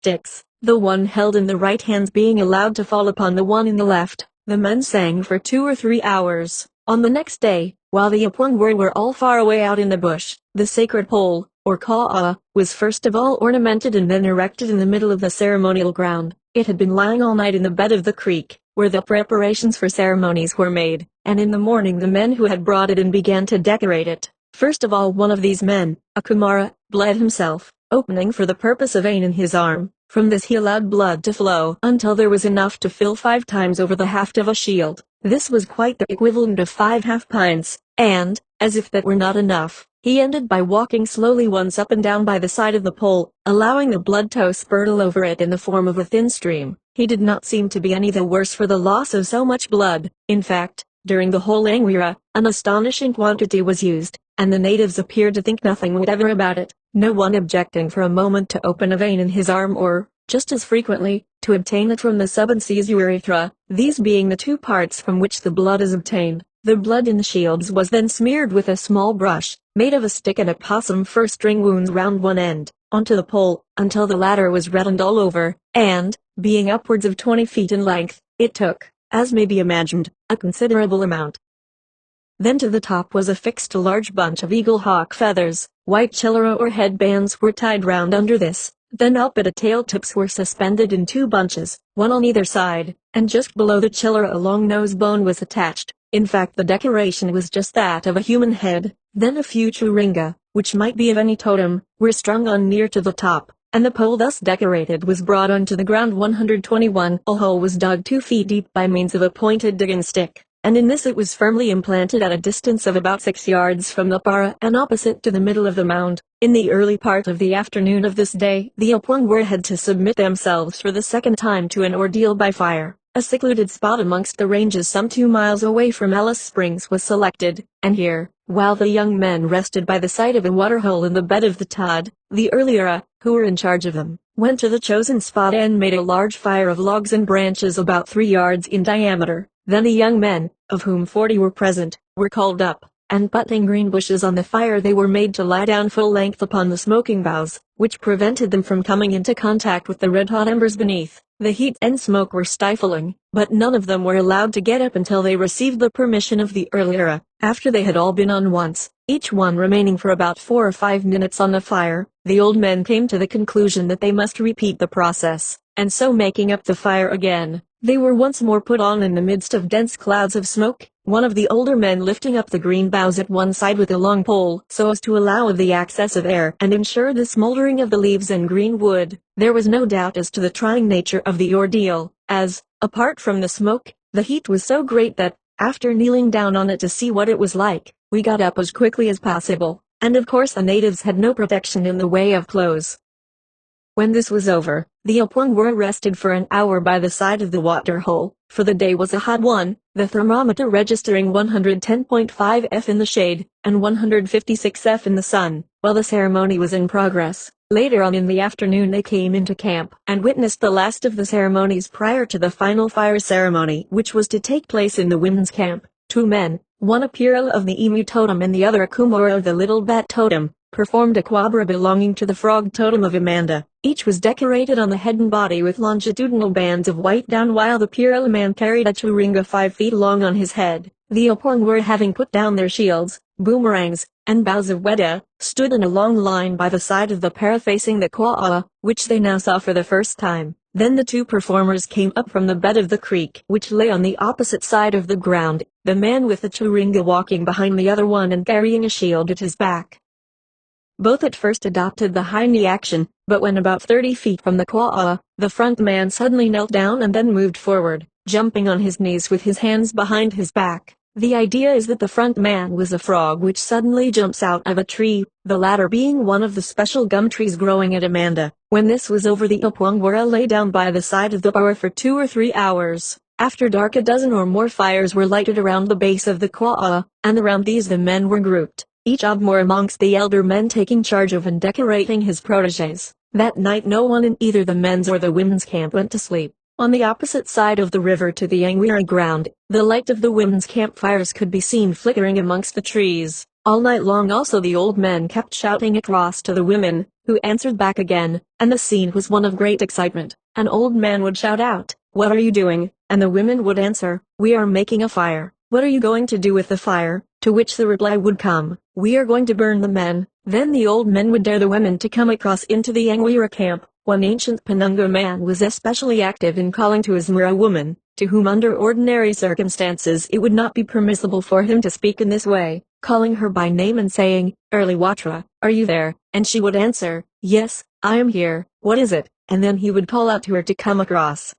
sticks, the one held in the right hand being allowed to fall upon the one in the left. The men sang for 2 or 3 hours. On the next day, while the Apwangwar were all far away out in the bush, the sacred pole, or ka'a, was first of all ornamented and then erected in the middle of the ceremonial ground. It had been lying all night in the bed of the creek, where the preparations for ceremonies were made, and in the morning the men who had brought it in began to decorate it. First of all one of these men, a Kumara, bled himself, opening for the purpose a vein in his arm. From this he allowed blood to flow until there was enough to fill 5 times over the haft of a shield. This was quite the equivalent of 5 half pints, and, as if that were not enough, he ended by walking slowly once up and down by the side of the pole, allowing the blood to spurtle over it in the form of a thin stream. He did not seem to be any the worse for the loss of so much blood. In fact, during the whole Angwira, an astonishing quantity was used, and the natives appeared to think nothing whatever about it, no one objecting for a moment to open a vein in his arm or, just as frequently, to obtain it from the subincise urethra, these being the 2 parts from which the blood is obtained. The blood in the shields was then smeared with a small brush, made of a stick and a possum fir string wound round one end, onto the pole, until the latter was reddened all over, and, being upwards of 20 feet in length, it took, as may be imagined, a considerable amount. Then to the top was affixed a large bunch of eagle hawk feathers. White chillera or headbands were tied round under this. Then up at a tail tips were suspended in 2 bunches, one on either side, and just below the chillera a long nose bone was attached. In fact the decoration was just that of a human head. Then a few churinga, which might be of any totem, were strung on near to the top, and the pole thus decorated was brought onto the ground. 121. A hole was dug 2 feet deep by means of a pointed digging stick, and in this it was firmly implanted at a distance of about 6 yards from the para and opposite to the middle of the mound. In the early part of the afternoon of this day, the Apwangwar had to submit themselves for the second time to an ordeal by fire. A secluded spot amongst the ranges some 2 miles away from Alice Springs was selected, and here, while the young men rested by the side of a waterhole in the bed of the Todd, the Urliera, who were in charge of them, went to the chosen spot and made a large fire of logs and branches about 3 yards in diameter. Then the young men, of whom 40 were present, were called up, and putting green bushes on the fire they were made to lie down full length upon the smoking boughs, which prevented them from coming into contact with the red-hot embers beneath. The heat and smoke were stifling, but none of them were allowed to get up until they received the permission of the Urliera. After they had all been on once, each one remaining for about 4 or 5 minutes on the fire, the old men came to the conclusion that they must repeat the process, and so making up the fire again, they were once more put on in the midst of dense clouds of smoke, one of the older men lifting up the green boughs at one side with a long pole so as to allow of the access of air and ensure the smoldering of the leaves and green wood. There was no doubt as to the trying nature of the ordeal, as, apart from the smoke, the heat was so great that, after kneeling down on it to see what it was like, we got up as quickly as possible, and of course the natives had no protection in the way of clothes. When this was over, the Apwangwar rested for an hour by the side of the water hole, for the day was a hot one, the thermometer registering 110.5 F in the shade, and 156 F in the sun, while the ceremony was in progress. Later on in the afternoon they came into camp, and witnessed the last of the ceremonies prior to the final fire ceremony which was to take place in the women's camp. 2 men, one a Puril of the Emu totem and the other a Kumara of the Little Bat totem, performed a quabra belonging to the frog totem of Amanda. Each was decorated on the head and body with longitudinal bands of white down, while the Puril man carried a churinga 5 feet long on his head. The Apwangwar, having put down their shields, boomerangs, and boughs of weda, stood in a long line by the side of the para facing the Kwa'a, which they now saw for the first time. Then the 2 performers came up from the bed of the creek which lay on the opposite side of the ground, the man with the churinga walking behind the other one and carrying a shield at his back. Both at first adopted the high knee action, but when about 30 feet from the Kwa'a, the front man suddenly knelt down and then moved forward, jumping on his knees with his hands behind his back. The idea is that the front man was a frog which suddenly jumps out of a tree, the latter being one of the special gum trees growing at Amanda. When this was over, the Apwangwara lay down by the side of the para for 2 or 3 hours. After dark a dozen or more fires were lighted around the base of the Kwa'a, and around these the men were grouped, each Abmore amongst the elder men taking charge of and decorating his protégés. That night no one in either the men's or the women's camp went to sleep. On the opposite side of the river to the Angwira ground, the light of the women's campfires could be seen flickering amongst the trees. All night long also the old men kept shouting across to the women, who answered back again, and the scene was one of great excitement. An old man would shout out, "What are you doing?" And the women would answer, "We are making a fire." "What are you going to do with the fire?" To which the reply would come, "We are going to burn the men." Then the old men would dare the women to come across into the Angwira camp. One ancient Penunga man was especially active in calling to his Mura woman, to whom under ordinary circumstances it would not be permissible for him to speak in this way, calling her by name and saying, "Early Watra, are you there?" And she would answer, "Yes, I am here. What is it?" And then he would call out to her to come across.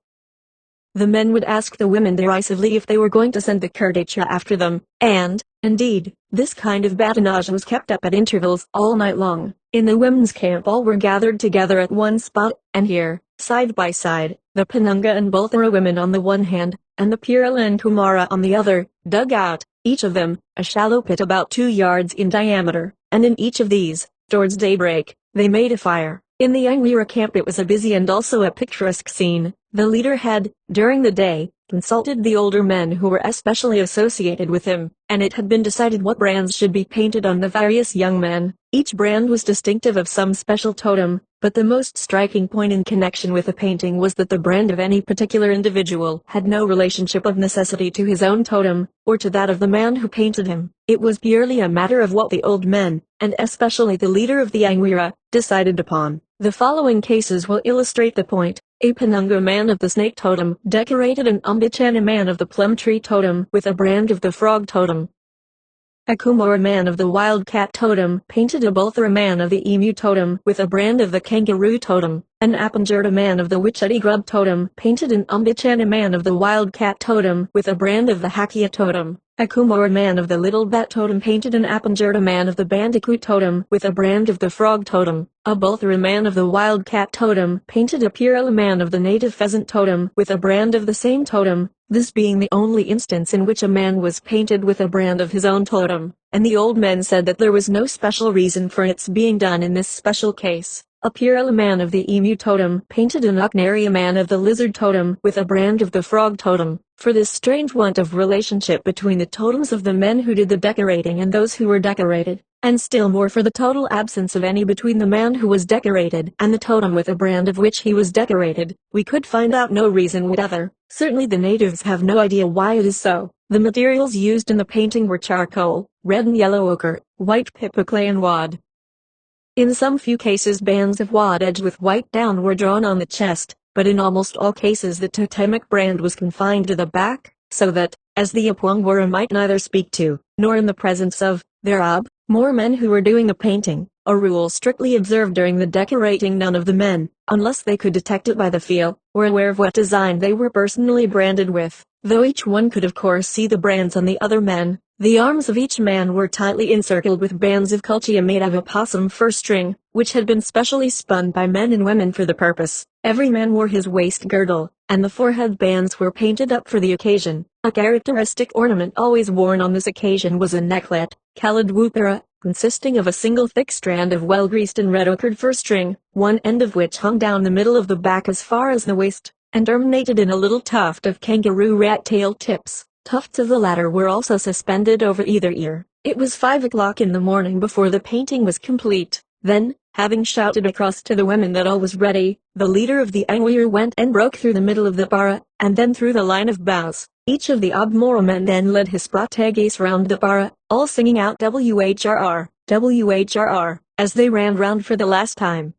The men would ask the women derisively if they were going to send the Kurdacha after them, and, indeed, this kind of badinage was kept up at intervals all night long. In the women's camp all were gathered together at one spot, and here, side by side, the Penunga and Bulthara women on the one hand, and the Purila and Kumara on the other, dug out, each of them, a shallow pit about 2 yards in diameter, and in each of these, towards daybreak, they made a fire. In the Angwira camp it was a busy and also a picturesque scene. The leader had, during the day, consulted the older men who were especially associated with him, and it had been decided what brands should be painted on the various young men. Each brand was distinctive of some special totem, but the most striking point in connection with the painting was that the brand of any particular individual had no relationship of necessity to his own totem, or to that of the man who painted him. It was purely a matter of what the old men, and especially the leader of the Angwira, decided upon. The following cases will illustrate the point. A Penunga man of the snake totem decorated an Umbichana man of the plum tree totem with a brand of the frog totem. A Kumara man of the wild cat totem painted a Bulthara man of the emu totem with a brand of the kangaroo totem. An Apanjurta man of the Wichiti grub totem painted an Umbichana man of the wild cat totem with a brand of the Hakia totem. A Kumara man of the little bat totem painted an Apanjurta man of the bandicoot totem with a brand of the frog totem. A Bulthara man of the wild cat totem painted a Purila man of the native pheasant totem with a brand of the same totem, this being the only instance in which a man was painted with a brand of his own totem, and the old men said that there was no special reason for its being done in this special case. A Purila man of the emu totem painted an Uknaria man of the lizard totem with a brand of the frog totem. For this strange want of relationship between the totems of the men who did the decorating and those who were decorated, and still more for the total absence of any between the man who was decorated and the totem with a brand of which he was decorated, we could find out no reason whatever. Certainly the natives have no idea why it is so. The materials used in the painting were charcoal, red and yellow ochre, white pippa clay and wad. In some few cases bands of wad edged with white down were drawn on the chest, but in almost all cases the totemic brand was confined to the back, so that, as the Apwangwara might neither speak to, nor in the presence of, their more men who were doing the painting, a rule strictly observed during the decorating, none of the men, unless they could detect it by the feel, were aware of what design they were personally branded with, though each one could of course see the brands on the other men. The arms of each man were tightly encircled with bands of kulchia made of opossum fur string, which had been specially spun by men and women for the purpose. Every man wore his waist girdle, and the forehead bands were painted up for the occasion. A characteristic ornament always worn on this occasion was a necklet, kaladwupara, consisting of a single thick strand of well-greased and red-ochred fur string, one end of which hung down the middle of the back as far as the waist, and terminated in a little tuft of kangaroo rat-tail tips. Tufts of the latter were also suspended over either ear. It was 5 o'clock in the morning before the painting was complete. Then, having shouted across to the women that all was ready, the leader of the Angwira went and broke through the middle of the bara, and then through the line of boughs. Each of the Abmora men then led his prategis round the bara, all singing out WHRR, WHRR, as they ran round for the last time.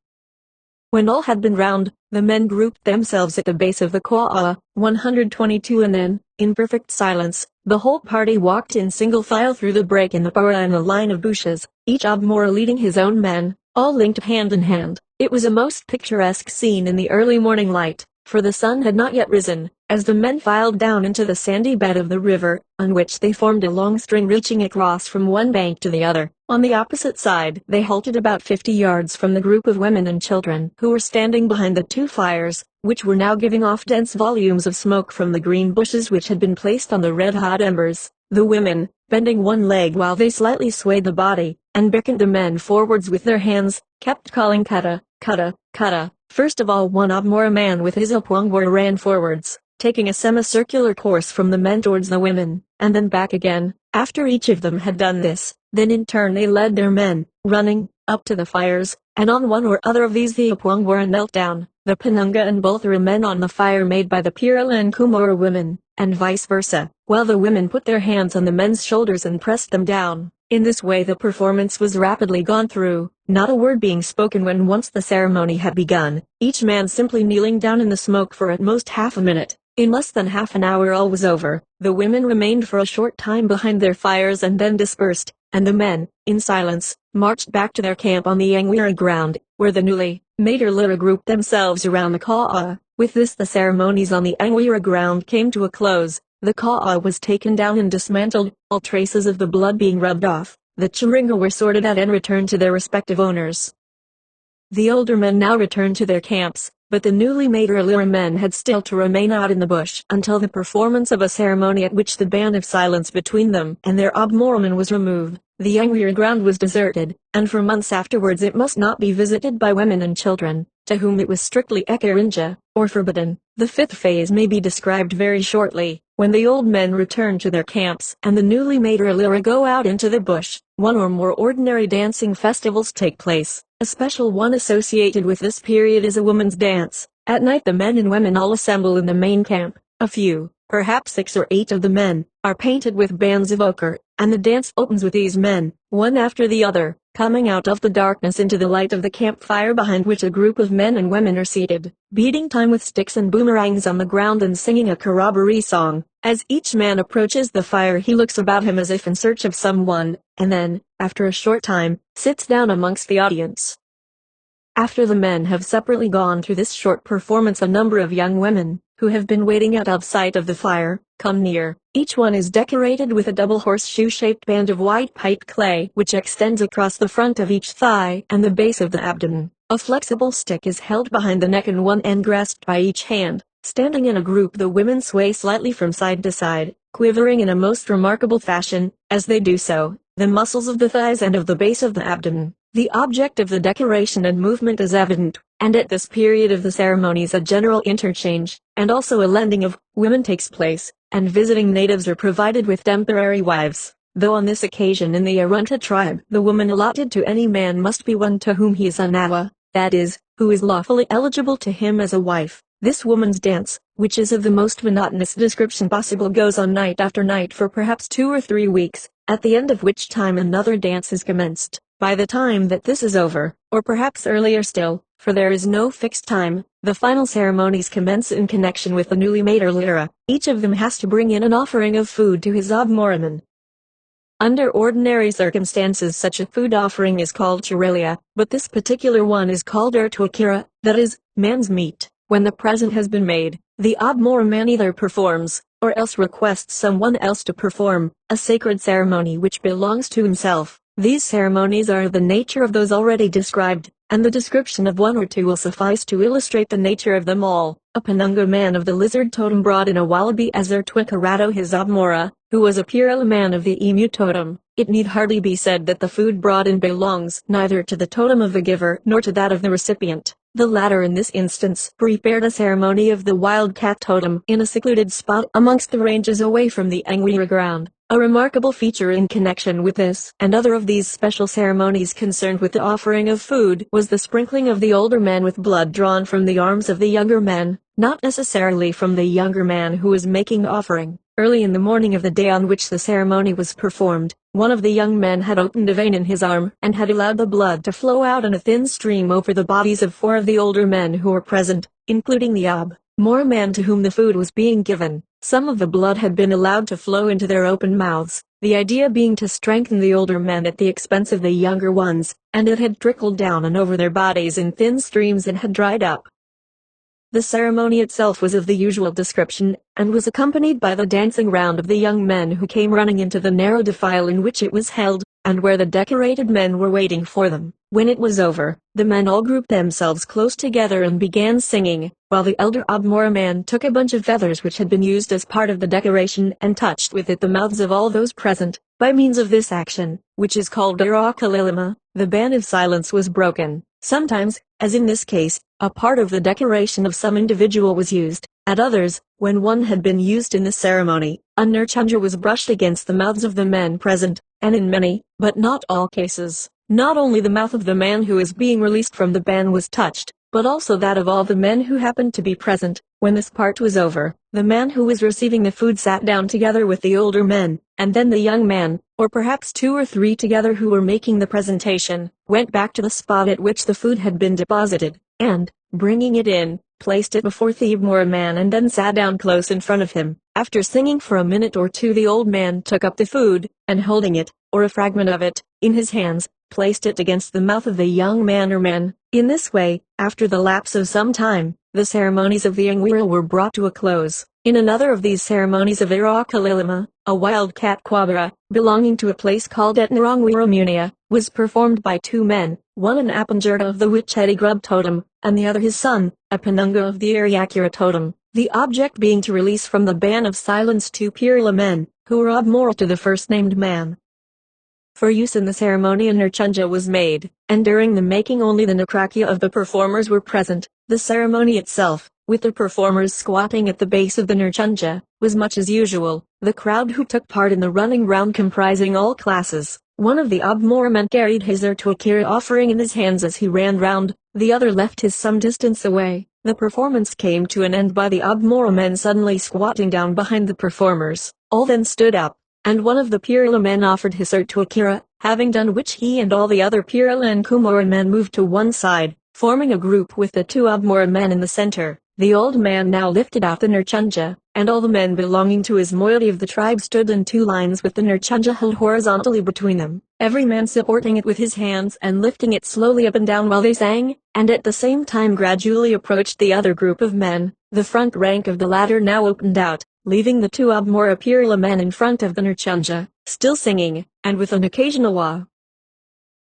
When all had been round, the men grouped themselves at the base of the Kwa'a, 122, and then, in perfect silence, the whole party walked in single file through the break in the bara and the line of bushes, each Abmora leading his own men, all linked hand in hand. It was a most picturesque scene in the early morning light, for the sun had not yet risen, as the men filed down into the sandy bed of the river, on which they formed a long string reaching across from one bank to the other. On the opposite side, they halted about 50 yards from the group of women and children who were standing behind the 2 fires, which were now giving off dense volumes of smoke from the green bushes which had been placed on the red-hot embers. The women, bending one leg while they slightly swayed the body, and beckoned the men forwards with their hands, kept calling kata, kata, kata. First of all one Abmora man with his Apwangwara ran forwards, taking a semicircular course from the men towards the women, and then back again. After each of them had done this, Then in turn they led their men, running, up to the fires, and on one or other of these the Apwangwara knelt down, the Penunga and Bulthara men on the fire made by the Pirala and Kumara women, and vice versa, while the women put their hands on the men's shoulders and pressed them down. In this way the performance was rapidly gone through, not a word being spoken when once the ceremony had begun, each man simply kneeling down in the smoke for at most half a minute. In less than half an hour all was over. The women remained for a short time behind their fires and then dispersed, and the men, in silence, marched back to their camp on the Angwira ground, where the newly made Lira grouped themselves around the Ka'a. With this the ceremonies on the Angwira ground came to a close. The Ka'a was taken down and dismantled, all traces of the blood being rubbed off. The Chiringa were sorted out and returned to their respective owners. The older men now returned to their camps, but the newly made Lira men had still to remain out in the bush until the performance of a ceremony at which the ban of silence between them and their Obmorman was removed. The Angwira ground was deserted, and for months afterwards it must not be visited by women and children, to whom it was strictly ekarinja, or forbidden. The fifth phase may be described very shortly. When the old men return to their camps and the newly made Lira go out into the bush, one or more ordinary dancing festivals take place. A special one associated with this period is a woman's dance. At night the men and women all assemble in the main camp. A few, perhaps 6 or 8 of the men, are painted with bands of ochre, and the dance opens with these men, one after the other, coming out of the darkness into the light of the campfire behind which a group of men and women are seated, beating time with sticks and boomerangs on the ground and singing a corroboree song. As each man approaches the fire he looks about him as if in search of someone, and then, after a short time, sits down amongst the audience. After the men have separately gone through this short performance, a number of young women, who have been waiting out of sight of the fire, come near. Each one is decorated with a double horseshoe-shaped band of white piped clay which extends across the front of each thigh and the base of the abdomen. A flexible stick is held behind the neck and one end grasped by each hand. Standing in a group the women sway slightly from side to side, quivering in a most remarkable fashion. As they do so, the muscles of the thighs and of the base of the abdomen, the object of the decoration and movement, is evident, and at this period of the ceremonies a general interchange, and also a lending of women takes place, and visiting natives are provided with temporary wives, though on this occasion in the Arunta tribe the woman allotted to any man must be one to whom he is anawa, that is, who is lawfully eligible to him as a wife. This woman's dance, which is of the most monotonous description possible, goes on night after night for perhaps 2 or 3 weeks, at the end of which time another dance is commenced. By the time that this is over, or perhaps earlier still, for there is no fixed time, the final ceremonies commence in connection with the newly made Lira. Each of them has to bring in an offering of food to his Obmoraman. Under ordinary circumstances such a food offering is called Chirelia, but this particular one is called Ertuakira, that is, man's meat. When the present has been made, the Obmoraman either performs, or else requests someone else to perform, a sacred ceremony which belongs to himself. These ceremonies are of the nature of those already described, and the description of one or two will suffice to illustrate the nature of them all. A Penunga man of the lizard totem brought in a wallaby as their Twikarato his Obmora, who was a Pirala man of the emu totem. It need hardly be said that the food brought in belongs neither to the totem of the giver nor to that of the recipient. The latter in this instance prepared a ceremony of the wildcat totem in a secluded spot amongst the ranges away from the Angwira ground. A remarkable feature in connection with this and other of these special ceremonies concerned with the offering of food was the sprinkling of the older men with blood drawn from the arms of the younger men, not necessarily from the younger man who was making offering. Early in the morning of the day on which the ceremony was performed, one of the young men had opened a vein in his arm and had allowed the blood to flow out in a thin stream over the bodies of 4 of the older men who were present, including the Obmora man to whom the food was being given. Some of the blood had been allowed to flow into their open mouths, the idea being to strengthen the older men at the expense of the younger ones, and it had trickled down and over their bodies in thin streams and had dried up. The ceremony itself was of the usual description, and was accompanied by the dancing round of the young men who came running into the narrow defile in which it was held, and where the decorated men were waiting for them. When it was over, the men all grouped themselves close together and began singing, while the elder Obmora man took a bunch of feathers which had been used as part of the decoration and touched with it the mouths of all those present. By means of this action, which is called Irakalilima, the ban of silence was broken. Sometimes, as in this case, a part of the decoration of some individual was used. At others, when one had been used in the ceremony, a nurchandra was brushed against the mouths of the men present, and in many, but not all cases, not only the mouth of the man who is being released from the ban was touched, but also that of all the men who happened to be present. When this part was over, the man who was receiving the food sat down together with the older men, and then the young man, or perhaps 2 or 3 together who were making the presentation, went back to the spot at which the food had been deposited, and, bringing it in, placed it before the Abmora man and then sat down close in front of him. After singing for a minute or two, the old man took up the food, and holding it, or a fragment of it, in his hands, placed it against the mouth of the young man or men. In this way, after the lapse of some time, the ceremonies of the Ngwira were brought to a close. In another of these ceremonies of Irakalilima, a wildcat quabara, belonging to a place called Etnarongwiramunia, was performed by 2 men, one an Appanjurta of the Wichedi Grub totem, and the other his son, a Penunga of the Iryakura totem, the object being to release from the ban of silence 2 Pirla men, who were abmoral to the first named man. For use in the ceremony a Nurchunja was made, and during the making only the Nakrakia of the performers were present. The ceremony itself, with the performers squatting at the base of the Nurchunja, was much as usual, the crowd who took part in the running round comprising all classes. One of the Abmora men carried his Ertuakira offering in his hands as he ran round, the other left his some distance away. The performance came to an end by the Abmora men suddenly squatting down behind the performers. All then stood up, and one of the Pirla men offered his Ertuakira, having done which he and all the other Pirla and Kumoran men moved to one side, forming a group with the 2 Abmora men in the center. The old man now lifted out the Nurchunja, and all the men belonging to his moiety of the tribe stood in 2 lines with the Nurchunja held horizontally between them, every man supporting it with his hands and lifting it slowly up and down while they sang, and at the same time gradually approached the other group of men. The front rank of the latter now opened out, leaving the 2 Abmora Pirla men in front of the Nurchunja, still singing, and with an occasional wah.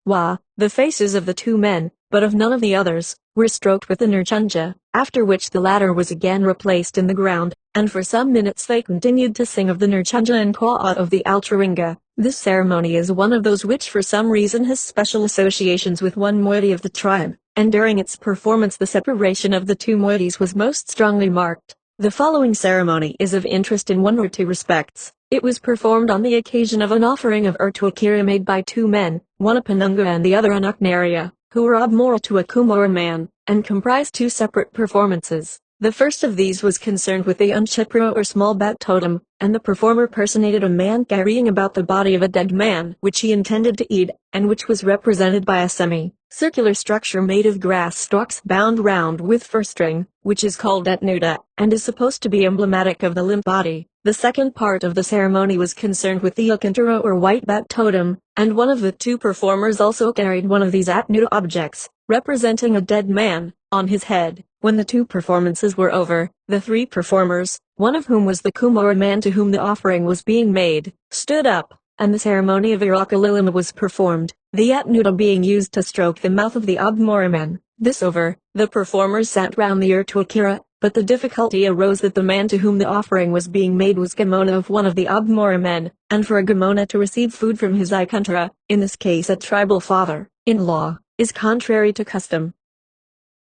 Wah, the faces of the 2 men, but of none of the others, were stroked with the Nurchunja, after which the latter was again replaced in the ground, and for some minutes they continued to sing of the Nurchunja and Kwa'a of the Altraringa. This ceremony is one of those which for some reason has special associations with one moiety of the tribe, and during its performance the separation of the 2 moieties was most strongly marked. The following ceremony is of interest in 1 or 2 respects. It was performed on the occasion of an offering of Ertuakira made by 2 men, one a Penunga and the other an Uknaria, who were abmoral to a Kumoran man, and comprised 2 separate performances. The first of these was concerned with the Unchipra or small bat totem, and the performer personated a man carrying about the body of a dead man which he intended to eat, and which was represented by a semi-circular structure made of grass stalks bound round with fur string, which is called etnuda, and is supposed to be emblematic of the limp body. The second part of the ceremony was concerned with the Ukantara or white bat totem, and one of the 2 performers also carried one of these atnuda objects, representing a dead man, on his head. When the 2 performances were over, the 3 performers, one of whom was the Kumoran man to whom the offering was being made, stood up, and the ceremony of Irakalilima was performed, the atnuda being used to stroke the mouth of the Abmora man. This over, the performers sat round the Ertuakira, but the difficulty arose that the man to whom the offering was being made was Gamona of one of the Abmora men, and for a Gamona to receive food from his Ikantara, in this case a tribal father-in-law, is contrary to custom.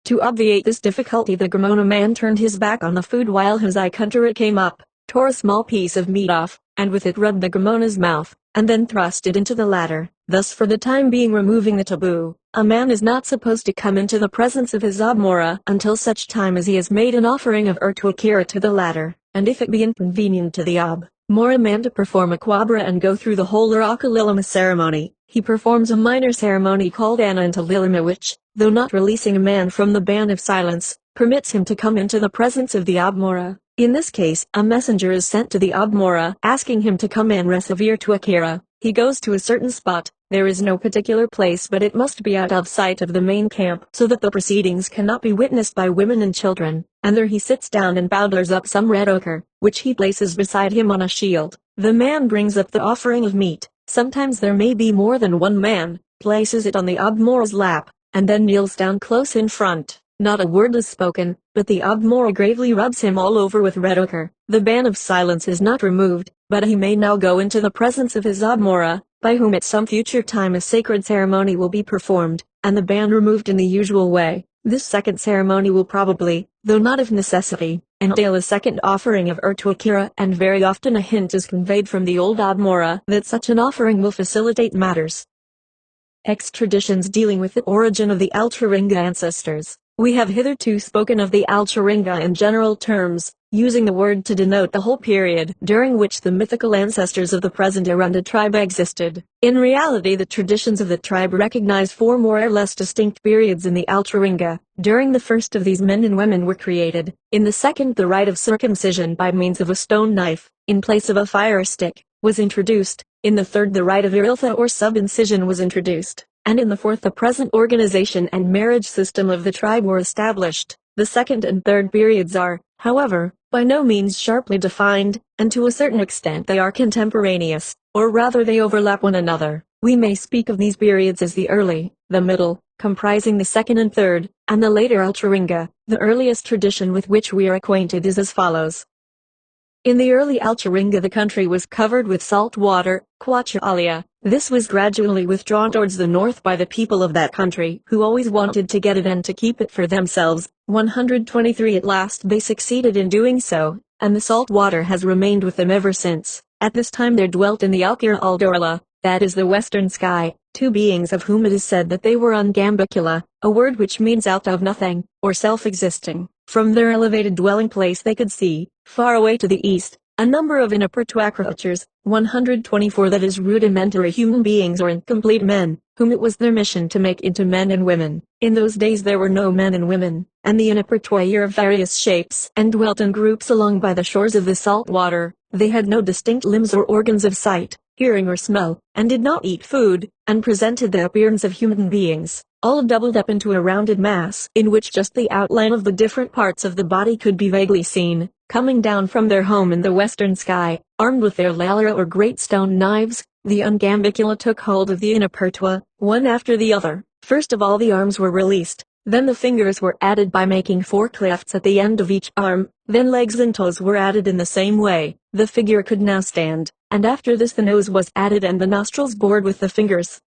To obviate this difficulty the Gamona man turned his back on the food while his Ikantara came up, tore a small piece of meat off, and with it rubbed the Gamona's mouth, and then thrust it into the latter, thus for the time being removing the taboo. A man is not supposed to come into the presence of his Abmora until such time as he has made an offering of Ertuakira to the latter, and if it be inconvenient to the Abmora man to perform a quabra and go through the whole Irakalilima ceremony, he performs a minor ceremony called Anantalilima which, though not releasing a man from the ban of silence, permits him to come into the presence of the Abmora. In this case, a messenger is sent to the Abmora asking him to come and receive Ertuakira. He goes to a certain spot. There is no particular place, but it must be out of sight of the main camp so that the proceedings cannot be witnessed by women and children, and there he sits down and powders up some red ochre, which he places beside him on a shield. The man brings up the offering of meat, sometimes there may be more than one man, places it on the Abmora's lap, and then kneels down close in front. Not a word is spoken, but the Abmora gravely rubs him all over with red ochre. The ban of silence is not removed, but he may now go into the presence of his Abmora, by whom at some future time a sacred ceremony will be performed, and the ban removed in the usual way. This second ceremony will probably, though not of necessity, entail a second offering of Urtuakira, and very often a hint is conveyed from the old Admora that such an offering will facilitate matters. Traditions dealing with the origin of the Alcharinga ancestors. We have hitherto spoken of the Alcharinga in general terms, using the word to denote the whole period during which the mythical ancestors of the present Arunda tribe existed. In reality, the traditions of the tribe recognize 4 more or less distinct periods in the Alcharinga. During the first of these, men and women were created. In the second, the rite of circumcision by means of a stone knife, in place of a fire stick, was introduced. In the third, the rite of iriltha or sub-incision was introduced. And in the fourth, the present organization and marriage system of the tribe were established. The second and third periods are, however, by no means sharply defined, and to a certain extent they are contemporaneous, or rather they overlap one another. We may speak of these periods as the early, the middle, comprising the second and third, and the later Alcharinga. The earliest tradition with which we are acquainted is as follows. In the early Alcharinga, the country was covered with salt water, Quachalia. This was gradually withdrawn towards the north by the people of that country, who always wanted to get it and to keep it for themselves. 123 At last they succeeded in doing so, and the salt water has remained with them ever since. At this time there dwelt in the Alkira Aldorla, that is the western sky, 2 beings of whom it is said that they were ungambicula, a word which means out of nothing, or self-existing. From their elevated dwelling place they could see, far away to the east, a number of inappertua creatures, 124 that is rudimentary human beings or incomplete men, whom it was their mission to make into men and women. In those days there were no men and women, and the inappertua were of various shapes and dwelt in groups along by the shores of the salt water. They had no distinct limbs or organs of sight, hearing or smell, and did not eat food, and presented the appearance of human beings, all doubled up into a rounded mass in which just the outline of the different parts of the body could be vaguely seen. Coming down from their home in the western sky, armed with their lalara or great stone knives, the ungambicula took hold of the inappertua, one after the other. First of all the arms were released, then the fingers were added by making 4 clefts at the end of each arm, then legs and toes were added in the same way. The figure could now stand, and after this the nose was added and the nostrils bored with the fingers.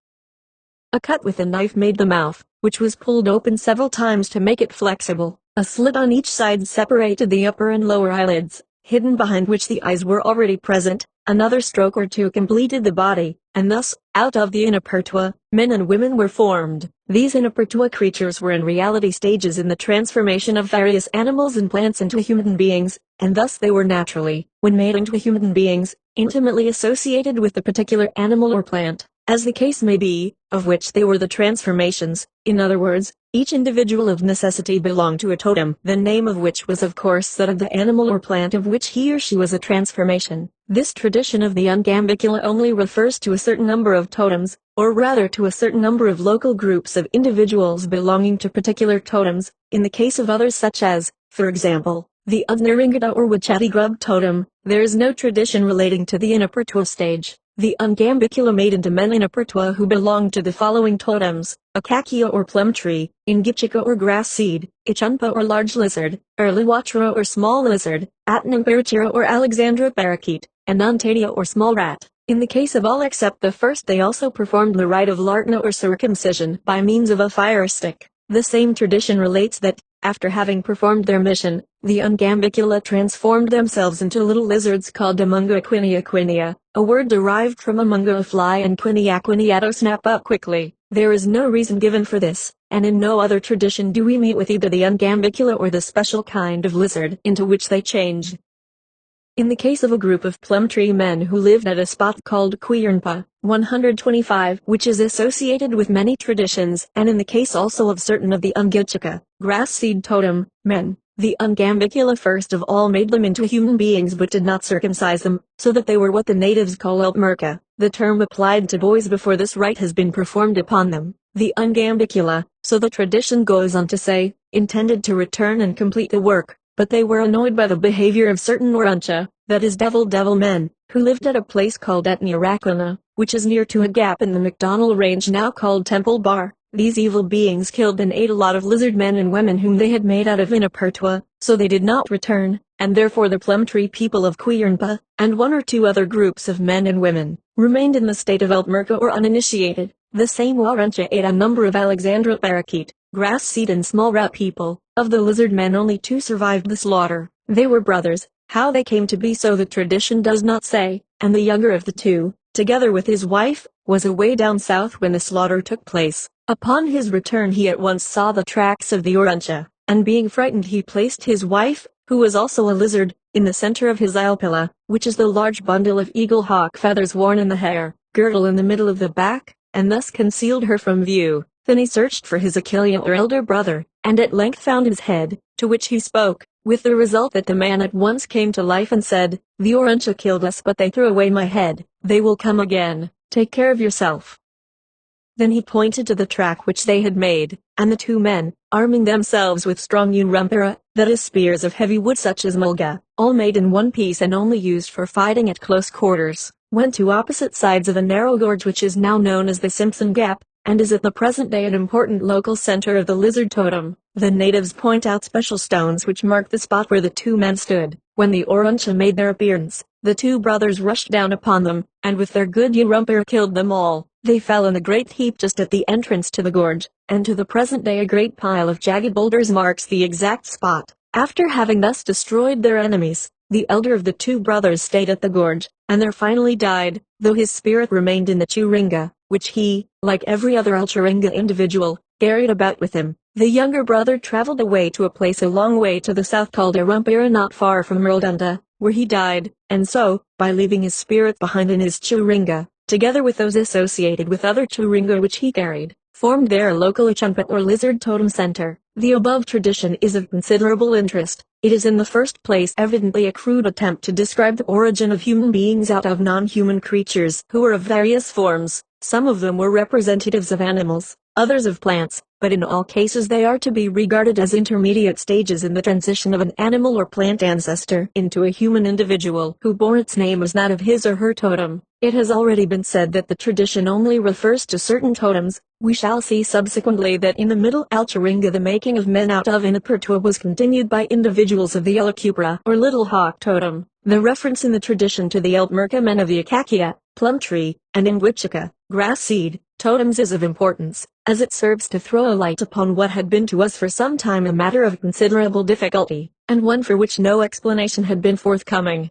A cut with a knife made the mouth, which was pulled open several times to make it flexible. A slit on each side separated the upper and lower eyelids, hidden behind which the eyes were already present. Another stroke or 2 completed the body, and thus, out of the inappertua, men and women were formed. These inappertua creatures were in reality stages in the transformation of various animals and plants into human beings, and thus they were naturally, when made into human beings, intimately associated with the particular animal or plant, as the case may be, of which they were the transformations. In other words, each individual of necessity belonged to a totem, the name of which was of course that of the animal or plant of which he or she was a transformation. This tradition of the ungambicula only refers to a certain number of totems, or rather to a certain number of local groups of individuals belonging to particular totems. In the case of others such as, for example, the Udnaringada or Wachati grub totem, there is no tradition relating to the inappertua stage. The ungambicula made into men inappertua who belonged to the following totems: Acacia or plum tree, Ingichika or grass seed, Ichunpa or large lizard, Erliwatra or small lizard, Atnamperachira or Alexandra parakeet, and Antadia or small rat. In the case of all except the first, they also performed the rite of lartna or circumcision by means of a fire stick. The same tradition relates that, after having performed their mission, the ungambicula transformed themselves into little lizards called Amunga equinia, a word derived from amunga, a fly, and quiniato, snap up quickly. There is no reason given for this, and in no other tradition do we meet with either the ungambicula or the special kind of lizard into which they changed. In the case of a group of plum tree men who lived at a spot called Quirnpa, 125, which is associated with many traditions, and in the case also of certain of the Ungichika, grass seed totem, men, the ungambicula first of all made them into human beings but did not circumcise them, so that they were what the natives call Eltmerka, the term applied to boys before this rite has been performed upon them. The ungambicula, so the tradition goes on to say, intended to return and complete the work, but they were annoyed by the behavior of certain Oruncha, that is devil men, who lived at a place called Etniarakana, which is near to a gap in the McDonnell Range now called Temple Bar. These evil beings killed and ate a lot of lizard men and women whom they had made out of inappertua, so they did not return, and therefore the plum tree people of Quirnpa, and 1 or 2 other groups of men and women, remained in the state of Eltmerka or uninitiated. The same Waruncha ate a number of Alexandra parakeet, grass seed and small rat people, Of the lizard men only 2 survived the slaughter. They were brothers. How they came to be so the tradition does not say, and the younger of the 2, together with his wife, was away down south when the slaughter took place. Upon his return he at once saw the tracks of the Oruncha, and being frightened he placed his wife, who was also a lizard, in the center of his ilpilla, which is the large bundle of eagle hawk feathers worn in the hair, girdle in the middle of the back, and thus concealed her from view. Then he searched for his Achillean or elder brother, and at length found his head, to which he spoke, with the result that the man at once came to life and said, "The Oruncha killed us but they threw away my head, they will come again, take care of yourself." Then he pointed to the track which they had made, and the 2 men, arming themselves with strong urumpara, that is spears of heavy wood such as mulga, all made in one piece and only used for fighting at close quarters, went to opposite sides of a narrow gorge which is now known as the Simpson Gap, and is at the present day an important local center of the lizard totem. The natives point out special stones which mark the spot where the 2 men stood. When the Oruncha made their appearance, the 2 brothers rushed down upon them, and with their good urumpara killed them all. They fell in a great heap just at the entrance to the gorge, and to the present day a great pile of jagged boulders marks the exact spot. After having thus destroyed their enemies, the elder of the 2 brothers stayed at the gorge, and there finally died, though his spirit remained in the Churinga, which he, like every other Alchuringa individual, carried about with him. The younger brother traveled away to a place a long way to the south called Arumpira not far from Merldunda, where he died, and so, by leaving his spirit behind in his Churinga, together with those associated with other Churinga which he carried, formed their local Achumpet or lizard totem center. The above tradition is of considerable interest. It is in the first place evidently a crude attempt to describe the origin of human beings out of non-human creatures who were of various forms. Some of them were representatives of animals, others of plants, but in all cases they are to be regarded as intermediate stages in the transition of an animal or plant ancestor into a human individual who bore its name as that of his or her totem. It has already been said that the tradition only refers to certain totems. We shall see subsequently that in the Middle Alchuringa the making of men out of Inapertua was continued by individuals of the Elacupra or Little Hawk totem. The reference in the tradition to the Eltmerka men of the Acacia, plum tree, and Ingwichika, grass seed, totems is of importance, as it serves to throw a light upon what had been to us for some time a matter of considerable difficulty, and one for which no explanation had been forthcoming.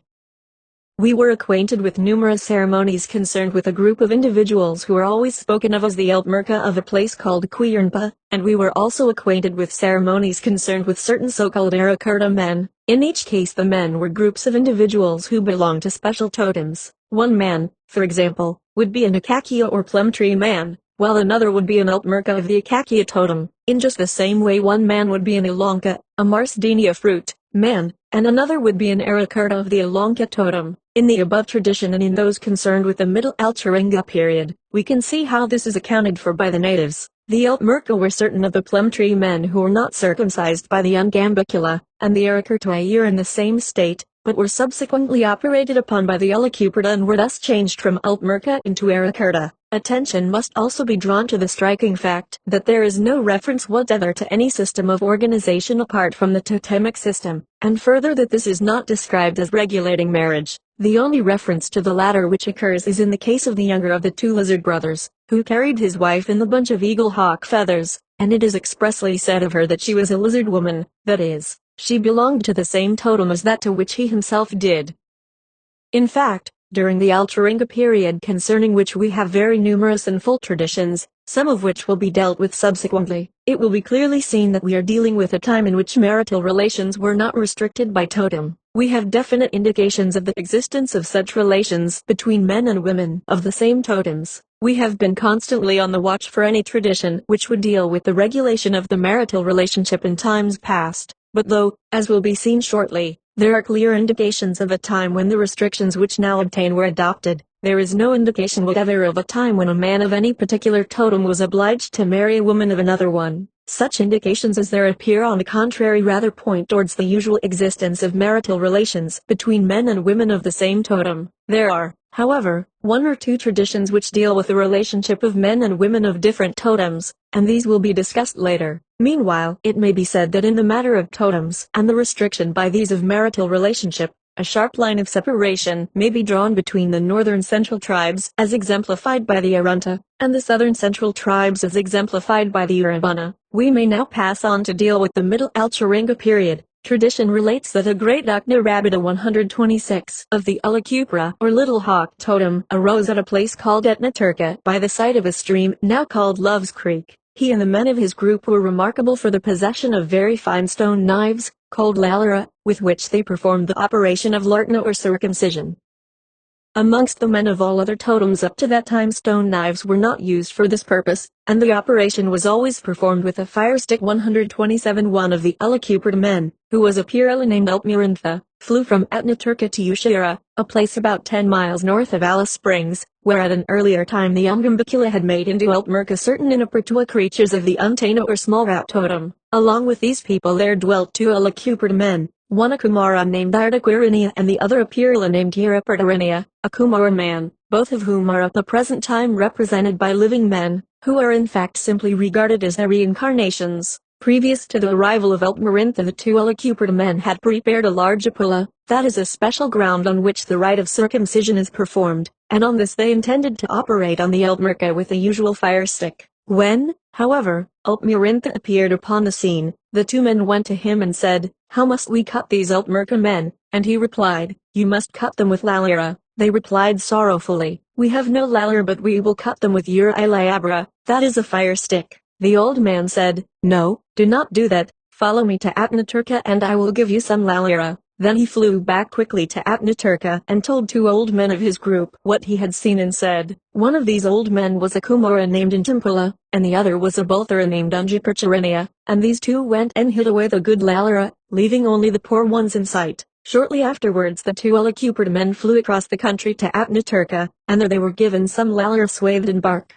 We were acquainted with numerous ceremonies concerned with a group of individuals who are always spoken of as the Eltmerka of a place called Quirnpa, and we were also acquainted with ceremonies concerned with certain so-called Arakurta men. In each case the men were groups of individuals who belonged to special totems. One man, for example, would be an Acacia or plum tree man, while another would be an Eltmerka of the Acacia totem. In just the same way one man would be an Ilonka, a Marsdenia fruit, man, and another would be an Arakurta of the Ilonka totem. In the above tradition and in those concerned with the Middle Alchuringa period, we can see how this is accounted for by the natives. The Eltmerka were certain of the plum tree men who were not circumcised by the Ungambicula, and the Arakurta are in the same state, but were subsequently operated upon by the Elacuprata and were thus changed from Eltmerka into Arakurta. Attention must also be drawn to the striking fact that there is no reference whatever to any system of organization apart from the totemic system, and further that this is not described as regulating marriage. The only reference to the latter which occurs is in the case of the younger of the 2 lizard brothers, who carried his wife in the bunch of eagle hawk feathers, and it is expressly said of her that she was a lizard woman, that is, she belonged to the same totem as that to which he himself did. In fact, during the Alchuringa period concerning which we have very numerous and full traditions, some of which will be dealt with subsequently, it will be clearly seen that we are dealing with a time in which marital relations were not restricted by totem. We have definite indications of the existence of such relations between men and women of the same totems. We have been constantly on the watch for any tradition which would deal with the regulation of the marital relationship in times past, but though, as will be seen shortly, there are clear indications of a time when the restrictions which now obtain were adopted, there is no indication whatever of a time when a man of any particular totem was obliged to marry a woman of another one. Such indications as there appear on the contrary rather point towards the usual existence of marital relations between men and women of the same totem. There are, however, 1 or 2 traditions which deal with the relationship of men and women of different totems, and these will be discussed later. Meanwhile, it may be said that in the matter of totems and the restriction by these of marital relationship, a sharp line of separation may be drawn between the northern central tribes as exemplified by the Arunta, and the southern central tribes as exemplified by the Urabana. We may now pass on to deal with the Middle Alcharinga period. Tradition relates that a great Akna Rabida 126 of the Ulakupra or Little Hawk totem arose at a place called Etnaturka by the side of a stream now called Love's Creek. He and the men of his group were remarkable for the possession of very fine stone knives, called lalara, with which they performed the operation of lartna or circumcision. Amongst the men of all other totems up to that time stone knives were not used for this purpose, and the operation was always performed with a fire stick. 127 One of the Ulakupra men, who was a Pirela named Ulpmirintha, flew from Etnaturka to Ushira, a place about 10 miles north of Alice Springs, where at an earlier time the Umgambakula had made into Ulpmirka certain Inapertua creatures of the Untana or small rat totem. Along with these people there dwelt two Ulakupra men, one a Kumara named Ardaquirinia and the other a Pirila named Yirapertarinia, a Kumara man, both of whom are at the present time represented by living men, who are in fact simply regarded as their reincarnations. Previous to the arrival of Ulpmirintha the two Ulakupra men had prepared a large apula, that is a special ground on which the rite of circumcision is performed, and on this they intended to operate on the Ulpmirka with the usual fire stick. When, however, Ulpmirintha appeared upon the scene, the two men went to him and said, "How must we cut these Ulpmirka men?" And he replied, "You must cut them with lalara." They replied sorrowfully, "We have no lalara but we will cut them with your ilayabra, that is a fire stick." The old man said, "No, do not do that, follow me to Atnaturka and I will give you some lalara." Then he flew back quickly to Atnaturka and told two old men of his group what he had seen and said. One of these old men was a Kumara named Intimpula, and the other was a Bolthara named Unjipercharinia, and these two went and hid away the good lalara, leaving only the poor ones in sight. Shortly afterwards the two Ulakupra men flew across the country to Atnaturka, and there they were given some lalara swathed in bark.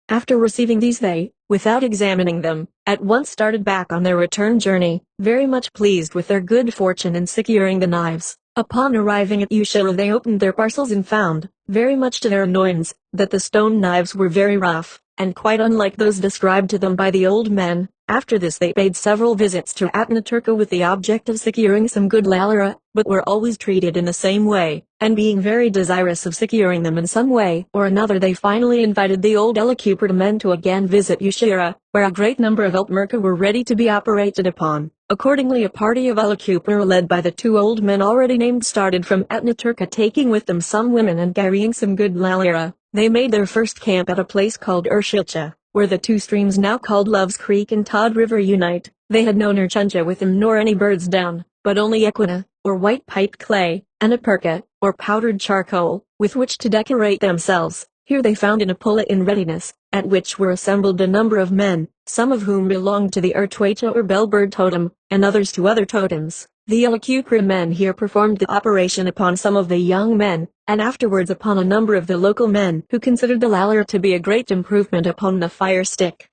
After receiving these they, without examining them, at once started back on their return journey, very much pleased with their good fortune in securing the knives. Upon arriving at Ushira they opened their parcels and found, very much to their annoyance, that the stone knives were very rough, and quite unlike those described to them by the old men. After this they paid several visits to Atnaturka with the object of securing some good lalara, but were always treated in the same way, and being very desirous of securing them in some way or another they finally invited the old Ulakupra men to again visit Ushira, where a great number of Ulpmirka were ready to be operated upon. Accordingly a party of Ulakupra led by the two old men already named started from Atnaturka taking with them some women and carrying some good lalara. They made their first camp at a place called Urshilcha, where the two streams now called Love's Creek and Todd River unite. They had no nurchuncha with them nor any birds down, but only equina, or white piped clay, and a perka, or powdered charcoal, with which to decorate themselves. Here they found an apula in readiness, at which were assembled a number of men, some of whom belonged to the Urtwaita or bellbird totem, and others to other totems. The Ulakupra men here performed the operation upon some of the young men, and afterwards upon a number of the local men who considered the lalara to be a great improvement upon the fire stick.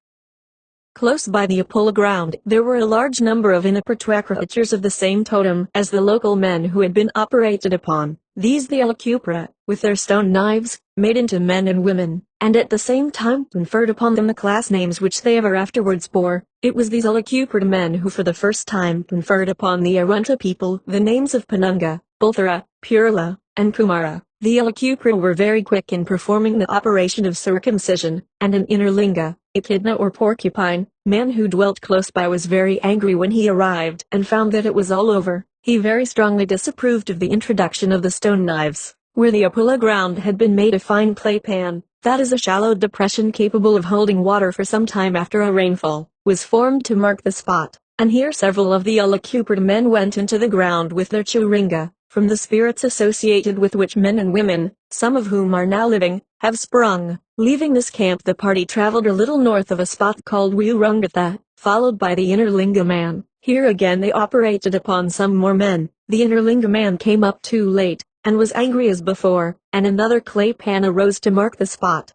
Close by the apula ground there were a large number of Inapertua creatures of the same totem as the local men who had been operated upon. These the Ulakupra, with their stone knives, made into men and women, and at the same time conferred upon them the class names which they ever afterwards bore. It was these Ulakupra men who for the first time conferred upon the Arunta people the names of Panunga, Bolthara, Purila, and Kumara. The Ulakupra were very quick in performing the operation of circumcision, and an Innerlinga, Echidna or porcupine, man who dwelt close by was very angry when he arrived and found that it was all over. He very strongly disapproved of the introduction of the stone knives. Where the apula ground had been made a fine clay pan, that is a shallow depression capable of holding water for some time after a rainfall, was formed to mark the spot, and here several of the Ulakupra men went into the ground with their churinga, from the spirits associated with which men and women, some of whom are now living, have sprung. Leaving this camp the party traveled a little north of a spot called Wirungatha, followed by the Innerlinga man. Here again they operated upon some more men. The Innerlinga man came up too late, and was angry as before, and another clay pan arose to mark the spot.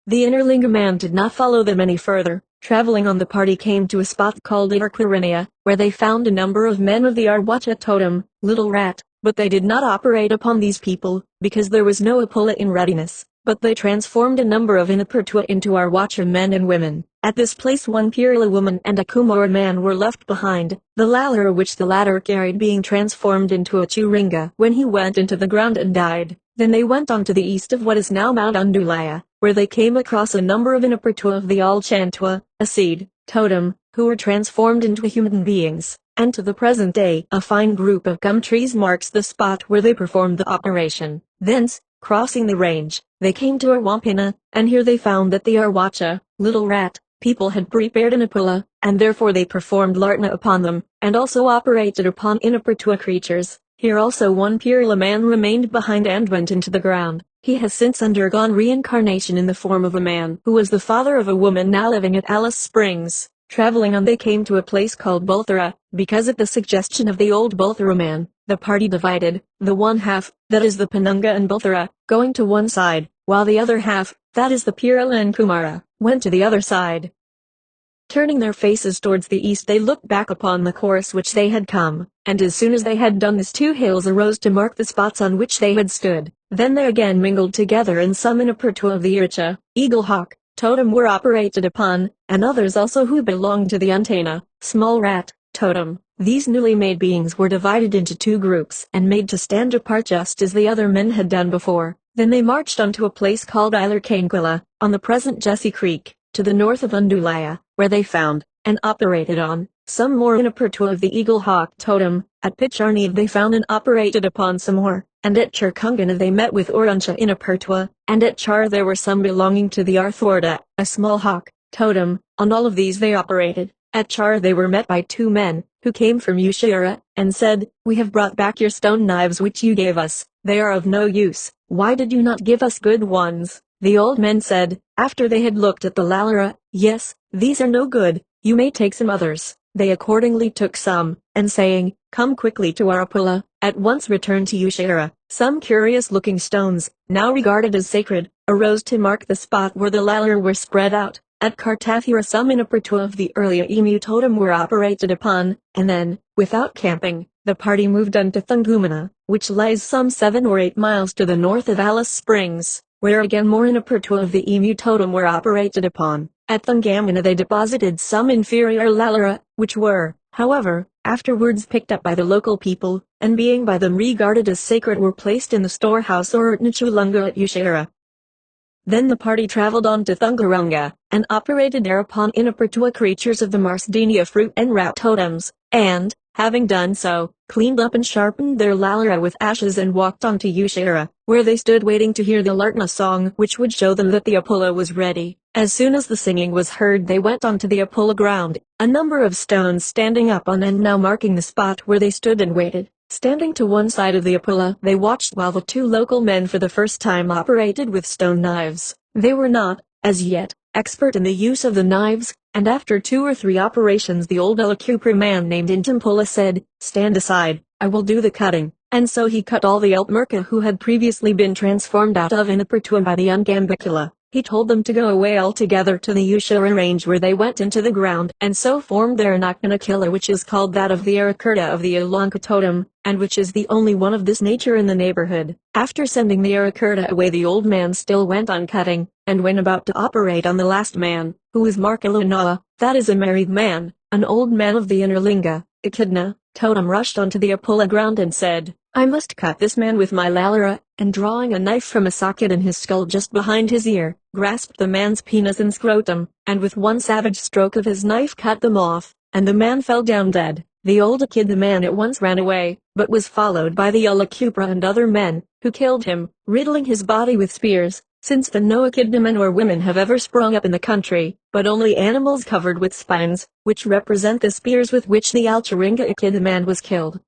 The Innerlinga man did not follow them any further. Traveling on the party came to a spot called Irquirinia, where they found a number of men of the Arwacha totem, Little Rat, but they did not operate upon these people, because there was no apula in readiness, but they transformed a number of Inapertua into Arwacha men and women. At this place one Purila woman and a Kumara man were left behind, the Lalura which the latter carried being transformed into a Churinga when he went into the ground and died. Then they went on to the east of what is now Mount Undulaya, where they came across a number of Inapertua of the Alchantua, a seed, totem, who were transformed into human beings, and to the present day a fine group of gum trees marks the spot where they performed the operation. Thence, crossing the range, they came to Arwampina, and here they found that the Arwacha, little rat, people had prepared Inapula, and therefore they performed Lartna upon them, and also operated upon Inapertua creatures. Here also one Purila man remained behind and went into the ground. He has since undergone reincarnation in the form of a man who was the father of a woman now living at Alice Springs. Traveling on they came to a place called Bulthara. Because at the suggestion of the old Bulthara man, the party divided, the one half, that is the Penunga and Bulthara, going to one side, while the other half, that is the Purila and Kumara, went to the other side. Turning their faces towards the east they looked back upon the course which they had come, and as soon as they had done this 2 hills arose to mark the spots on which they had stood. Then they again mingled together and some Inapertua of the Iricha, eagle hawk, totem were operated upon, and others also who belonged to the Untana, small rat, totem. These newly made beings were divided into 2 groups and made to stand apart just as the other men had done before. Then they marched on to a place called Ilarkanquilla, on the present Jesse Creek, to the north of Undulaya, where they found, and operated on, some more Inapertua of the eagle hawk totem. At Picharneve they found and operated upon some more, and at Chirkungana they met with Oruncha Inapertua, and at Char there were some belonging to the Arthorda, a small hawk totem. On all of these they operated. At Char they were met by 2 men, who came from Ushira, and said, "We have brought back your stone knives which you gave us. They are of no use. Why did you not give us good ones?" The old men said, after they had looked at the Lalura, "Yes, these are no good, you may take some others." They accordingly took some, and saying, "Come quickly to Arapula," at once returned to Ushira. Some curious-looking stones, now regarded as sacred, arose to mark the spot where the Lalura were spread out. At Kartathira some Inapertua of the earlier emu totem were operated upon, and then, without camping, the party moved on to Thungumana, which lies some 7 or 8 miles to the north of Alice Springs, where again more Inapertua of the emu totem were operated upon. At Thungamana they deposited some inferior Lalura, which were, however, afterwards picked up by the local people, and being by them regarded as sacred were placed in the storehouse or Urtnachulunga at Ushira. Then the party traveled on to Thungarunga, and operated there upon Inapertua creatures of the Marsdenia fruit and root totems, and, having done so, cleaned up and sharpened their Lalura with ashes and walked on to Ushira, where they stood waiting to hear the Lartna song which would show them that the Apula was ready. As soon as the singing was heard they went on to the Apula ground, a number of stones standing up on end now marking the spot where they stood and waited. Standing to one side of the Apula they watched while the 2 local men for the first time operated with stone knives. They were not, as yet, expert in the use of the knives, and after 2 or 3 operations the old Elakupra man named Intimpula said, "Stand aside, I will do the cutting." And so he cut all the Eltmerka who had previously been transformed out of Inapertua by the Ungambicula. He told them to go away altogether to the Ushira range where they went into the ground and so formed their Anakanakilla which is called that of the Arakurta of the Ilanka totem, and which is the only one of this nature in the neighborhood. After sending the Arakurta away the old man still went on cutting, and when about to operate on the last man, who was Markalunala, that is a married man, an old man of the Innerlinga, Echidna, totem rushed onto the Apula ground and said, "I must cut this man with my Lalura," and drawing a knife from a socket in his skull just behind his ear, grasped the man's penis and scrotum, and with one savage stroke of his knife cut them off, and the man fell down dead. The old Echidna man at once ran away, but was followed by the Ulakupra and other men, who killed him, riddling his body with spears. Since then no Echidna men or women have ever sprung up in the country, but only animals covered with spines, which represent the spears with which the Alcharinga Echidna man was killed.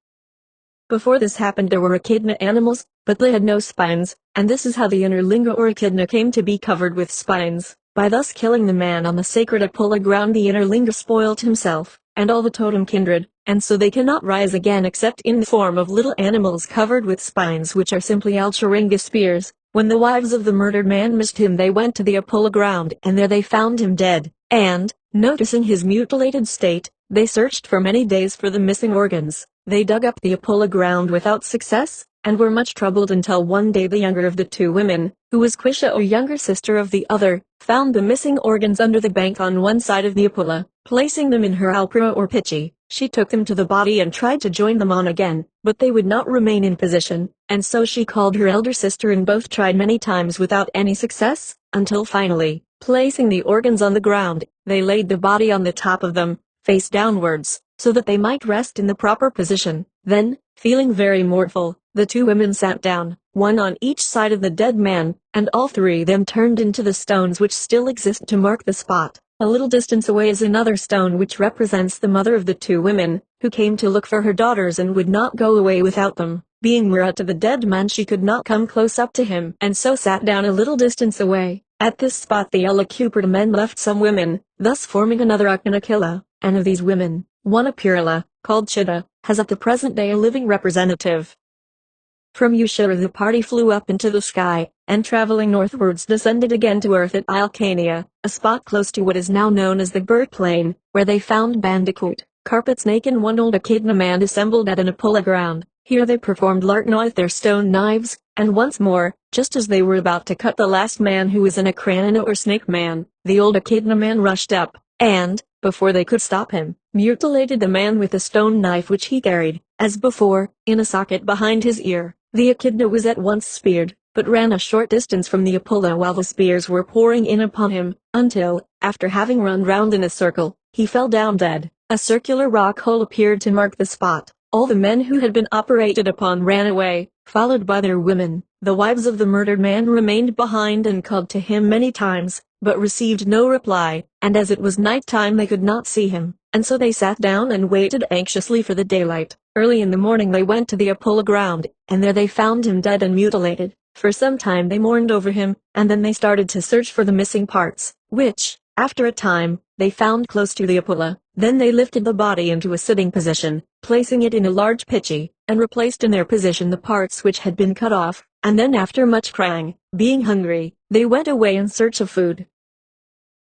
Before this happened there were Echidna animals, but they had no spines, and this is how the Innerlinga or Echidna came to be covered with spines. By thus killing the man on the sacred Apula ground the Innerlinga spoiled himself, and all the totem kindred, and so they cannot rise again except in the form of little animals covered with spines which are simply Alcharinga spears. When the wives of the murdered man missed him they went to the Apula ground and there they found him dead, and, noticing his mutilated state, they searched for many days for the missing organs. They dug up the Apula ground without success, and were much troubled until one day the younger of the two women, who was Quisha or younger sister of the other, found the missing organs under the bank on one side of the Apula. Placing them in her alpira or pitchi, she took them to the body and tried to join them on again, but they would not remain in position, and so she called her elder sister and both tried many times without any success, until finally, placing the organs on the ground, they laid the body on the top of them, face downwards, so that they might rest in the proper position. Then, feeling very mournful, the two women sat down, one on each side of the dead man, and all three then turned into the stones which still exist to mark the spot. A little distance away is another stone which represents the mother of the two women, who came to look for her daughters and would not go away without them. Being near to the dead man, she could not come close up to him and so sat down a little distance away. At this spot the Alacuperta men left some women, thus forming another Akanakilla, and of these women, one Apirila, called Chida, has at the present day a living representative. From Ushira the party flew up into the sky, and traveling northwards descended again to earth at Ilkania, a spot close to what is now known as the Bird Plain, where they found Bandicoot, Carpet Snake and one old Echidna man assembled at an Apula ground. Here they performed Lartna with their stone knives, and once more, just as they were about to cut the last man who was an Akranana or Snake man, the old Echidna man rushed up, and, before they could stop him, mutilated the man with a stone knife which he carried, as before, in a socket behind his ear. The Echidna was at once speared, but ran a short distance from the Apula while the spears were pouring in upon him, until, after having run round in a circle, he fell down dead. A circular rock hole appeared to mark the spot. All the men who had been operated upon ran away, followed by their women. The wives of the murdered man remained behind and called to him many times, but received no reply, and as it was night time they could not see him, and so they sat down and waited anxiously for the daylight. Early in the morning they went to the Apula ground, and there they found him dead and mutilated. For some time they mourned over him, and then they started to search for the missing parts, which, after a time, they found close to the Apula. Then they lifted the body into a sitting position, placing it in a large pitchi, and replaced in their position the parts which had been cut off, and then after much crying, being hungry, they went away in search of food.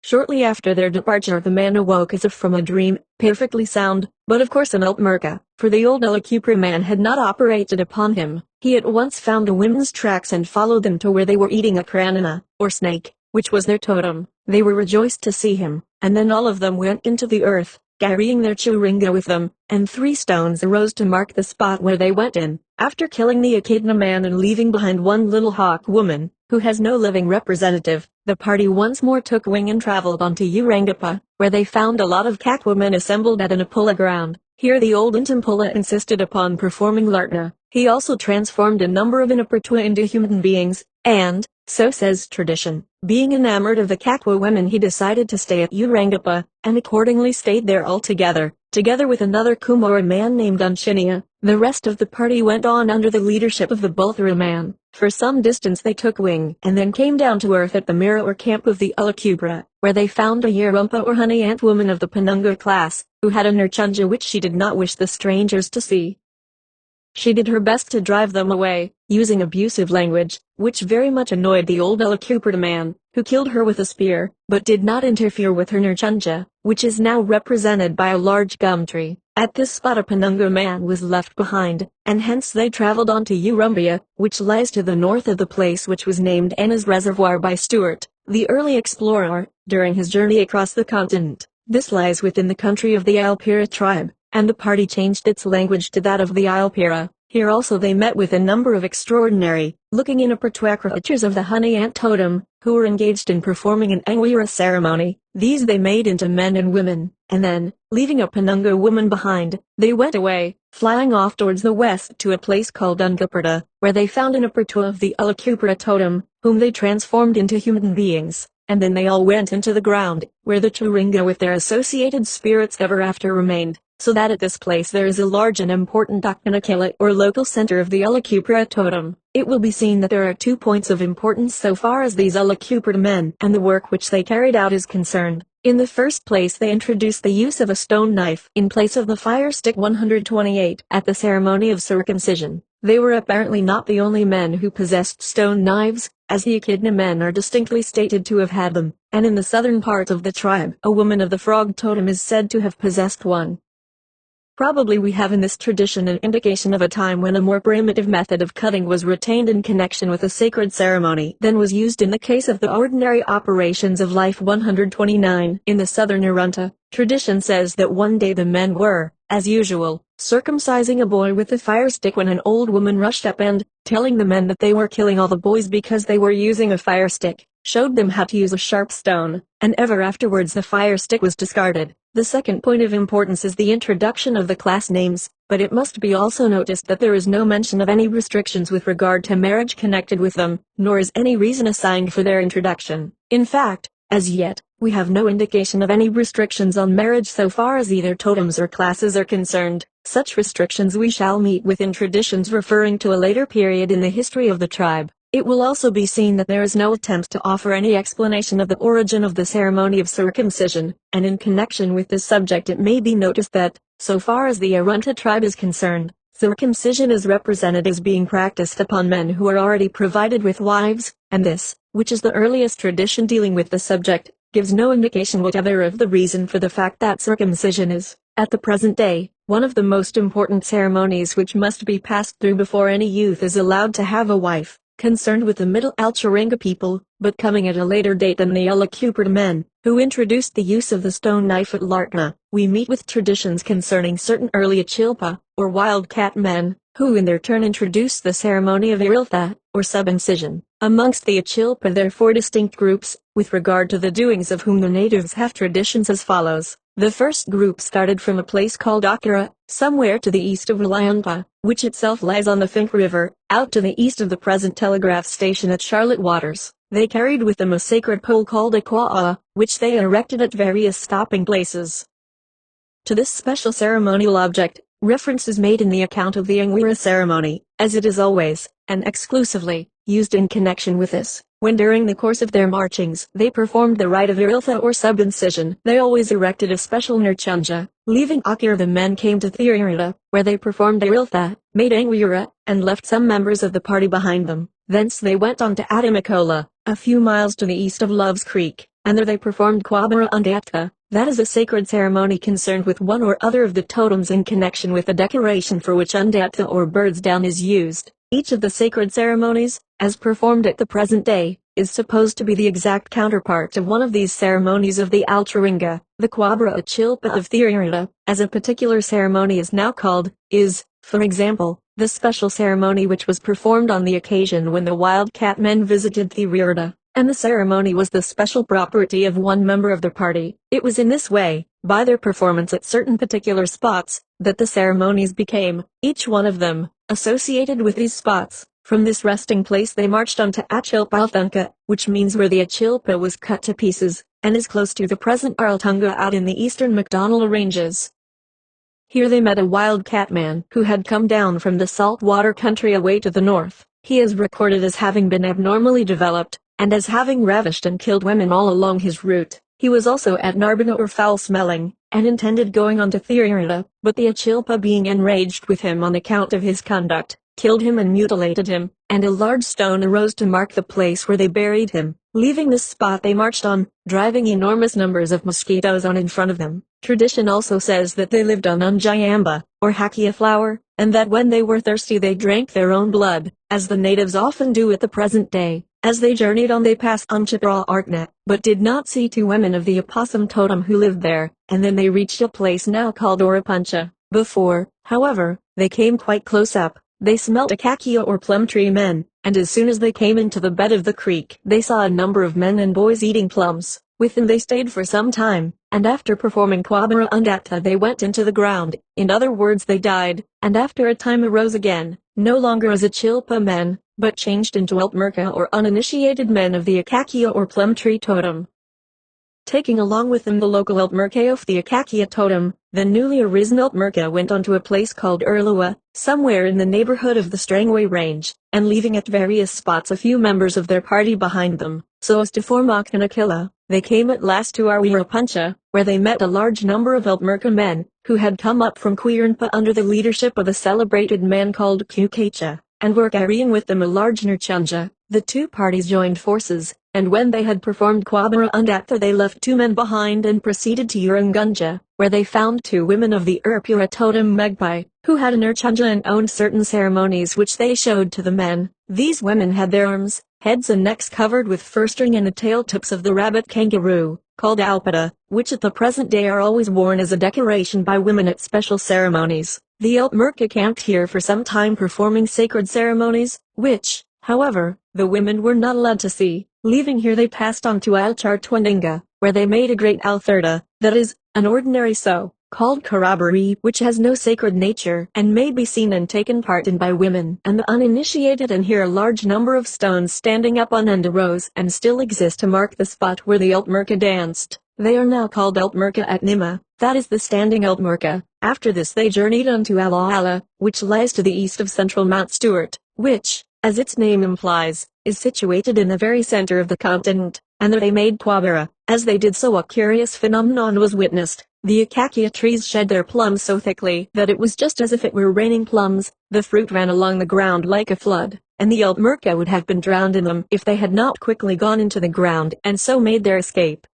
Shortly after their departure the man awoke as if from a dream, perfectly sound, but of course an Altmerka, for the old Alacupra man had not operated upon him. He at once found the women's tracks and followed them to where they were eating a kranana, or snake, which was their totem. They were rejoiced to see him, and then all of them went into the earth, carrying their churinga with them, and 3 stones arose to mark the spot where they went in. After killing the Echidna man and leaving behind one little hawk woman, who has no living representative, the party once more took wing and traveled on to Urangapa, where they found a lot of cat women assembled at an Apula ground. Here the old Intampula insisted upon performing Lartna. He also transformed a number of Inapertua into human beings, and, so says tradition, being enamored of the Katwa women he decided to stay at Urangapa, and accordingly stayed there altogether, together with another Kumara man named Unchinia. The rest of the party went on under the leadership of the Bulthara man. For some distance they took wing and then came down to earth at the Mira or camp of the Alacubra, where they found a Yarumpa or honey ant woman of the Penunga class, who had a Nurchunja which she did not wish the strangers to see. She did her best to drive them away, using abusive language, which very much annoyed the old Alacuperta man, who killed her with a spear, but did not interfere with her Nurchunja, which is now represented by a large gum tree. At this spot a Penunga man was left behind, and hence they traveled on to Urumbia, which lies to the north of the place which was named Anna's Reservoir by Stuart, the early explorer, during his journey across the continent. This lies within the country of the Ilpira tribe, and the party changed its language to that of the Ilpira. Here also they met with a number of extraordinary looking Inapertua creatures of the honey ant totem, who were engaged in performing an Angwira ceremony. These they made into men and women, and then, leaving a Penunga woman behind, they went away, flying off towards the west to a place called Ungaperta, where they found an Inapertua of the Alacupra totem, whom they transformed into human beings, and then they all went into the ground, where the Turinga with their associated spirits ever after remained. So that at this place there is a large and important Dakpanakila or local center of the Alacupra totem. It will be seen that there are 2 points of importance so far as these Alacupra men and the work which they carried out is concerned. In the first place they introduced the use of a stone knife in place of the fire stick 128 at the ceremony of circumcision. They were apparently not the only men who possessed stone knives, as the Echidna men are distinctly stated to have had them, and in the southern part of the tribe a woman of the frog totem is said to have possessed one. Probably we have in this tradition an indication of a time when a more primitive method of cutting was retained in connection with a sacred ceremony than was used in the case of the ordinary operations of life. 129. In the southern Arunta, tradition says that one day the men were, as usual, circumcising a boy with a fire stick when an old woman rushed up and, telling the men that they were killing all the boys because they were using a fire stick, showed them how to use a sharp stone, and ever afterwards the fire stick was discarded. The second point of importance is the introduction of the class names, but it must be also noticed that there is no mention of any restrictions with regard to marriage connected with them, nor is any reason assigned for their introduction. In fact, as yet, we have no indication of any restrictions on marriage so far as either totems or classes are concerned. Such restrictions we shall meet with in traditions referring to a later period in the history of the tribe. It will also be seen that there is no attempt to offer any explanation of the origin of the ceremony of circumcision, and in connection with this subject it may be noticed that, so far as the Arunta tribe is concerned, circumcision is represented as being practiced upon men who are already provided with wives, and this, which is the earliest tradition dealing with the subject, gives no indication whatever of the reason for the fact that circumcision is, at the present day, one of the most important ceremonies which must be passed through before any youth is allowed to have a wife. Concerned with the Middle Alcharinga people, but coming at a later date than the Alacuperta men, who introduced the use of the stone knife at Larkna, we meet with traditions concerning certain early Achilpa, or wildcat men, who in their turn introduced the ceremony of Iriltha, or subincision. Amongst the Achilpa there are four distinct groups, with regard to the doings of whom the natives have traditions as follows. The first group started from a place called Akira, somewhere to the east of Lianpa, which itself lies on the Fink River, out to the east of the present telegraph station at Charlotte Waters. They carried with them a sacred pole called a kwa'a, which they erected at various stopping places. To this special ceremonial object, reference is made in the account of the Angwira ceremony, as it is always, and exclusively, used in connection with this. When during the course of their marchings they performed the rite of Iriltha or subincision, they always erected a special nurchunja. Leaving Akira, the men came to Thiririta, where they performed Iriltha, made Angwira, and left some members of the party behind them. Thence they went on to Adamakola, a few miles to the east of Love's Creek, and there they performed Kwabara Undatka, that is a sacred ceremony concerned with one or other of the totems in connection with the decoration for which Undatka or bird's down is used. Each of the sacred ceremonies, as performed at the present day, is supposed to be the exact counterpart of one of these ceremonies of the Alcharinga. The Kwabra Achilpa of Thiririta, as a particular ceremony is now called, is, for example, the special ceremony which was performed on the occasion when the wildcat men visited Thiririta, and the ceremony was the special property of one member of the party. It was in this way, by their performance at certain particular spots, that the ceremonies became, each one of them, associated with these spots. From this resting place they marched on to Achilpalthunka, which means where the Achilpa was cut to pieces, and is close to the present Arltunga out in the eastern MacDonnell Ranges. Here they met a wildcat man who had come down from the saltwater country away to the north. He is recorded as having been abnormally developed, and as having ravished and killed women all along his route. He was also at Narbona or foul-smelling, and intended going on to Thiririta, but the Achilpa being enraged with him on account of his conduct, killed him and mutilated him, and a large stone arose to mark the place where they buried him. Leaving this spot they marched on, driving enormous numbers of mosquitoes on in front of them. Tradition also says that they lived on unjayamba, or hakia flower, and that when they were thirsty they drank their own blood, as the natives often do at the present day. As they journeyed on they passed Unchipra Arkna, but did not see two women of the opossum totem who lived there, and then they reached a place now called Orapuncha. Before, however, they came quite close up, they smelt acacia or plum tree men, and as soon as they came into the bed of the creek they saw a number of men and boys eating plums. With them they stayed for some time, and after performing Kwabara Undatta they went into the ground, in other words they died, and after a time arose again, no longer as Achilpa men, but changed into Altmerka or uninitiated men of the acacia or plum tree totem. Taking along with them the local Altmerka of the acacia totem, the newly arisen Altmerka went on to a place called Erlua, somewhere in the neighborhood of the Strangway Range, and leaving at various spots a few members of their party behind them, so as to form Akhanakilla, they came at last to Arwirapuncha, where they met a large number of Altmerka men, who had come up from Quirnpa under the leadership of a celebrated man called Kukacha, and were carrying with them a large nurchunja. The two parties joined forces, and when they had performed Quabara and Atha they left 2 men behind and proceeded to Urangunja, where they found 2 women of the Urpura totem Magpie, who had an Urchunja and owned certain ceremonies which they showed to the men. These women had their arms, heads and necks covered with fur string and the tail tips of the rabbit kangaroo, called alpada, which at the present day are always worn as a decoration by women at special ceremonies. The Altmerka camped here for some time performing sacred ceremonies, which, however, the women were not allowed to see. Leaving here they passed on to Alchartwaninga, where they made a great altherda, that is, an ordinary sow, called Karabari, which has no sacred nature and may be seen and taken part in by women and the uninitiated, and here a large number of stones standing up on end arose and still exist to mark the spot where the Altmerka danced. They are now called Altmerka at Nima, that is the standing Altmerka. After this they journeyed on to Ala Ala, which lies to the east of central Mount Stewart, which, as its name implies, is situated in the very center of the continent, and there they made Quabara. As they did so a curious phenomenon was witnessed. The acacia trees shed their plums so thickly that it was just as if it were raining plums. The fruit ran along the ground like a flood, and the Altmerka would have been drowned in them if they had not quickly gone into the ground and so made their escape.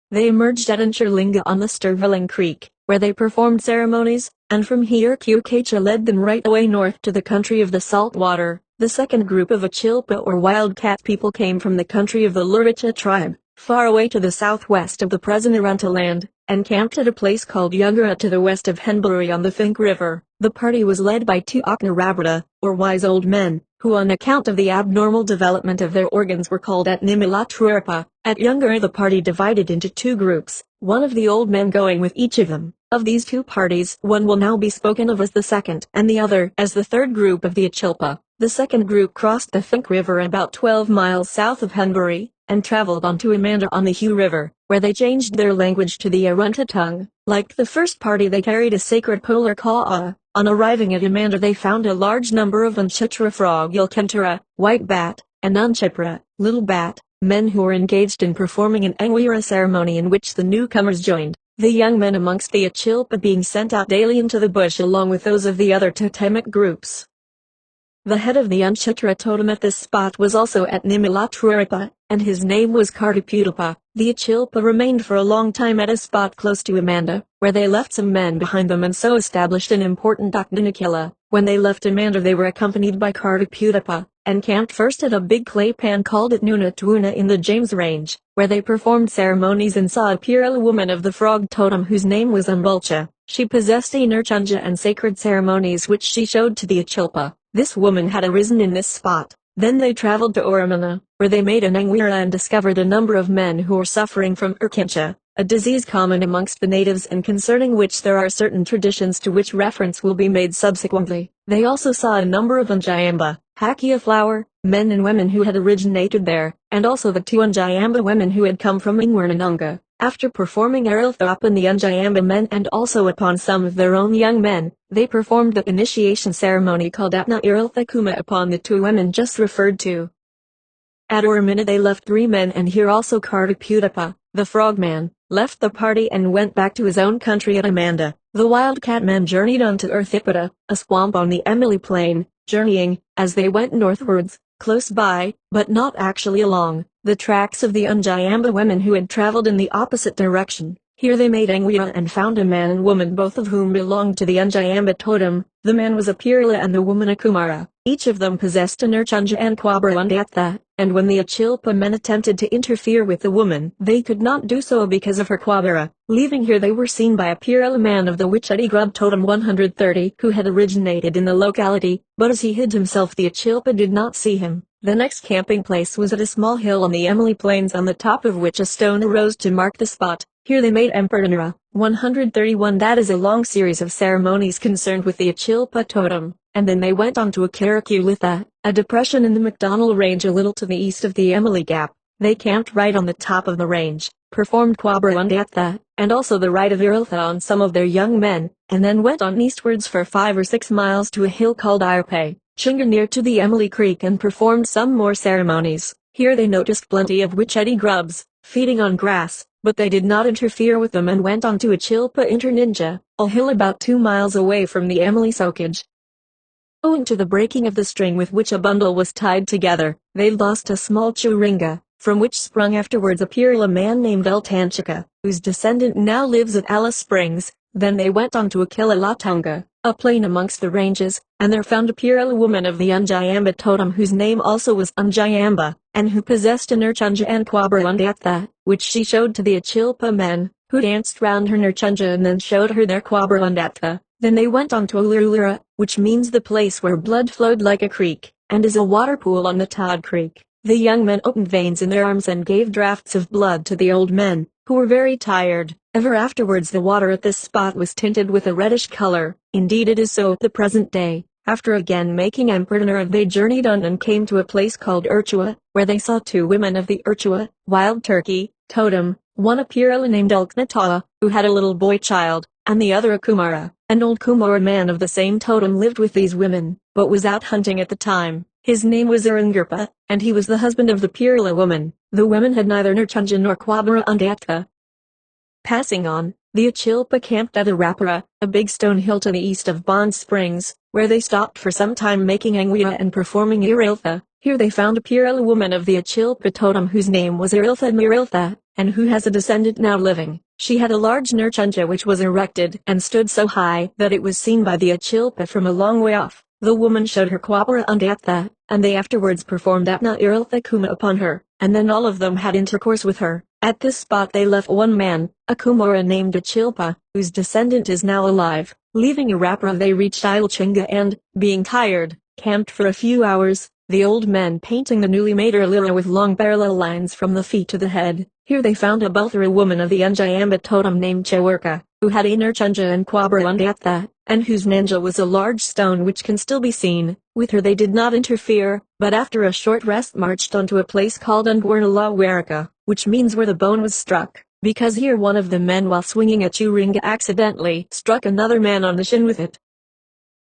They emerged at Incherlinga on the Sturveling Creek, where they performed ceremonies, and from here Kukacha led them right away north to the country of the salt water. The second group of Achilpa or wildcat people came from the country of the Luricha tribe, far away to the southwest of the present Arunta land, and camped at a place called Yungara to the west of Henbury on the Fink River. The party was led by 2 Aknarabata, or wise old men, who on account of the abnormal development of their organs were called Atnimilatrurpa. At Yungara the party divided into 2 groups, one of the old men going with each of them. Of these 2 parties, one will now be spoken of as the second, and the other as the third group of the Achilpa. The second group crossed the Fink River about 12 miles south of Henbury, and traveled on to Amanda on the Hugh River, where they changed their language to the Arunta tongue. Like the first party they carried a sacred polar ka'a. On arriving at Amanda they found a large number of Unchitra frog Yilkentara, white bat, and Unchipra, little bat, men who were engaged in performing an Angwira ceremony in which the newcomers joined. The young men amongst the Achilpa being sent out daily into the bush along with those of the other totemic groups. The head of the Unchitra totem at this spot was also at Nimilatrurpa, and his name was Kartaputapa. The Achilpa remained for a long time at a spot close to Amanda, where they left some men behind them and so established an important Akdanakilla. When they left Amanda they were accompanied by Kartaputapa, and camped first at a big clay pan called at Nunatuna in the James Range, where they performed ceremonies and saw a Pirela woman of the frog totem whose name was Umbulcha. She possessed a Nurchunja and sacred ceremonies which she showed to the Achilpa. This woman had arisen in this spot. Then they traveled to Oramana, where they made an Angwira and discovered a number of men who were suffering from Urkincha, a disease common amongst the natives and concerning which there are certain traditions to which reference will be made subsequently. They also saw a number of Unjayamba, Hakia flower, men and women who had originated there, and also the 2 Unjayamba women who had come from Ingwernanunga. After performing Ariltha upon the Unjayamba men and also upon some of their own young men, they performed the initiation ceremony called Atna Ariltha Kuma upon the 2 women just referred to. At Oramana they left 3 men, and here also Kartaputapa, the frogman, left the party and went back to his own country at Amanda. The wildcat men journeyed on to Earthipata, a swamp on the Emily Plain, journeying, as they went northwards, close by, but not actually along, the tracks of the Unjayamba women who had traveled in the opposite direction. Here they made Angwira and found a man and woman, both of whom belonged to the Unjayamba totem. The man was a Pirila and the woman a Kumara. Each of them possessed a Nurchunja and Quabra Undatha, and when the Achilpa men attempted to interfere with the woman, they could not do so because of her Quabara. Leaving here they were seen by a Pirila man of the Wichiti Grub totem 130 who had originated in the locality, but as he hid himself the Achilpa did not see him. The next camping place was at a small hill on the Emily Plains, on the top of which a stone arose to mark the spot. Here they made Emperanura 131, that is a long series of ceremonies concerned with the Achilpa totem, and then they went on to a Karakulitha, a depression in the McDonnell Range a little to the east of the Emily Gap. They camped right on the top of the range, performed Quabra Undatha, and also the rite of Iriltha on some of their young men, and then went on eastwards for 5 or 6 miles to a hill called Irpe, Chinga near to the Emily Creek, and performed some more ceremonies. Here they noticed plenty of Wichiti grubs, feeding on grass, but they did not interfere with them and went on to Achilpa Interninja, a hill about 2 miles away from the Emily Soakage. Owing to the breaking of the string with which a bundle was tied together, they lost a small churinga, from which sprung afterwards a man named Eltanchika, whose descendant now lives at Alice Springs. Then they went on to Akilatunga, a plain amongst the ranges, and there found a woman of the Unjayamba totem whose name also was Unjayamba, and who possessed a Nurchunja and Kwabarundatha, which she showed to the Achilpa men, who danced round her Nurchunja and then showed her their Kwabarundatha. Then they went on to Ulurulura, which means the place where blood flowed like a creek, and is a water pool on the Todd Creek. The young men opened veins in their arms and gave draughts of blood to the old men, who were very tired. Ever afterwards the water at this spot was tinted with a reddish color. Indeed it is so at the present day. After again making Emperor they journeyed on and came to a place called Urchua, where they saw 2 women of the Urchua, wild turkey, totem, one a Pirala named Elknatawa, who had a little boy child, and the other a Kumara. An old Kumara man of the same totem lived with these women, but was out hunting at the time. His name was Arangurpa, and he was the husband of the Pirala woman. The women had neither Nurchunja nor Kwabara Undatka. Passing on, the Achilpa camped at Arapara, a big stone hill to the east of Bond Springs, where they stopped for some time making Angwia and performing Iriltha. Here they found a Pirala woman of the Achilpa totem whose name was Iriltha Miriltha, and who has a descendant now living. She had a large Nurchunja which was erected and stood so high that it was seen by the Achilpa from a long way off. The woman showed her Kwabara Undatha, and they afterwards performed Atna Iriltha Kuma upon her, and then all of them had intercourse with her. At this spot they left one man, a Kumara named Achilpa, whose descendant is now alive. Leaving Arapara they reached Ilchinga and, being tired, camped for a few hours, the old men painting the newly made Urlira with long parallel lines from the feet to the head. Here they found a Bulthara woman of the Unjayamba totem named Chewerka, who had a Nurchunja and Kwabara Undatha, and whose Nanja was a large stone which can still be seen. With her they did not interfere, but after a short rest marched on to a place called Ungwarnala Werika, which means where the bone was struck, because here one of the men while swinging a churinga accidentally struck another man on the shin with it.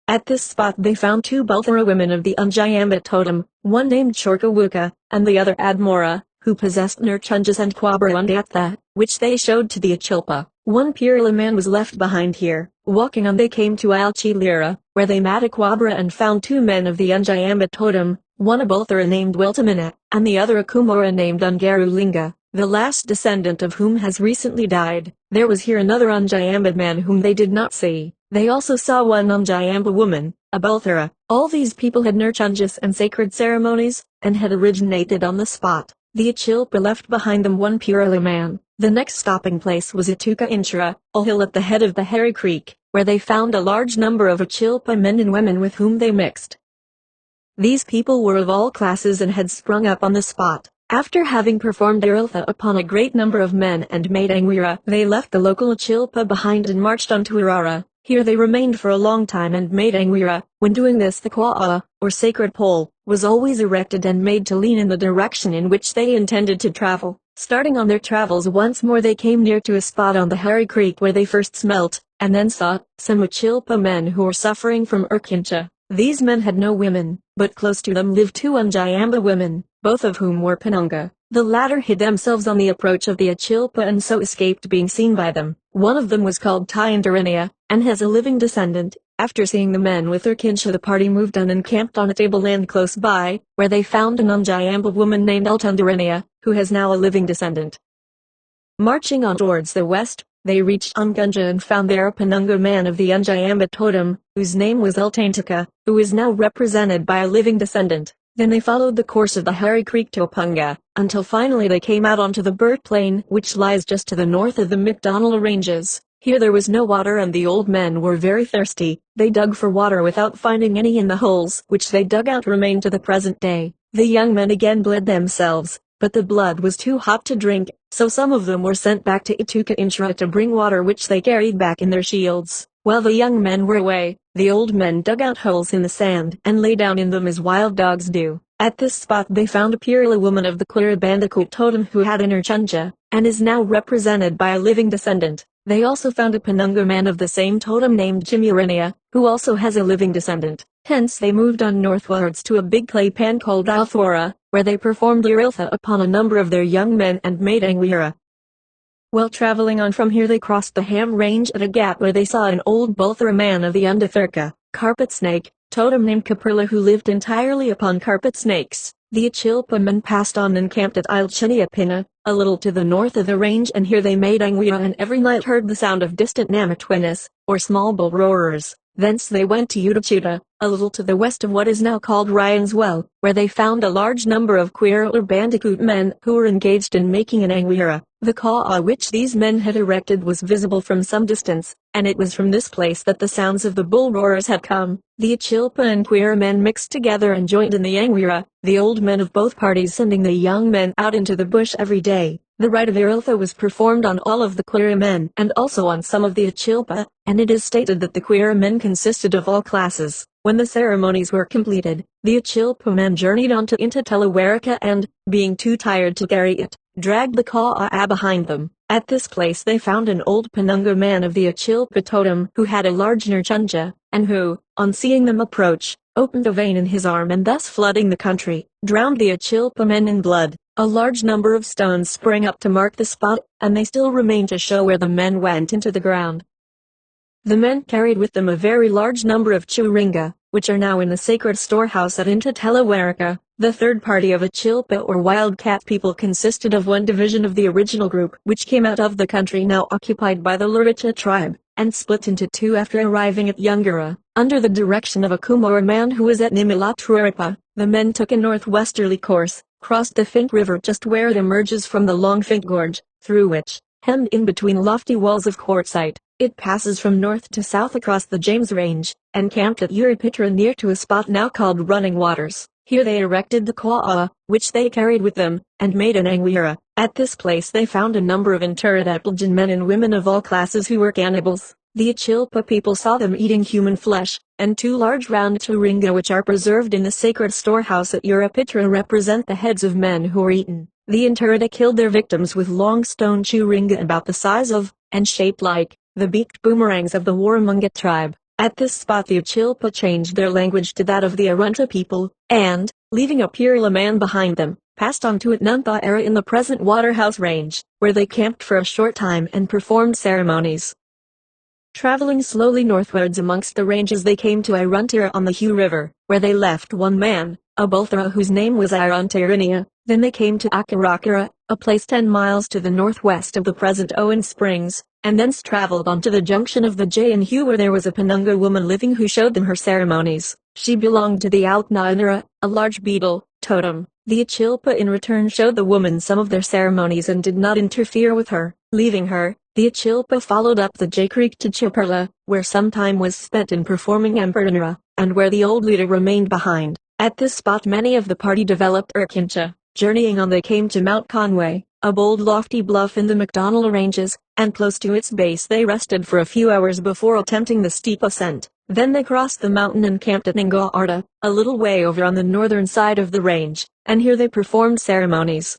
At this spot they found 2 Bulthara women of the Unjayamba totem, one named Chorkawuka, and the other Admora, who possessed Nurchunjas and Kwabara Undatha, which they showed to the Achilpa. One Pirala man was left behind here. Walking on they came to Alchilira, where they met a Kwabara and found 2 men of the Unjayamba totem, one a Bulthara named Weltamina, and the other a Kumara named Ungarulinga, the last descendant of whom has recently died. There was here another Unjayamba man whom they did not see. They also saw one Unjayamba woman, a Bulthara. All these people had Nurchunjas and sacred ceremonies, and had originated on the spot. The Achilpa left behind them one Pirala man. The next stopping place was Ituka Inchra, a hill at the head of the Harry Creek, where they found a large number of Achilpa men and women with whom they mixed. These people were of all classes and had sprung up on the spot. After having performed Iriltha upon a great number of men and made Angwira, they left the local Achilpa behind and marched on to Irara. Here they remained for a long time and made Angwira. When doing this the Kwa'a, or sacred pole, was always erected and made to lean in the direction in which they intended to travel. Starting on their travels once more they came near to a spot on the Harry Creek where they first smelt, and then saw, some Achilpa men who were suffering from Urkincha. These men had no women, but close to them lived 2 Unjayamba women, both of whom were Penunga. The latter hid themselves on the approach of the Achilpa and so escaped being seen by them. One of them was called Tyandarinia, and has a living descendant. After seeing the men with Urkincha the party moved on and camped on a tableland close by, where they found an Unjayamba woman named Eltundarinia, who has now a living descendant. Marching on towards the west, they reached Ungunja and found there a Penunga man of the Unjayamba totem, whose name was Eltaintika, who is now represented by a living descendant. Then they followed the course of the Harry Creek to Opunga, until finally they came out onto the Burt Plain which lies just to the north of the McDonnell Ranges. Here there was no water and the old men were very thirsty. They dug for water without finding any and the holes which they dug out remain to the present day. The young men again bled themselves, but the blood was too hot to drink, so some of them were sent back to Ituka Inchra to bring water which they carried back in their shields. While the young men were away, the old men dug out holes in the sand and lay down in them as wild dogs do. At this spot they found a Pirala woman of the Klira Bandicoot totem who had an Urchunja, and is now represented by a living descendant. They also found a Penunga man of the same totem named Jimurinia, who also has a living descendant. Hence they moved on northwards to a big clay pan called Althora, where they performed Iriltha upon a number of their young men and made Angwira. While traveling on from here they crossed the Ham Range at a gap where they saw an old Bulthara man of the Undathurka, carpet snake, totem named Caprilla who lived entirely upon carpet snakes. The Achilpa men passed on and camped at Ilchiniapina, a little to the north of the range, and here they made Angwira and every night heard the sound of distant Namatwinas, or small bull roarers. Thence they went to Utachuta, a little to the west of what is now called Ryan's Well, where they found a large number of queer or bandicoot men who were engaged in making an Angwira. The ka'a which these men had erected was visible from some distance, and it was from this place that the sounds of the bull roarers had come. The Achilpa and queer men mixed together and joined in the Angwira, the old men of both parties sending the young men out into the bush every day. The rite of Iriltha was performed on all of the queer men and also on some of the Achilpa, and it is stated that the queer men consisted of all classes. When the ceremonies were completed, the Achilpa men journeyed on to Intatelawarika and, being too tired to carry it, dragged the ka'a behind them. At this place they found an old Penunga man of the Achilpa totem who had a large nurchunja, and who, on seeing them approach, opened a vein in his arm and thus flooding the country, drowned the Achilpa men in blood. A large number of stones sprang up to mark the spot, and they still remain to show where the men went into the ground. The men carried with them a very large number of churinga, which are now in the sacred storehouse at Intatelawarika. The third party of Achilpa or wildcat people consisted of one division of the original group which came out of the country now occupied by the Luricha tribe, and split into two after arriving at Yungara. Under the direction of a Kumara man who was at Nimilatruripa, the men took a northwesterly course, crossed the Fink River just where it emerges from the long Fink Gorge, through which, hemmed in between lofty walls of quartzite, it passes from north to south across the James Range, and camped at Urupitra near to a spot now called Running Waters. Here they erected the ka'a, which they carried with them, and made an Angwira. At this place they found a number of interred Appleton men and women of all classes who were cannibals. The Achilpa people saw them eating human flesh, and two large round churinga which are preserved in the sacred storehouse at Urupitra represent the heads of men who were eaten. The interreda killed their victims with long stone churinga about the size of, and shaped like, the beaked boomerangs of the Warramunga tribe. At this spot the Achilpa changed their language to that of the Arunta people, and, leaving a Purila man behind them, passed on to Atnuntha era in the present Waterhouse Range, where they camped for a short time and performed ceremonies. Traveling slowly northwards amongst the ranges they came to Iruntira on the Hugh River, where they left one man, a Bulthara whose name was Iruntirinia. Then they came to Akarakara, a place 10 miles to the northwest of the present Owen Springs, and thence traveled on to the junction of the J and Hugh where there was a Penunga woman living who showed them her ceremonies. She belonged to the Altnainara, a large beetle, totem. The Achilpa in return showed the woman some of their ceremonies and did not interfere with her. Leaving her, the Achilpa followed up the J Creek to Chipperla, where some time was spent in performing Empertanara, and where the old leader remained behind. At this spot many of the party developed Urkincha. Journeying on they came to Mount Conway, a bold lofty bluff in the MacDonnell Ranges, and close to its base they rested for a few hours before attempting the steep ascent. Then they crossed the mountain and camped at Ningaarta, a little way over on the northern side of the range, and here they performed ceremonies.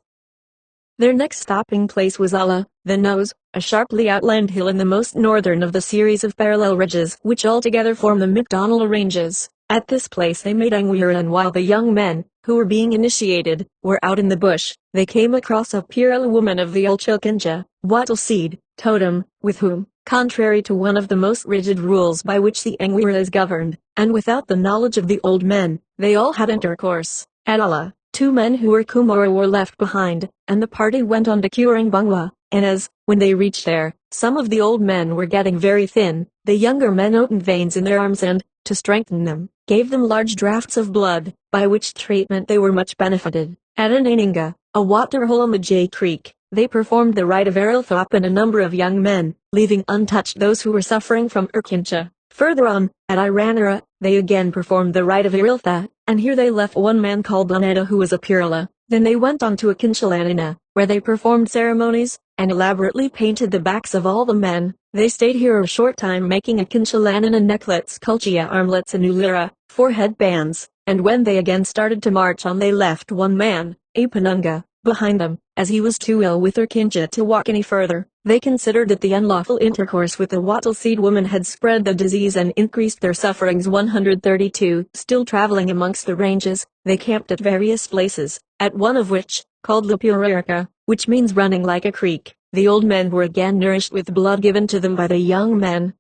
Their next stopping place was Ulla, the Nose, a sharply outlined hill in the most northern of the series of parallel ridges which altogether form the MacDonnell Ranges. At this place they made Angwira, and while the young men, who were being initiated, were out in the bush, they came across a Purila woman of the Ulchilkinja, Wattle seed, totem, with whom, contrary to one of the most rigid rules by which the Angwira is governed, and without the knowledge of the old men, they all had intercourse. At Ulla, 2 men who were Kumara were left behind, and the party went on to Curing Bungwa, and as, when they reached there, some of the old men were getting very thin, the younger men opened veins in their arms and, to strengthen them, gave them large draughts of blood, by which treatment they were much benefited. At Ananinga, a waterhole on the J Creek, they performed the rite of Arilthop and a number of young men, leaving untouched those who were suffering from Urkincha. Further on, at Iranara, they again performed the rite of Ariltha, and here they left one man called Laneda who was a Purila. Then they went on to Akinchalanina, where they performed ceremonies, and elaborately painted the backs of all the men. They stayed here a short time making Akinchalanina necklets, kulchia armlets and ulira, 4 headbands, and when they again started to march on they left one man, a Penunga, behind them, as he was too ill with Urkincha to walk any further. They considered that the unlawful intercourse with the wattle seed woman had spread the disease and increased their sufferings. 132. Still traveling amongst the ranges, they camped at various places, at one of which, called La Puririca, which means running like a creek, the old men were again nourished with blood given to them by the young men.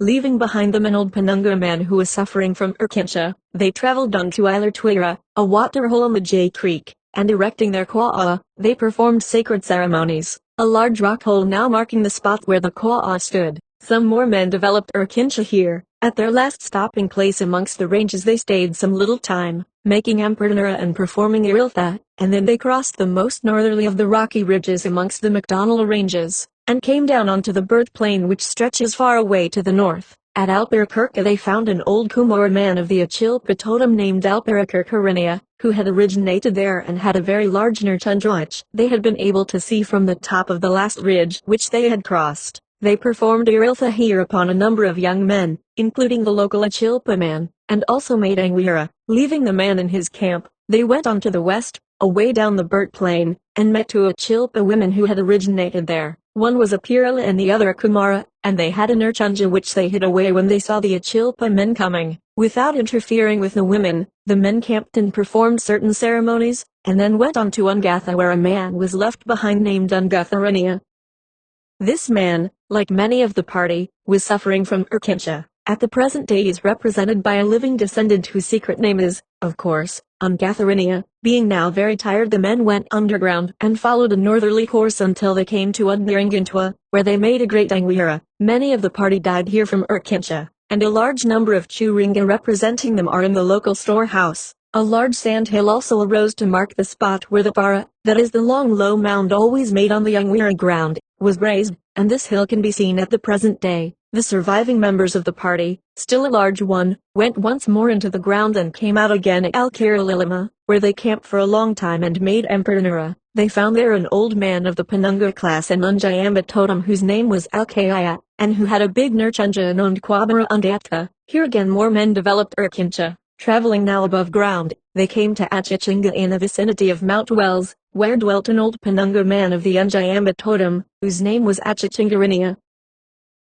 leaving behind them an old Penunga man who was suffering from urgentia. They traveled on to Ilartwira, a waterhole in the J Creek, and erecting their kwa'a, they performed sacred ceremonies. A large rock hole now marking the spot where the kwa'a stood. Some more men developed urgentia here. At their last stopping place amongst the ranges they stayed some little time, making Emperora and performing Iriltha, and then they crossed the most northerly of the rocky ridges amongst the MacDonnell Ranges, and came down onto the birth plain which stretches far away to the north. At Alperkirka they found an old Kumara man of the Achilpa totem named Alperkirkarinia, who had originated there and had a very large Nurtundra which they had been able to see from the top of the last ridge which they had crossed. They performed Iriltha here upon a number of young men, including the local Achilpa man, and also made Angwira. Leaving the man in his camp, they went on to the west, away down the Burt Plain, and met two Achilpa women who had originated there. One was a Pirala and the other a Kumara, and they had an Urchunja which they hid away when they saw the Achilpa men coming. Without interfering with the women, the men camped and performed certain ceremonies, and then went on to Ungatha where a man was left behind named Ungatharania. This man, like many of the party, was suffering from urgentia. At the present day is represented by a living descendant whose secret name is, of course, Ungatharinia. Being now very tired the men went underground and followed a northerly course until they came to Udniringintwa, where they made a great Angwira. Many of the party died here from urgentia, and a large number of Churinga representing them are in the local storehouse. A large sand hill also arose to mark the spot where the para, that is the long low mound always made on the Angwira ground, was raised, and this hill can be seen at the present day. The surviving members of the party, still a large one, went once more into the ground and came out again at Alkiralilima, where they camped for a long time and made Emperora. They found there an old man of the Penunga class and Unjayamba totem whose name was Alkaya, and who had a big Nurchunja and owned Quabara Undatka. Here again more men developed urgentia. Traveling now above ground, they came to Achichinga in the vicinity of Mount Wells, where dwelt an old Penunga man of the Unjayamba totem, whose name was Achichingarinia.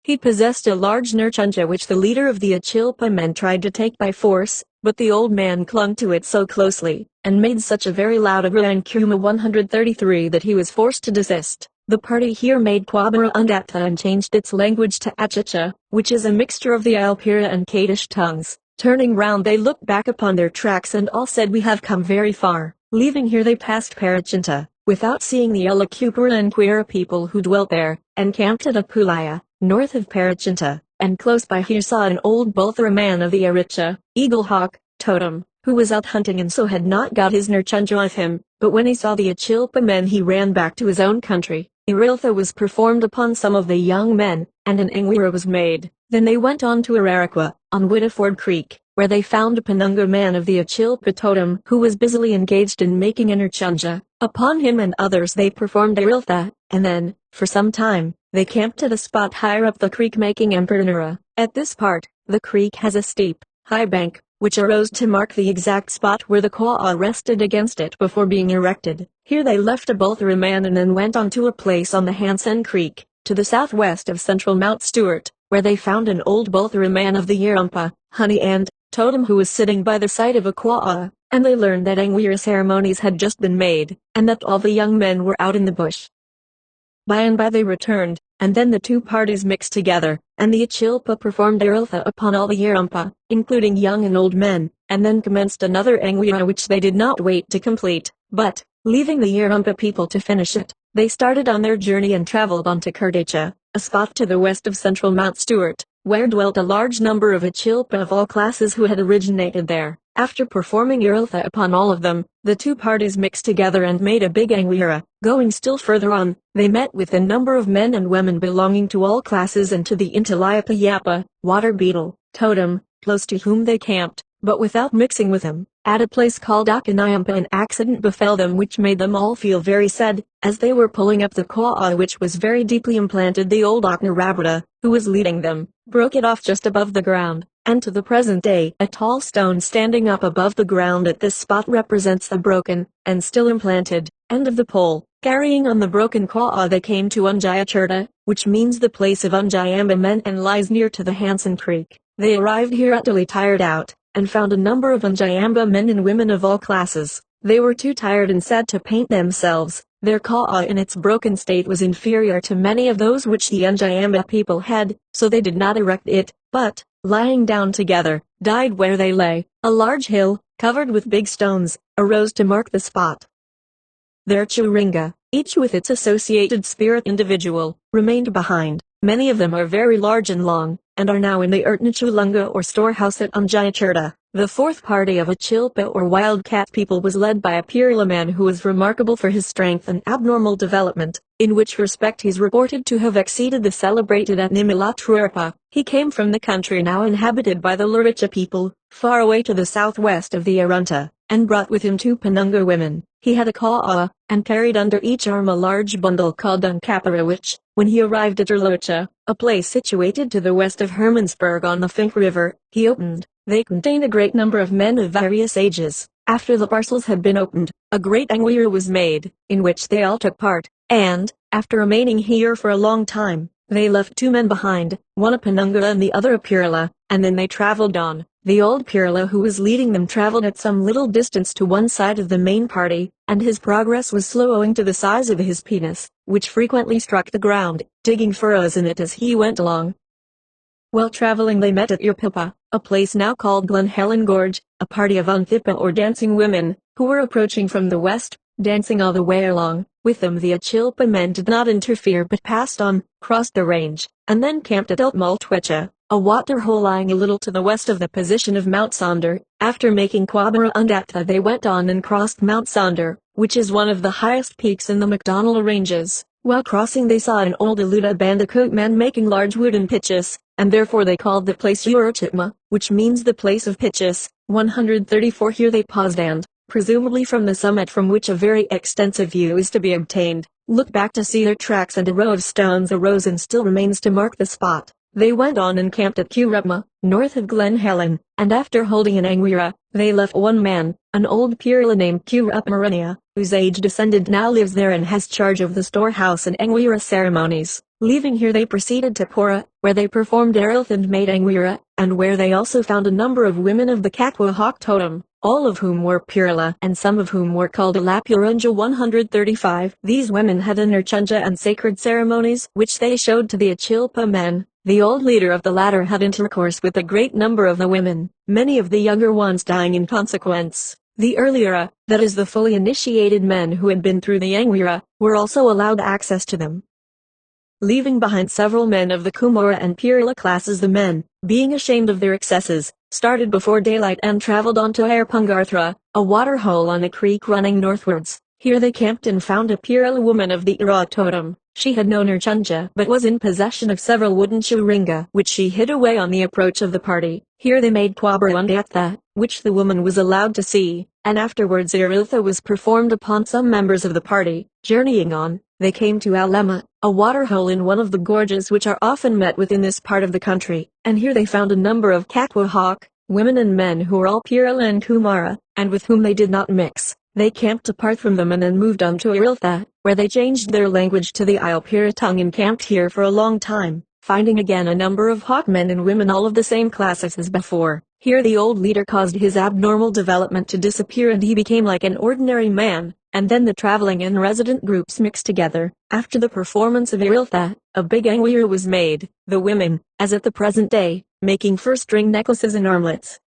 He possessed a large Nurchunja which the leader of the Achilpa men tried to take by force, but the old man clung to it so closely, and made such a very loud Kuma 133 that he was forced to desist. The party here made Quabara Undatta and changed its language to Achicha, which is a mixture of the Alpira and Kadish tongues. Turning round they looked back upon their tracks and all said we have come very far. Leaving here they passed Parachinta, without seeing the Elakupara and Quira people who dwelt there, and camped at Apulaya, north of Parachinta, and close by here saw an old Bothra man of the Aricha, Eaglehawk, totem, who was out hunting and so had not got his Nurchunja with him, but when he saw the Achilpa men he ran back to his own country. Iriltha was performed upon some of the young men, and an Angwira was made. Then they went on to Araraquah, on Whittaford Creek, where they found a Penunga man of the Achilpa totem who was busily engaged in making an Urchunja. Upon him and others they performed Iriltha, and then, for some time, they camped at a spot higher up the creek making Emperora. At this part, the creek has a steep, high bank, which arose to mark the exact spot where the Kwa'a rested against it before being erected. Here they left a Bothra man and then went on to a place on the Hansen Creek, to the southwest of central Mount Stewart, where they found an old Bothra man of the Yarumpa, Honey and totem who was sitting by the side of a Kwa'a, and they learned that Angwira ceremonies had just been made, and that all the young men were out in the bush. By and by they returned, and then the two parties mixed together, and the Achilpa performed Iriltha upon all the Yarumpa, including young and old men, and then commenced another Angwira which they did not wait to complete, but, leaving the Yarumpa people to finish it, they started on their journey and traveled on to Kurdacha, a spot to the west of central Mount Stewart, where dwelt a large number of Achilpa of all classes who had originated there. After performing Iriltha upon all of them, the two parties mixed together and made a big Angwira. Going still further on, they met with a number of men and women belonging to all classes and to the Intalayapa Yapa, water beetle, totem, close to whom they camped, but without mixing with him. At a place called Akanayampa an accident befell them which made them all feel very sad. As they were pulling up the Kwa'a which was very deeply implanted, the old Aknarabata, who was leading them, broke it off just above the ground, and to the present day a tall stone standing up above the ground at this spot represents the broken, and still implanted, end of the pole. Carrying on the broken Kwa'a they came to Unjayachurta, which means the place of Unjayamba men and lies near to the Hansen Creek. They arrived here utterly tired out, and found a number of Unjayamba men and women of all classes. They were too tired and sad to paint themselves. Their ka'a in its broken state was inferior to many of those which the Njayamba people had, so they did not erect it, but, lying down together, died where they lay. A large hill, covered with big stones, arose to mark the spot. Their Churinga, each with its associated spirit individual, remained behind. Many of them are very large and long, and are now in the Ertnachulunga or storehouse at Anjayachurta. The fourth party of Achilpa or wildcat people was led by a Pirla man who was remarkable for his strength and abnormal development, in which respect he is reported to have exceeded the celebrated Atnimilatrurpa. He came from the country now inhabited by the Luricha people, far away to the southwest of the Arunta, and brought with him 2 Penunga women. He had a ka'a, and carried under each arm a large bundle called Unkapara which, when he arrived at Erlocha, a place situated to the west of Hermannsburg on the Fink River, he opened. They contained a great number of men of various ages. After the parcels had been opened, a great angwira was made, in which they all took part, and, after remaining here for a long time, they left 2 men behind, one a Penunga and the other a Pirla, and then they traveled on. The old Pirla who was leading them traveled at some little distance to one side of the main party, and his progress was slow owing to the size of his penis, which frequently struck the ground, digging furrows in it as he went along. While traveling they met at Yurpipa, a place now called Glen Helen Gorge, a party of Unthipa or dancing women, who were approaching from the west, dancing all the way along. With them the Achilpa men did not interfere but passed on, crossed the range, and then camped at Eltmaltwecha, a waterhole lying a little to the west of the position of Mount Sonder. After making Quabara Undatha they went on and crossed Mount Sonder, which is one of the highest peaks in the MacDonnell Ranges. While crossing they saw an old Aluda Bandicoot man making large wooden pitches, and therefore they called the place Eurochitma, which means the place of pitches. 134 Here they paused and, presumably from the summit from which a very extensive view is to be obtained, looked back to see their tracks, and a row of stones arose and still remains to mark the spot. They went on and camped at Curupma, north of Glen Helen, and after holding an angwira, they left 1 man, an old Pirla named Curupmarania, whose aged descendant now lives there and has charge of the storehouse and angwira ceremonies. Leaving here they proceeded to Pora, where they performed Erilth and made angwira, and where they also found a number of women of the Kakwahawk totem, all of whom were Pirla and some of whom were called Alapurunja. 135 These women had Nurchunja and sacred ceremonies which they showed to the Achilpa men. The old leader of the latter had intercourse with a great number of the women, many of the younger ones dying in consequence. The earlier, that is the fully initiated men who had been through the angwira, were also allowed access to them. Leaving behind several men of the Kumara and Pirla classes, the men, being ashamed of their excesses, started before daylight and traveled on to Airpungarthra, a waterhole on a creek running northwards. Here they camped and found a Pirla woman of the Ira totem. She had no Nurchunja but was in possession of several wooden churinga which she hid away on the approach of the party. Here they made Quabarundatha, which the woman was allowed to see, and afterwards Iriltha was performed upon some members of the party. Journeying on, they came to Alema, a waterhole in one of the gorges which are often met with in this part of the country, and here they found a number of Kakwahawk, women and men who were all Pirla and Kumara, and with whom they did not mix. They camped apart from them and then moved on to Iriltha, where they changed their language to the Iopira tongue and camped here for a long time, finding again a number of hawk men and women all of the same classes as before. Here the old leader caused his abnormal development to disappear and he became like an ordinary man, and then the traveling and resident groups mixed together. After the performance of Iriltha, a big angwira was made, the women, as at the present day, making fur-string necklaces and armlets.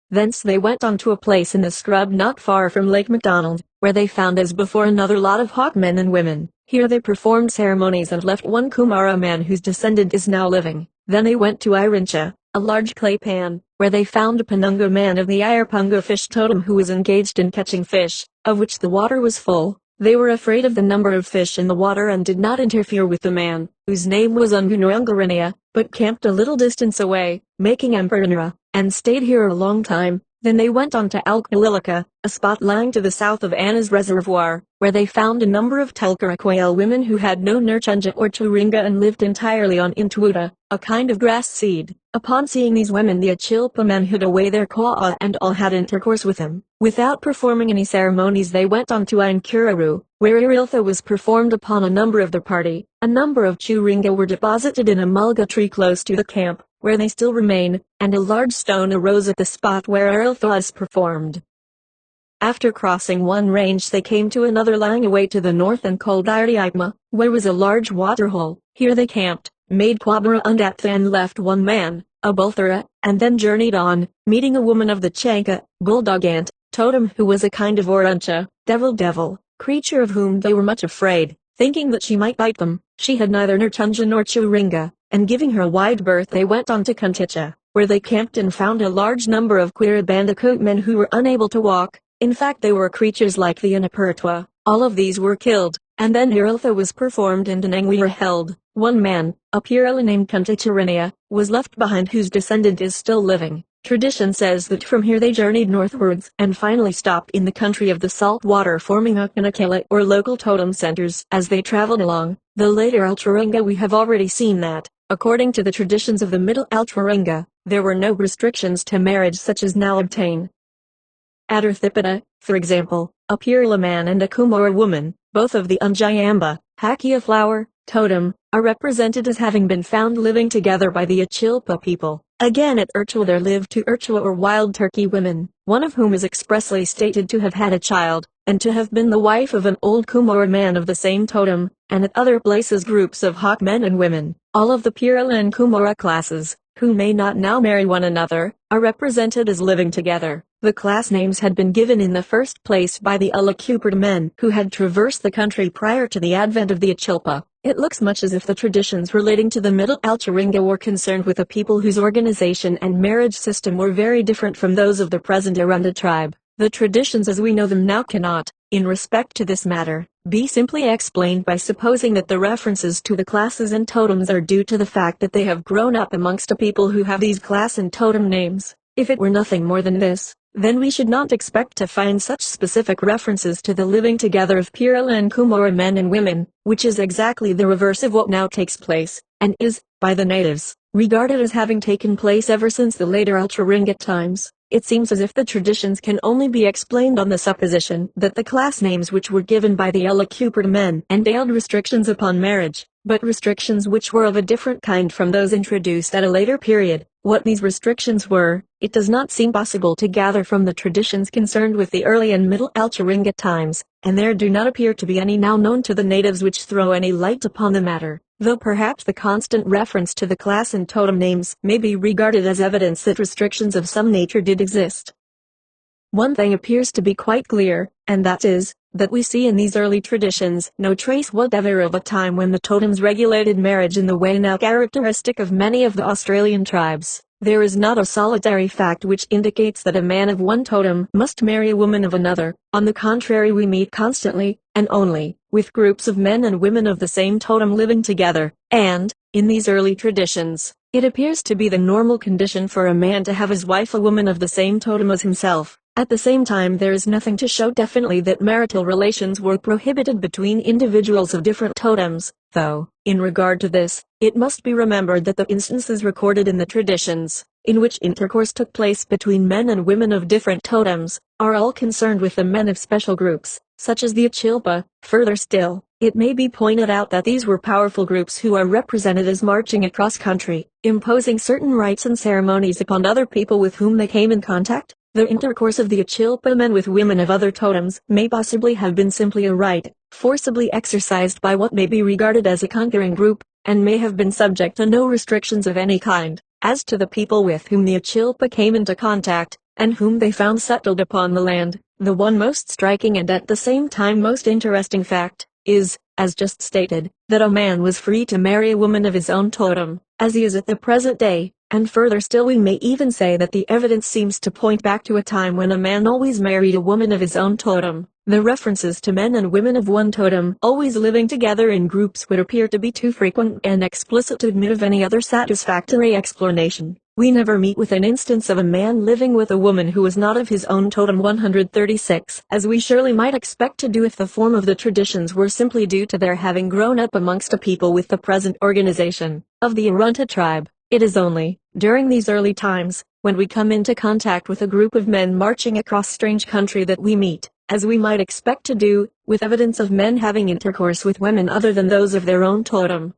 Thence they went on to a place in the scrub not far from Lake MacDonald, where they found as before another lot of hawk men and women. Here they performed ceremonies and left 1 Kumara man whose descendant is now living. Then they went to Irincha, a large clay pan, where they found a Penunga man of the Iyarpunga fish totem who was engaged in catching fish, of which the water was full. They were afraid of the number of fish in the water and did not interfere with the man, whose name was Ungunurungarania, but camped a little distance away, making Emperanura, and stayed here a long time. Then they went on to Alkalilika, a spot lying to the south of Anna's Reservoir, where they found a number of Tulkaraquail women who had no Nurchunja or Churinga and lived entirely on Intuuta, a kind of grass seed. Upon seeing these women the Achilpa men hid away their ka'a and all had intercourse with them. Without performing any ceremonies they went on to Ainkuraru, where Iriltha was performed upon a number of the party. A number of Churinga were deposited in a mulga tree close to the camp, where they still remain, and a large stone arose at the spot where Iriltha was performed. After crossing one range they came to another lying away to the north and called Irtiaipma, where was a large waterhole. Here they camped, made Quabara Undatha and left one man, a Bulthara, and then journeyed on, meeting a woman of the Chanka, Bulldog Ant, totem who was a kind of Oruncha, devil, creature of whom they were much afraid, thinking that she might bite them. She had neither Nurtunja nor Churinga, and giving her a wide berth they went on to Kunticha, where they camped and found a large number of Queer Bandicoot men who were unable to walk. In fact they were creatures like the Anapurtwa. All of these were killed, and then Hirultha was performed and an Angwi were held. One man, a Purila named Kunticharinia, was left behind whose descendant is still living. Tradition says that from here they journeyed northwards and finally stopped in the country of the salt water, forming Ukanakela or local totem centers. As they traveled along the later Altwaringa we have already seen that, according to the traditions of the middle Altwaringa, there were no restrictions to marriage such as now obtain. At Arthipita, for example, a Purila man and a Kumara woman, both of the Unjayamba, Hakia flower, totem, are represented as having been found living together by the Achilpa people. Again at Urchua there lived two Urchua or wild turkey women, one of whom is expressly stated to have had a child, and to have been the wife of an old Kumara man of the same totem, and at other places groups of Hawk men and women, all of the Purila and Kumara classes, who may not now marry one another, are represented as living together. The class names had been given in the first place by the Alakupert men who had traversed the country prior to the advent of the Achilpa. It looks much as if the traditions relating to the Middle Altwaringa were concerned with a people whose organization and marriage system were very different from those of the present Arunda tribe. The traditions as we know them now cannot, in respect to this matter, be simply explained by supposing that the references to the classes and totems are due to the fact that they have grown up amongst a people who have these class and totem names. If it were nothing more than this, then we should not expect to find such specific references to the living together of Purila and Kumara men and women, which is exactly the reverse of what now takes place, and is, by the natives, regarded as having taken place ever since the later Altwaringa times. It seems as if the traditions can only be explained on the supposition that the class names which were given by the Alakupert men entailed restrictions upon marriage, but restrictions which were of a different kind from those introduced at a later period. What these restrictions were, it does not seem possible to gather from the traditions concerned with the early and middle Altwaringa times, and there do not appear to be any now known to the natives which throw any light upon the matter, though perhaps the constant reference to the class and totem names may be regarded as evidence that restrictions of some nature did exist. One thing appears to be quite clear, and that is, that we see in these early traditions no trace whatever of a time when the totems regulated marriage in the way now characteristic of many of the Australian tribes. There is not a solitary fact which indicates that a man of one totem must marry a woman of another. On the contrary, we meet constantly, and only, with groups of men and women of the same totem living together, and, in these early traditions, it appears to be the normal condition for a man to have his wife a woman of the same totem as himself. At the same time, there is nothing to show definitely that marital relations were prohibited between individuals of different totems, though, in regard to this, it must be remembered that the instances recorded in the traditions, in which intercourse took place between men and women of different totems, are all concerned with the men of special groups, such as the Achilpa. Further still, it may be pointed out that these were powerful groups who are represented as marching across country, imposing certain rites and ceremonies upon other people with whom they came in contact. The intercourse of the Achilpa men with women of other totems may possibly have been simply a rite, forcibly exercised by what may be regarded as a conquering group, and may have been subject to no restrictions of any kind. As to the people with whom the Achilpa came into contact, and whom they found settled upon the land, the one most striking and at the same time most interesting fact, is, as just stated, that a man was free to marry a woman of his own totem, as he is at the present day. And further still, we may even say that the evidence seems to point back to a time when a man always married a woman of his own totem. The references to men and women of one totem always living together in groups would appear to be too frequent and explicit to admit of any other satisfactory explanation. We never meet with an instance of a man living with a woman who was not of his own totem. 136, as we surely might expect to do if the form of the traditions were simply due to their having grown up amongst a people with the present organization of the Arunta tribe. It is only, during these early times, when we come into contact with a group of men marching across strange country that we meet, as we might expect to do, with evidence of men having intercourse with women other than those of their own totem.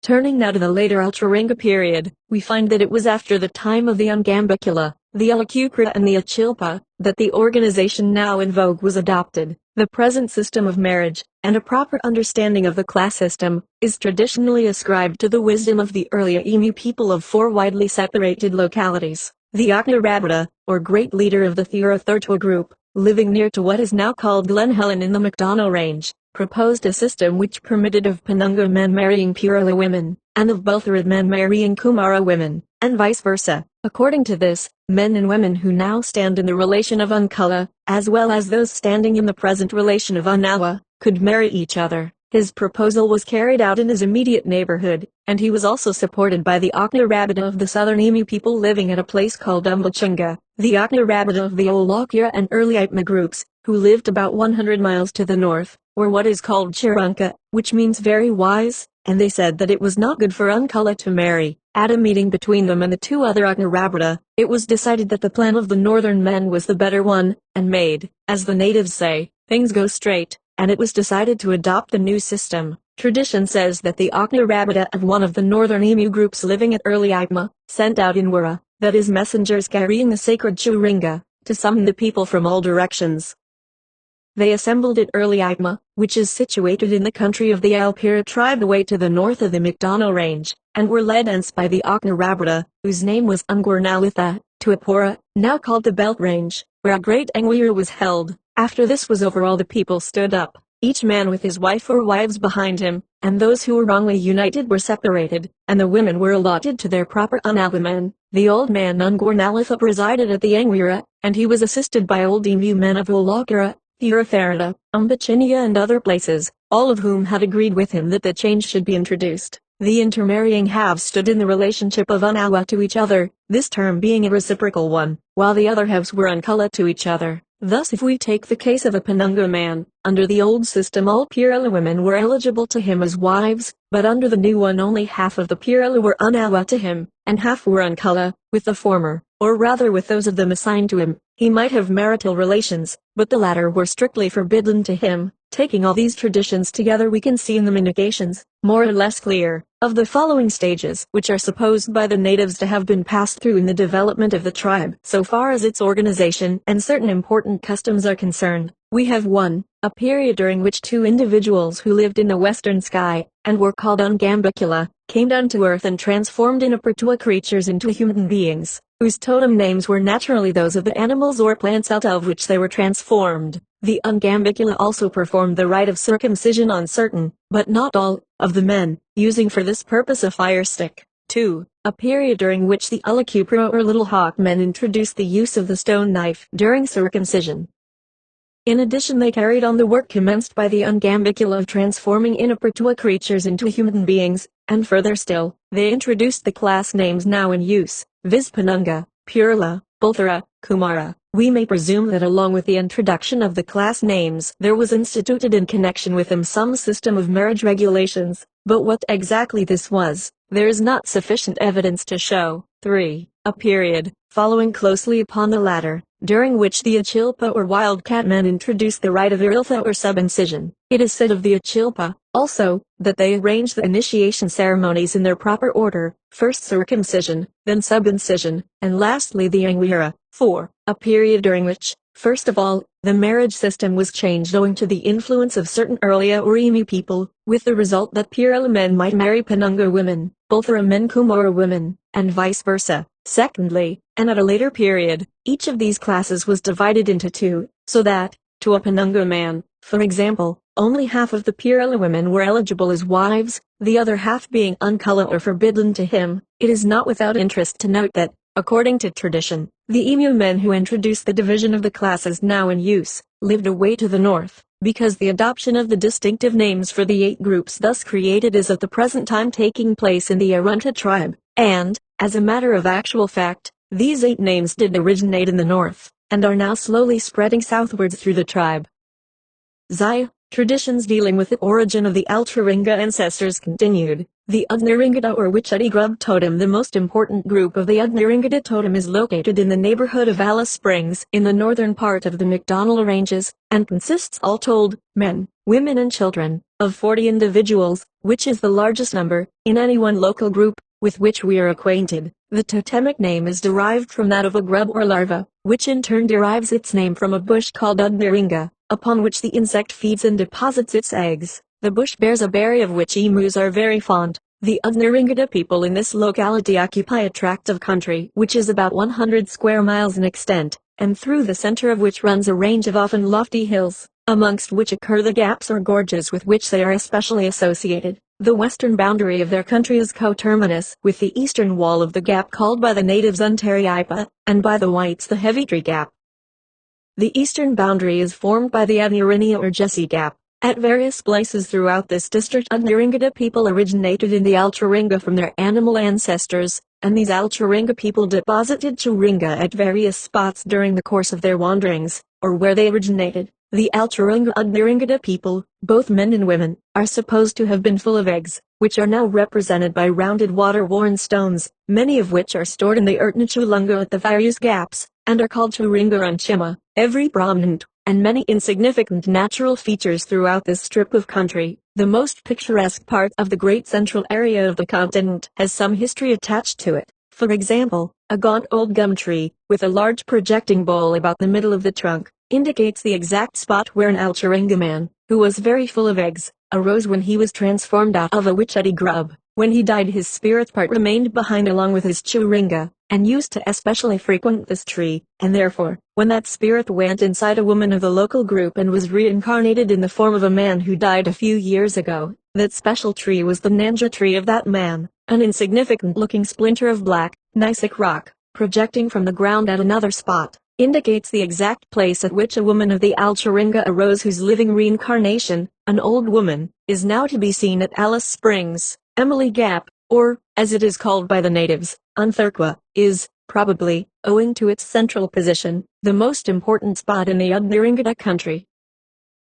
Turning now to the later Altwaringa period, we find that it was after the time of the Ungambicula, the Alakupra and the Achilpa, that the organization now in vogue was adopted. The present system of marriage, and a proper understanding of the class system, is traditionally ascribed to the wisdom of the earlier Emu people of 4 widely separated localities. The Aknarabita, or great leader of the Thura group, living near to what is now called Glen Helen in the McDonnell Range, proposed a system which permitted of Penunga men marrying Purula women, and of Bulthurad men marrying Kumara women, and vice versa. According to this, men and women who now stand in the relation of Unkula, as well as those standing in the present relation of Unawa, could marry each other. His proposal was carried out in his immediate neighborhood, and he was also supported by the Aknarabita of the southern Emu people living at a place called Umbachunga, the Aknarabita of the Olokira and early Ipma groups, who lived about 100 miles to the north, were what is called Chirunka, which means very wise, and they said that it was not good for Unkula to marry. At a meeting between them and the 2 other Aknarabita, it was decided that the plan of the northern men was the better one, and made, as the natives say, things go straight, and it was decided to adopt the new system. Tradition says that the Aknarabita of one of the northern Emu groups living at early Ipma, sent out Inwara, that is messengers carrying the sacred Churinga, to summon the people from all directions. They assembled at early Ipma, which is situated in the country of the Alpira tribe away to the north of the McDonnell Range, and were led thence by the Aknarabita, whose name was Ungwarnalitha, to Apora, now called the Belt Range, where a great Engwira was held. After this was over, all the people stood up, each man with his wife or wives behind him, and those who were wrongly united were separated, and the women were allotted to their proper Unawamen. The old man Ungwarnalitha presided at the Engwira, and he was assisted by old Emu men of Olokira, Thurafarada, Umbachinia and other places, all of whom had agreed with him that the change should be introduced. The intermarrying halves stood in the relationship of Unawa to each other, this term being a reciprocal one, while the other halves were Unkula to each other. Thus, if we take the case of a Penunga man, under the old system all Purula women were eligible to him as wives, but under the new one only half of the Purula were Unawa to him, and half were Unkula. With the former, or rather with those of them assigned to him, he might have marital relations, but the latter were strictly forbidden to him. Taking all these traditions together, we can see in them indications, more or less clear, of the following stages, which are supposed by the natives to have been passed through in the development of the tribe. So far as its organization and certain important customs are concerned, we have 1. A period during which 2 individuals who lived in the western sky, and were called Ungambicula, came down to earth and transformed Inapertua creatures into human beings, whose totem names were naturally those of the animals or plants out of which they were transformed. The Ungambicula also performed the rite of circumcision on certain, but not all, of the men, using for this purpose a fire stick. 2. A period during which the Ulakupra or Little Hawk men introduced the use of the stone knife during circumcision. In addition, they carried on the work commenced by the Ungambicula of transforming Inapertua creatures into human beings, and further still, they introduced the class names now in use, viz. Penunga, Purula, Bulthura, Kumara. We may presume that along with the introduction of the class names, there was instituted in connection with them some system of marriage regulations, but what exactly this was, there is not sufficient evidence to show. 3. A period, following closely upon the latter, during which the Achilpa or wildcat men introduced the rite of Iriltha or subincision. It is said of the Achilpa, also, that they arranged the initiation ceremonies in their proper order, first circumcision, then subincision, and lastly the Angwira. 4. A period during which, first of all, the marriage system was changed owing to the influence of certain earlier Emu people, with the result that Purula men might marry Penunga women, Bulthura men Kumara women, and vice versa. Secondly, and at a later period, each of these classes was divided into 2, so that, to a Penunga man, for example, only half of the Purula women were eligible as wives, the other half being Unkula or forbidden to him. It is not without interest to note that, according to tradition, the Emu men who introduced the division of the classes now in use, lived away to the north, because the adoption of the distinctive names for the 8 groups thus created is at the present time taking place in the Arunta tribe, and, as a matter of actual fact, these 8 names did originate in the north, and are now slowly spreading southwards through the tribe. Zaya, traditions dealing with the origin of the Altringa ancestors continued. The Ugnaringada or Wichiti Grub Totem. The most important group of the Ugnaringada Totem is located in the neighborhood of Alice Springs in the northern part of the McDonnell Ranges, and consists all told, men, women and children, of 40 individuals, which is the largest number, in any one local group, with which we are acquainted. The totemic name is derived from that of a grub or larva, which in turn derives its name from a bush called Udnaringa, upon which the insect feeds and deposits its eggs. The bush bears a berry of which emus are very fond. The Udnaringada people in this locality occupy a tract of country which is about 100 square miles in extent, and through the center of which runs a range of often lofty hills, amongst which occur the gaps or gorges with which they are especially associated. The western boundary of their country is coterminous with the eastern wall of the gap called by the natives Unteripa, and by the whites the Heavy Tree Gap. The eastern boundary is formed by the Adnarinia or Jesse Gap. At various places throughout this district, Udnaringada people originated in the Alturinga from their animal ancestors, and these Alturinga people deposited Churinga at various spots during the course of their wanderings, or where they originated. The Alturinga Udnaringada people, both men and women, are supposed to have been full of eggs, which are now represented by rounded water-worn stones, many of which are stored in the Urtnachulunga at the various gaps, and are called Churinga Unchima. Every prominent and many insignificant natural features throughout this strip of country, the most picturesque part of the great central area of the continent, has some history attached to it. For example, a gaunt old gum tree, with a large projecting bole about the middle of the trunk, indicates the exact spot where an Alturinga man, who was very full of eggs, arose when he was transformed out of a witchetty grub. When he died, his spirit part remained behind along with his Churinga, and used to especially frequent this tree, and therefore, when that spirit went inside a woman of the local group and was reincarnated in the form of a man who died a few years ago, that special tree was the Nanja tree of that man, an insignificant-looking splinter of black, gneissic rock, projecting from the ground at another spot, indicates the exact place at which a woman of the Alturinga arose whose living reincarnation, an old woman, is now to be seen at Alice Springs. Emily Gap, or, as it is called by the natives, Untherqua, is, probably, owing to its central position, the most important spot in the Udnaringada country.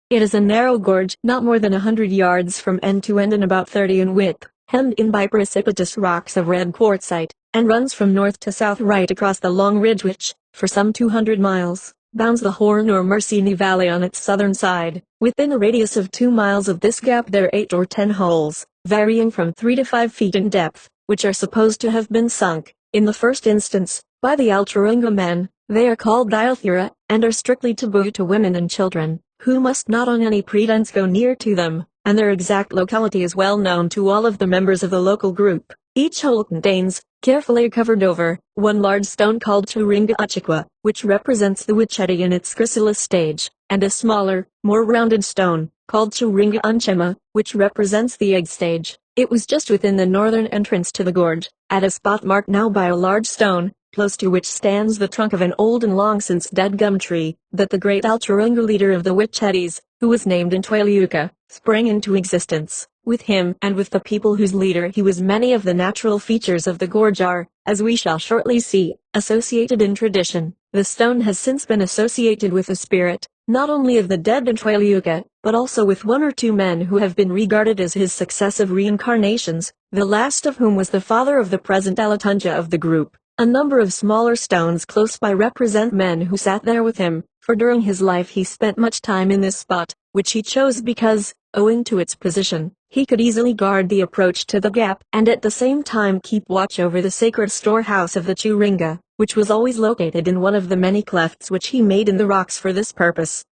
It is a narrow gorge not more than 100 yards from end to end and about 30 in width, hemmed in by precipitous rocks of red quartzite, and runs from north to south right across the long ridge which, for some 200 miles, bounds the Horn or Mersini Valley on its southern side. Within a radius of 2 miles of this gap there are 8 or 10 holes, varying from 3 to 5 feet in depth, which are supposed to have been sunk, in the first instance, by the Alturinga men. They are called Dialthura, and are strictly taboo to women and children, who must not on any pretense go near to them, and their exact locality is well known to all of the members of the local group. Each hole contains, carefully covered over, one large stone called Churinga Uchikwa, which represents the witchetty in its chrysalis stage, and a smaller, more rounded stone, called Churinga Unchema, which represents the egg stage. It was just within the northern entrance to the gorge, at a spot marked now by a large stone, close to which stands the trunk of an old and long since dead gum tree, that the great Alturinga leader of the Witchetties, who was named Ntwaliuka, sprang into existence. With him and with the people whose leader he was, many of the natural features of the gorge are, as we shall shortly see, associated in tradition. The stone has since been associated with the spirit, not only of the dead Ntwaliuka, but also with 1 or 2 men who have been regarded as his successive reincarnations, the last of whom was the father of the present Alatunja of the group. A number of smaller stones close by represent men who sat there with him, for during his life he spent much time in this spot, which he chose because, owing to its position, he could easily guard the approach to the gap and at the same time keep watch over the sacred storehouse of the Churinga, which was always located in one of the many clefts which he made in the rocks for this purpose.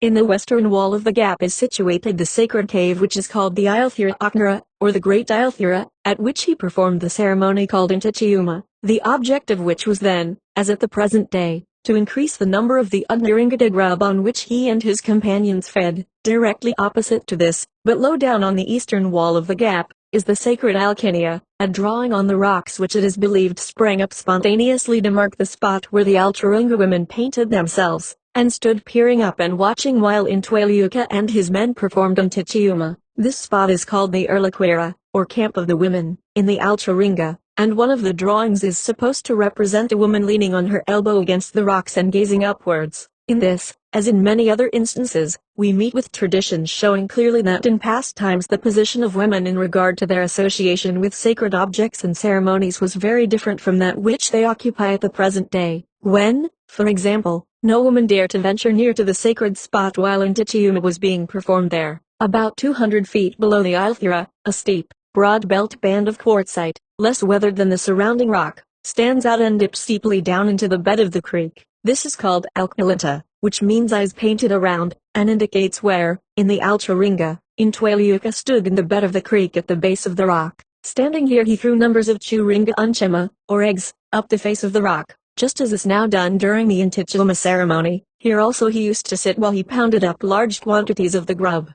In the western wall of the gap is situated the sacred cave which is called the Ialthura Aknara, or the Great Ialthura, at which he performed the ceremony called Intichiuma, the object of which was then, as at the present day, to increase the number of the Udnaringada grub on which he and his companions fed. Directly opposite to this, but low down on the eastern wall of the gap, is the sacred Alkinia, a drawing on the rocks which it is believed sprang up spontaneously to mark the spot where the Alturinga women painted themselves, and stood peering up and watching while Ntwaliuka and his men performed Intichiuma. This spot is called the Erlaquera, or Camp of the Women, in the Alturinga, and one of the drawings is supposed to represent a woman leaning on her elbow against the rocks and gazing upwards. In this, as in many other instances, we meet with traditions showing clearly that in past times the position of women in regard to their association with sacred objects and ceremonies was very different from that which they occupy at the present day, when, for example, no woman dared to venture near to the sacred spot while Intichiuma was being performed there. About 200 feet below the Ialthura, a steep, broad belt band of quartzite, less weathered than the surrounding rock, stands out and dips steeply down into the bed of the creek. This is called Alknilita, which means eyes painted around, and indicates where, in the Alcharinga, Intwaliuka stood in the bed of the creek at the base of the rock. Standing here he threw numbers of Churinga unchema, or eggs, up the face of the rock, just as is now done during the Intichuma ceremony. Here also he used to sit while he pounded up large quantities of the grub.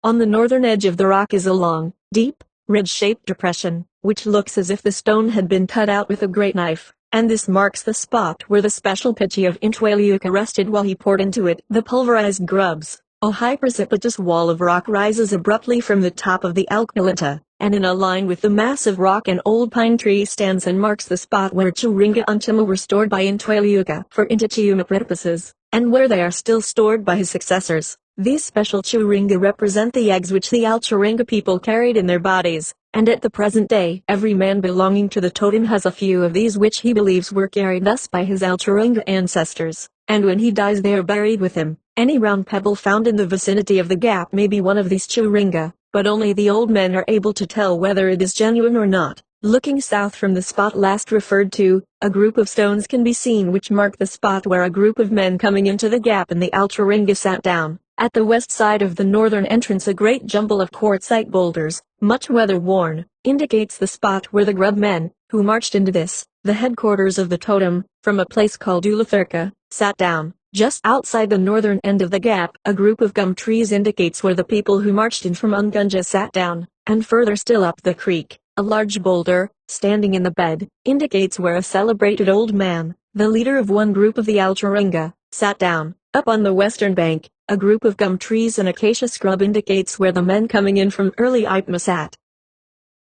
On the northern edge of the rock is a long, deep, ridge-shaped depression, which looks as if the stone had been cut out with a great knife, and this marks the spot where the special pitchy of Intwaliuka rested while he poured into it the pulverized grubs. A high precipitous wall of rock rises abruptly from the top of the Alknilita, and in a line with the massive rock an old pine tree stands and marks the spot where Churinga Unchima were stored by Intwaliuka for Intichiuma purposes, and where they are still stored by his successors. These special Churinga represent the eggs which the Alcharinga people carried in their bodies, and at the present day every man belonging to the totem has a few of these which he believes were carried thus by his Alcharinga ancestors, and when he dies they are buried with him. Any round pebble found in the vicinity of the gap may be one of these Churinga, but only the old men are able to tell whether it is genuine or not. Looking south from the spot last referred to, a group of stones can be seen which mark the spot where a group of men coming into the gap in the Alcharinga sat down. At the west side of the northern entrance a great jumble of quartzite boulders, much weather-worn, indicates the spot where the grub men, who marched into this, the headquarters of the totem, from a place called Ulafurka, sat down. Just outside the northern end of the gap, a group of gum trees indicates where the people who marched in from Ungunja sat down, and further still up the creek, a large boulder, standing in the bed, indicates where a celebrated old man, the leader of one group of the Alcharinga, sat down. Up on the western bank, a group of gum trees and acacia scrub indicates where the men coming in from early Ipma sat.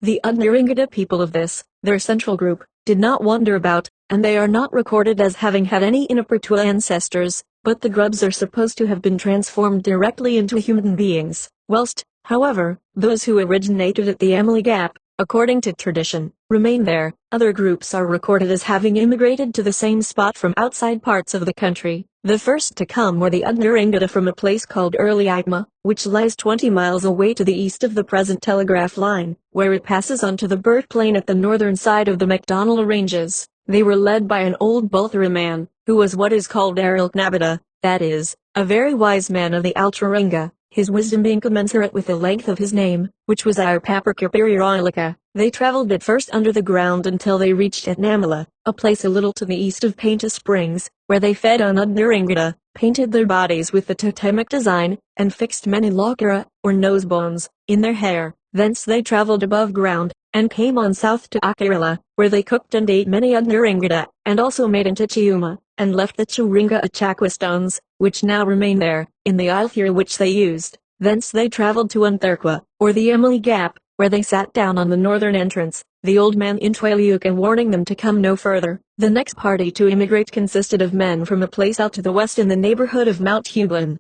The Udnaringada people of this, their central group, did not wander about, and they are not recorded as having had any Inapertua ancestors, but the grubs are supposed to have been transformed directly into human beings, whilst, however, those who originated at the Emily Gap, according to tradition, remain there. Other groups are recorded as having immigrated to the same spot from outside parts of the country. The first to come were the Udnaringada from a place called Early Ipma, which lies 20 miles away to the east of the present telegraph line, where it passes onto the bird plain at the northern side of the MacDonnell Ranges. They were led by an old Bulthara man, who was what is called Arilknabada, that is, a very wise man of the Alcharinga, his wisdom being commensurate with the length of his name, which was Irpapakirpiriroilika. They traveled at first under the ground until they reached at Namala, a place a little to the east of Painta Springs, where they fed on Udnaringada, painted their bodies with the totemic design, and fixed many lokara, or nose bones, in their hair. Thence they traveled above ground, and came on south to Akirala, where they cooked and ate many Udnaringada, and also made Intichiuma, and left the Churinga Achakwa stones, which now remain there, in the Ilthur which they used. Thence they traveled to Untherqua, or the Emily Gap, where they sat down on the northern entrance, the old man Intwaliuka warning them to come no further. The next party to immigrate consisted of men from a place out to the west in the neighborhood of Mount Hublin.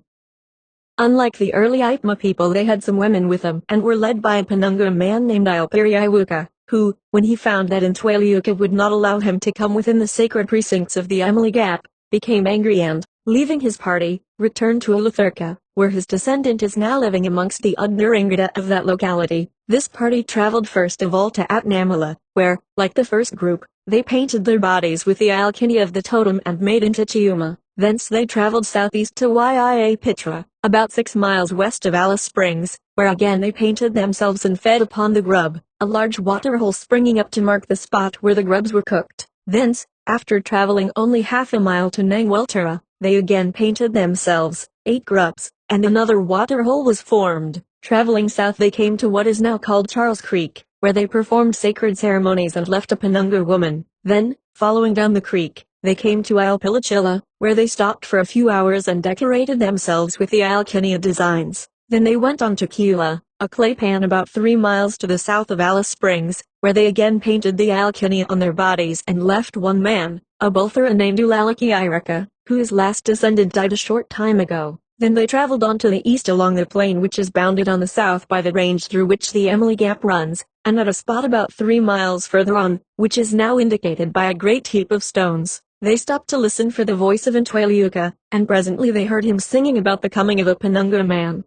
Unlike the early Ipma people, they had some women with them and were led by a Penunga man named Ilpiriiwuka, who, when he found that Intwaliuka would not allow him to come within the sacred precincts of the Emily Gap, became angry and, leaving his party, returned to Ulafurka, where his descendant is now living amongst the Udnaringada of that locality. This party traveled first of all to Atnamala, where, like the first group, they painted their bodies with the alkene of the totem and made Intichiuma. Thence they traveled southeast to Yia Pitra, about 6 miles west of Alice Springs, where again they painted themselves and fed upon the grub, a large waterhole springing up to mark the spot where the grubs were cooked. Thence, after traveling only half a mile to Nangweltera, they again painted themselves, ate grubs, and another waterhole was formed. Traveling south they came to what is now called Charles Creek, where they performed sacred ceremonies and left a Penunga woman. Then, following down the creek, they came to Ilpilichilla, where they stopped for a few hours and decorated themselves with the Alkenia designs. Then they went on to Kula, a clay pan about 3 miles to the south of Alice Springs, where they again painted the Alkenia on their bodies and left one man, a Bulthara named Ulalaki Iraka, whose last descendant died a short time ago. Then they traveled on to the east along the plain which is bounded on the south by the range through which the Emily Gap runs, and at a spot about 3 miles further on, which is now indicated by a great heap of stones, they stopped to listen for the voice of Intwaliuka, and presently they heard him singing about the coming of a Penunga man.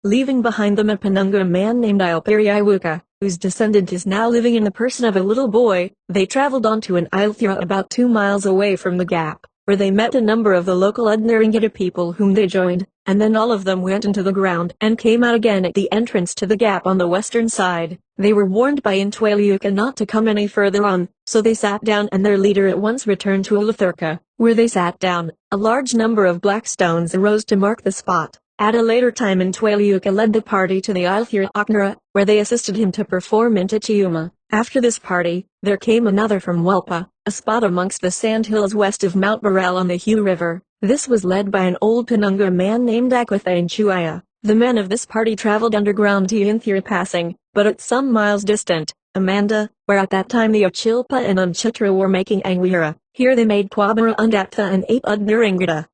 Leaving behind them a Penunga man named Ilpiriiwuka, whose descendant is now living in the person of a little boy. They traveled on to an Ilthura about 2 miles away from the gap, where they met a number of the local Adnaringita people whom they joined, and then all of them went into the ground and came out again at the entrance to the gap on the western side. They were warned by Intwailiuka not to come any further on, so they sat down and their leader at once returned to Ulathurka, where they sat down. A large number of black stones arose to mark the spot. At a later time Intwailiuka led the party to the Ilthura Oknara, where they assisted him to perform Intichiuma. After this party, there came another from Welpa, a spot amongst the sandhills west of Mount Burrell on the Hugh River. This was led by an old Penunga man named Akwathain Chuaya. The men of this party traveled underground to Inthura Passing, but at some miles distant, Amanda, where at that time the Ochilpa and Unchitra were making Angwira. Here they made Quabara Undapta and Ape Udnaringita.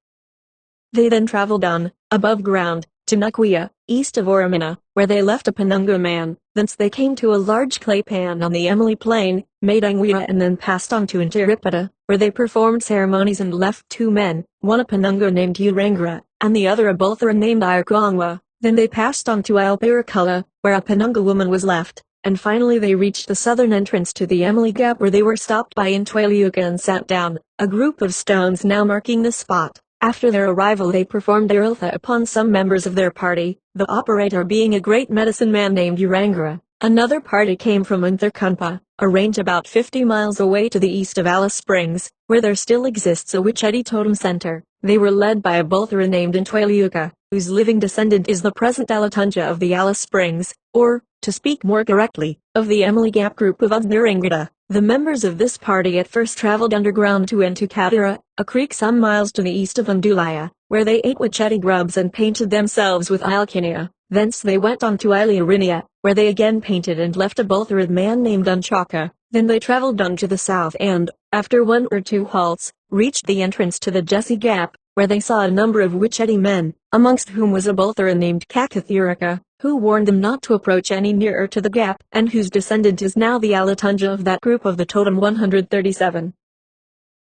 They then traveled on, above ground, to Nukwia, east of Oramina, where they left a Penunga man. Thence they came to a large clay pan on the Emily Plain, made Angwira and then passed on to Intiripata, where they performed ceremonies and left 2 men, one a Penunga named Urangra, and the other a Bolthara named Irkwangwa. Then they passed on to Ilpirakula, where a Penunga woman was left, and finally they reached the southern entrance to the Emily Gap where they were stopped by Intwailiuka and sat down, a group of stones now marking the spot. After their arrival they performed their iltha upon some members of their party, the operator being a great medicine man named Urangra. Another party came from Untharkunpa, a range about 50 miles away to the east of Alice Springs, where there still exists a Wicheti totem center. They were led by a Bolthara named Intwailiuka, whose living descendant is the present Alatunja of the Alice Springs, or, to speak more correctly, of the Emily Gap group of Udnaringita. The members of this party at first traveled underground to Entukatara, a creek some miles to the east of Undulaya, where they ate Wicheti grubs and painted themselves with Ilkinia. Thence they went on to Iliarinia, where they again painted and left a Boltharad man named Unchaka. Then they traveled on to the south and, after 1 or 2 halts, reached the entrance to the Jesse Gap, where they saw a number of Wicheti men, amongst whom was a Bolthara named Kakathurika, who warned them not to approach any nearer to the gap, and whose descendant is now the Alatunja of that group of the Totem 137.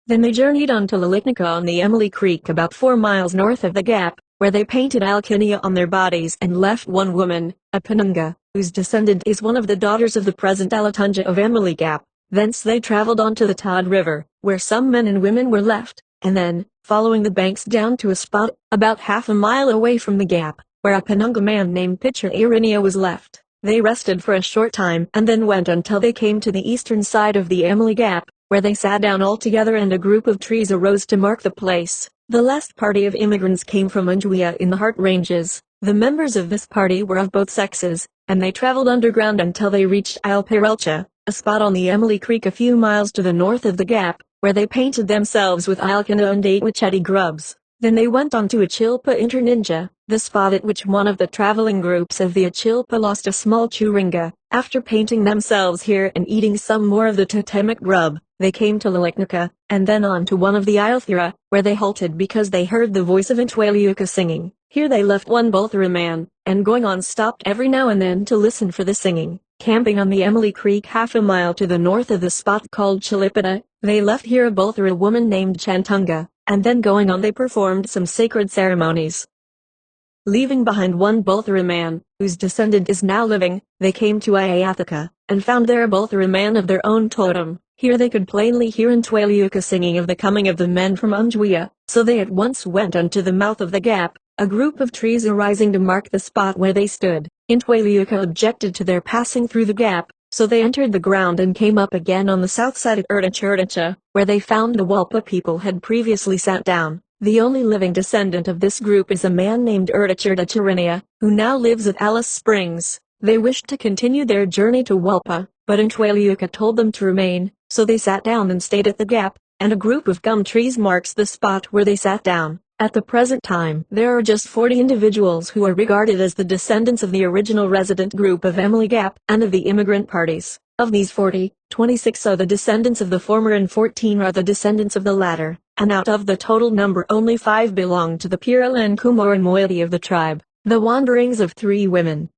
Then they journeyed on to Laliknica on the Emily Creek about 4 miles north of the gap, where they painted Alkinia on their bodies and left 1 woman, a Penunga, whose descendant is one of the daughters of the present Alatunja of Emily Gap. Thence they traveled on to the Todd River, where some men and women were left, and then, following the banks down to a spot, about half a mile away from the gap, where a Penunga man named Pitcher Irinia was left. They rested for a short time and then went until they came to the eastern side of the Emily Gap, where they sat down all together and a group of trees arose to mark the place. The last party of immigrants came from Unjuia in the Heart Ranges. The members of this party were of both sexes, and they traveled underground until they reached Ilperelcha, a spot on the Emily Creek a few miles to the north of the gap, where they painted themselves with Ilkana and ate Wicheti grubs. Then they went on to Achilpa Interninja, the spot at which one of the traveling groups of the Achilpa lost a small churinga. After painting themselves here and eating some more of the totemic grub, they came to Laliknica, and then on to one of the Ilthura, where they halted because they heard the voice of Intwailiuka singing. Here they left 1 Bolthara man, and going on stopped every now and then to listen for the singing. Camping on the Emily Creek half a mile to the north of the spot called Chilipata, they left here a Bolthara woman named Chantunga, and then going on they performed some sacred ceremonies. Leaving behind 1 Bolthara man, whose descendant is now living, they came to Iayathaka, and found there a Bolthara man of their own totem. Here they could plainly hear Intwailiuka singing of the coming of the men from Unjuia, so they at once went unto the mouth of the gap, a group of trees arising to mark the spot where they stood. Intwailiuka objected to their passing through the gap, so they entered the ground and came up again on the south side at Erdachurdacha, where they found the Walpa people had previously sat down. The only living descendant of this group is a man named Erdachurdachurinia, who now lives at Alice Springs. They wished to continue their journey to Walpa, but Intwailiuka told them to remain, so they sat down and stayed at the gap, and a group of gum trees marks the spot where they sat down. At the present time, there are just 40 individuals who are regarded as the descendants of the original resident group of Emily Gap and of the immigrant parties. Of these 40, 26 are the descendants of the former and 14 are the descendants of the latter, and out of the total number only 5 belong to the Piralan Kumar and moiety of the tribe. The wanderings of 3 women.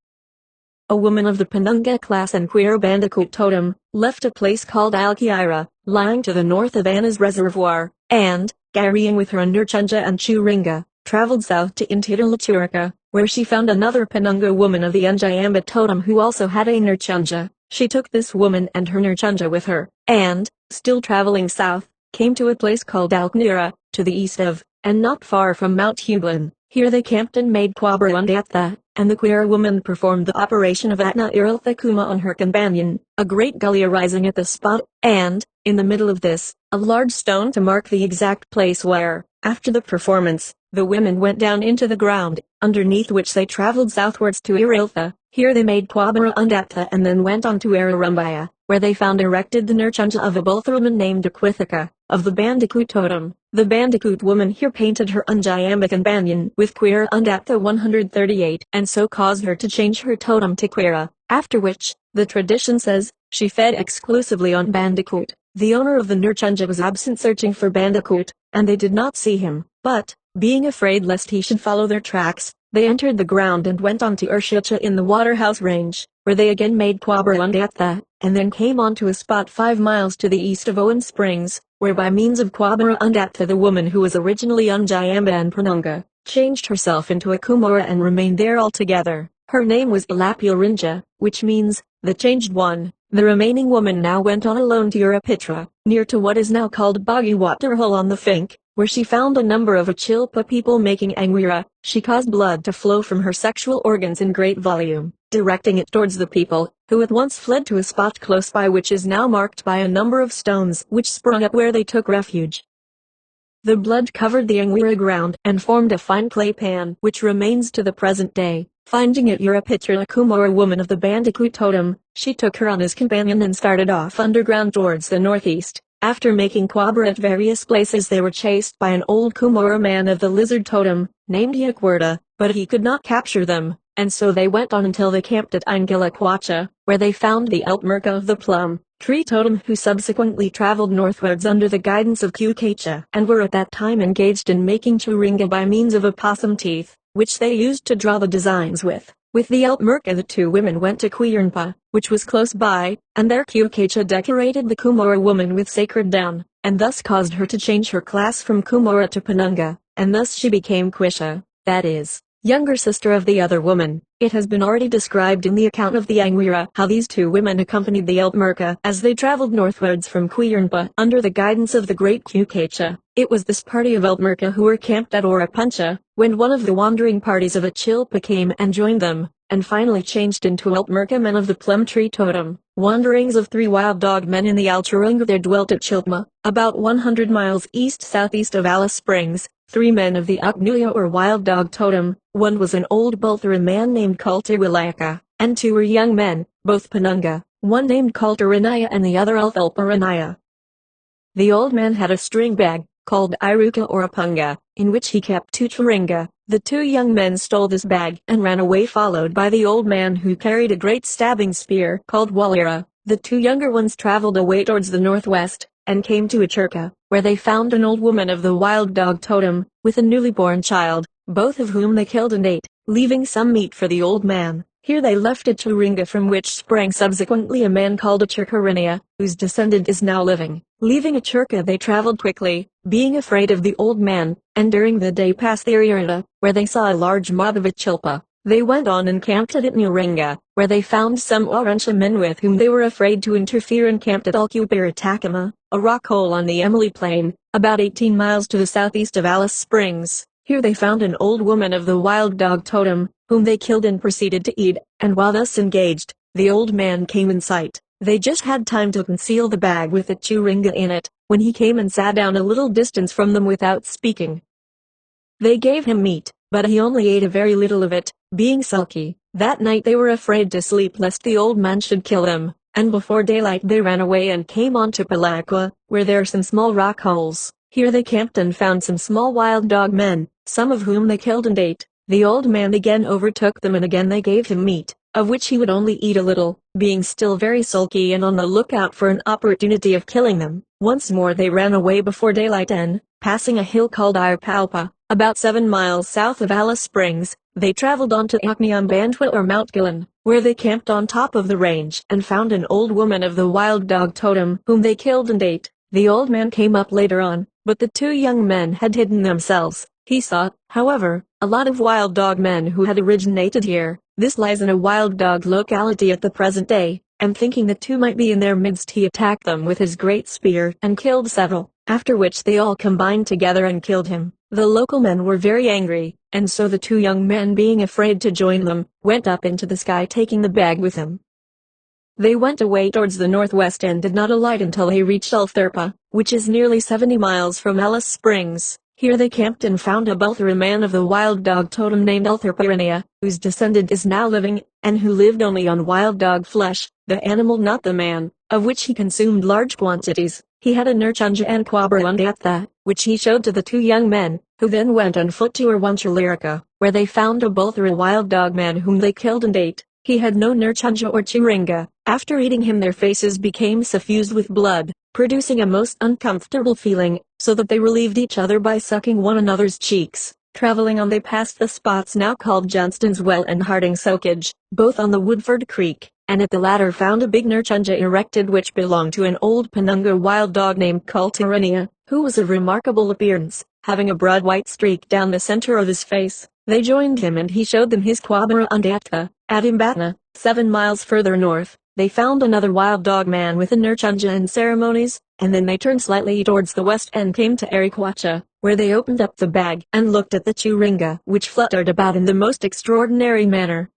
A woman of the Penunga class and Queer Bandicoot totem, left a place called Alkiira, lying to the north of Anna's Reservoir, and, carrying with her Underchunja and Churinga, traveled south to Intitalachurika, where she found another Penunga woman of the Unjayamba totem who also had a Nurchunja. She took this woman and her Nurchunja with her, and, still traveling south, came to a place called Alknira, to the east of, and not far from Mount Hublin. Here they camped and made Kwabarundatha, and the queer woman performed the operation of Atna Iriltha Kuma on her companion, a great gully arising at the spot, and, in the middle of this, a large stone to mark the exact place where, after the performance, the women went down into the ground, underneath which they traveled southwards to Iriltha. Here they made Kwabarundatha and then went on to Ararumbaya, where they found erected the Nurchunja of a Bulthurman named Akwithika, of the Bandicoot totem. The Bandicoot woman here painted her Unjayamba companion with Queera Undatha 138 and so caused her to change her totem to Queera, after which, the tradition says, she fed exclusively on Bandicoot. The owner of the Nurchunja was absent searching for Bandicoot, and they did not see him, but, being afraid lest he should follow their tracks, they entered the ground and went on to Urshicha in the Waterhouse Range, where they again made Kwabarundatha, and then came on to a spot 5 miles to the east of Owen Springs, where by means of Kwabarundatha the woman who was originally Unjayamba and Penunga, changed herself into a Kumara and remained there altogether. Her name was Ilapularinja, which means, the changed one. The remaining woman now went on alone to Urapitra, near to what is now called Bagiwaterhul on the Fink, where she found a number of Achilpa people making Angwira. She caused blood to flow from her sexual organs in great volume, directing it towards the people, who at once fled to a spot close by which is now marked by a number of stones which sprung up where they took refuge. The blood covered the Angwira ground and formed a fine clay pan which remains to the present day. Finding it Urapitra Kumara woman of the Bandicoot totem, she took her on as companion and started off underground towards the northeast. After making Kwabara at various places they were chased by an old Kumara man of the lizard totem, named Yakwarta, but he could not capture them, and so they went on until they camped at Angilakwacha, where they found the Altmerka of the plum tree totem who subsequently traveled northwards under the guidance of Kukacha and were at that time engaged in making churinga by means of opossum teeth, which they used to draw the designs with. With the Altmerka the two women went to Quirnpa, which was close by, and there Kukacha decorated the Kumara woman with sacred down, and thus caused her to change her class from Kumara to Penunga, and thus she became Quisha, that is, younger sister of the other woman. It has been already described in the account of the Angwira how these two women accompanied the Altmerka as they traveled northwards from Quirnpa under the guidance of the great Kukacha. It was this party of Altmerka who were camped at Orapuncha, when one of the wandering parties of Achilpa came and joined them, and finally changed into Altmerka men of the plum tree totem. Wanderings of 3 wild dog men in the Alturunga. There dwelt at Chilpma, about 100 miles east-southeast of Alice Springs, 3 men of the Uknuya or wild dog totem. One was an old Bulthara man named Kultiwilaka, and 2 were young men, both Penunga, one named Kultaranaya and the other Althulparanaya. The old man had a string bag, called Iruka or Apunga, in which he kept 2 churinga. The 2 young men stole this bag and ran away followed by the old man who carried a great stabbing spear called Walira. The 2 younger ones traveled away towards the northwest, and came to Achurka, where they found an old woman of the wild dog totem, with a newly born child, both of whom they killed and ate, leaving some meat for the old man. Here they left a churinga from which sprang subsequently a man called Achurkarania, whose descendant is now living. Leaving Achurka they traveled quickly, being afraid of the old man, and during the day passed the Ariarta, where they saw a large mob of Achilpa. They went on and camped at Itnuringa, where they found some Orancha men with whom they were afraid to interfere and camped at Alcupiratakama, a rock hole on the Emily Plain, about 18 miles to the southeast of Alice Springs. Here they found an old woman of the wild dog totem, whom they killed and proceeded to eat, and while thus engaged, the old man came in sight. They just had time to conceal the bag with the churinga in it, when he came and sat down a little distance from them without speaking. They gave him meat, but he only ate a very little of it, being sulky. That night they were afraid to sleep lest the old man should kill them, and before daylight they ran away and came on to Palakwa, where there are some small rock holes. Here they camped and found some small wild dog men, some of whom they killed and ate. The old man again overtook them and again they gave him meat, of which he would only eat a little, being still very sulky and on the lookout for an opportunity of killing them. Once more they ran away before daylight and, passing a hill called Irpalpa, about 7 miles south of Alice Springs, they traveled on to Akniambandwa or Mount Gillen, where they camped on top of the range and found an old woman of the wild dog totem whom they killed and ate. The old man came up later on, but the 2 young men had hidden themselves. He saw, however, a lot of wild dog men who had originated here. This lies in a wild dog locality at the present day, and thinking the two might be in their midst, he attacked them with his great spear and killed several, after which they all combined together and killed him. The local men were very angry, and so the two young men, being afraid to join them, went up into the sky, taking the bag with them. They went away towards the northwest and did not alight until they reached Altherpa, which is nearly 70 miles from Alice Springs. Here they camped and found a Bulthera man of the wild dog totem named Altherpa, whose descendant is now living, and who lived only on wild dog flesh, the animal not the man, of which he consumed large quantities. He had a nurchunja and quabra, which he showed to the two young men, who then went on foot to Erwanchilirica, where they found a Bulthera wild dog man whom they killed and ate. He had no nurchunja or churinga. After eating him, their faces became suffused with blood, producing a most uncomfortable feeling, so that they relieved each other by sucking one another's cheeks. Traveling on, they passed the spots now called Johnston's Well and Harding Soakage, both on the Woodford Creek, and at the latter found a big nurchunja erected which belonged to an old Penunga wild dog named Cultirania, who was of remarkable appearance, having a broad white streak down the center of his face. They joined him and he showed them his Quabara Undatka. At Imbatna, 7 miles further north, they found another wild dog man with a nurchunja and ceremonies, and then they turned slightly towards the west and came to Arikwacha, where they opened up the bag and looked at the churinga, which fluttered about in the most extraordinary manner.